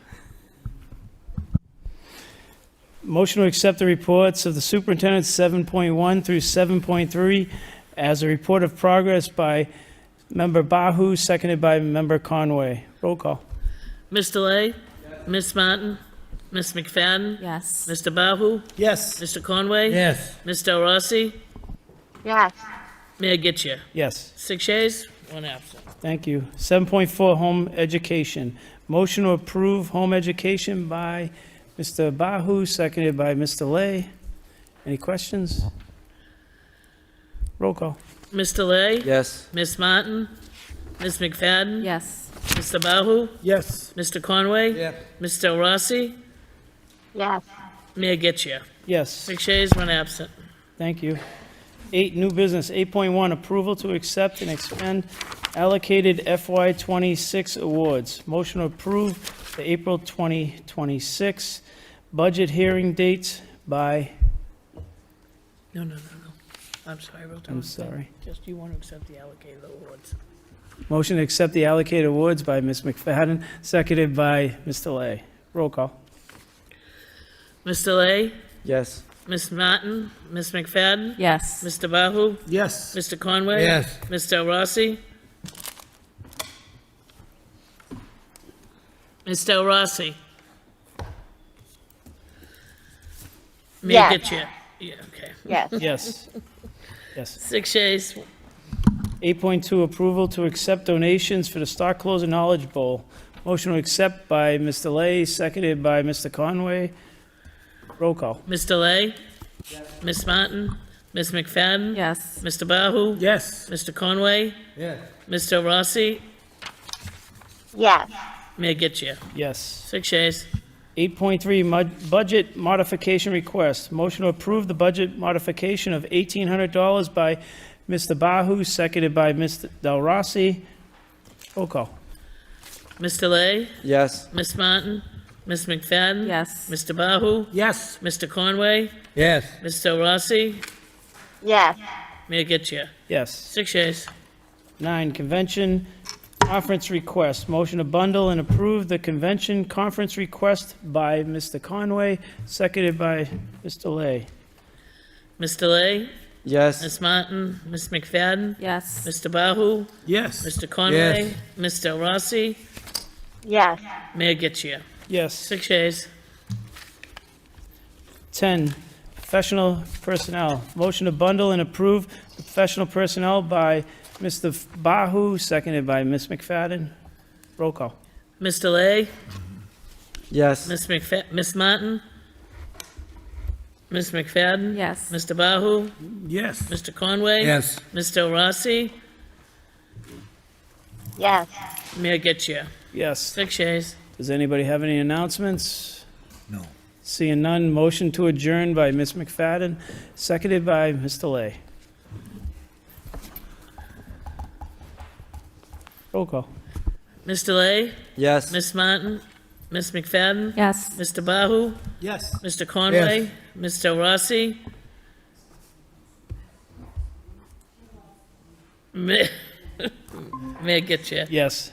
Motion to accept the reports of the superintendent 7.1 through 7.3 as a report of progress by Member Bahu, seconded by Member Conway. Roll call. Ms. Delay? Ms. Martin? Ms. McFadden? Yes. Mr. Bahu? Yes. Mr. Conway? Yes. Ms. Del Rossi? Yes. Mayor Getchia? Yes. 6 yeas, 1 absent. Thank you. 7.4, home education. Motion to approve home education by Mr. Bahu, seconded by Mr. Lay. Any questions? Roll call. Ms. Delay? Yes. Ms. Martin? Ms. McFadden? Yes. Mr. Bahu? Yes. Mr. Conway? Yes. Ms. Del Rossi? Yes. Mayor Getchia? Yes. 6 yeas, 1 absent. Thank you. 8, new business. 8.1, approval to accept and expend allocated FY26 awards. Motion to approve the April 2026 budget hearing dates by, No. I'm sorry, I wrote down. I'm sorry. Just, you want to accept the allocated awards. Motion to accept the allocated awards by Ms. McFadden, seconded by Mr. Lay. Roll call. Ms. Delay? Yes. Ms. Martin? Ms. McFadden? Yes. Mr. Bahu? Yes. Mr. Conway? Yes. Ms. Del Rossi? Ms. Del Rossi? Mayor Yes. Getchia? Yeah, okay. Yes. Yes. Yes. 6 yeas. 8.2, approval to accept donations for the Stock Closer Knowledge Bowl. Motion to accept by Mr. Lay, seconded by Mr. Conway. Roll call. Ms. Delay? Ms. Martin? Ms. McFadden? Yes. Mr. Bahu? Yes. Mr. Conway? Yes. Ms. Del Rossi? Yes. Mayor Getchia? Yes. 6 yeas. 8.3, budget modification request. Motion to approve the budget modification of $1,800 by Mr. Bahu, seconded by Mr. Del Rossi. Roll call. Ms. Delay? Yes. Ms. Martin? Ms. McFadden? Yes. Mr. Bahu? Yes. Mr. Conway? Yes. Ms. Del Rossi? Yes. Mayor Getchia. Yes. 6 yeas. 9, convention conference request. Motion to bundle and approve the convention conference request by Mr. Conway, seconded by Mr. Lay. Mr. Lay? Yes. Ms. Martin? Ms. McFadden? Yes. Mr. Bahu? Yes. Mr. Conway? Yes. Mr. Rossi? Yes. Mayor Getchia. Yes. 6 yeas. 10, professional personnel. Motion to bundle and approve the professional personnel by Mr. Bahu, seconded by Ms. McFadden. Roll call. Mr. Lay? Yes. Ms. Martin? Ms. McFadden? Yes. Mr. Bahu? Yes. Mr. Conway? Yes. Mr. Rossi? Yes. Mayor Getchia. Yes. 6 yeas. Does anybody have any announcements? No. Seeing none, motion to adjourn by Ms. McFadden, seconded by Mr. Lay. Roll call. Mr. Lay? Yes. Ms. Martin? Ms. McFadden? Yes. Mr. Bahu? Yes. Mr. Conway? Mr. Rossi? Mayor Getchia. Yes.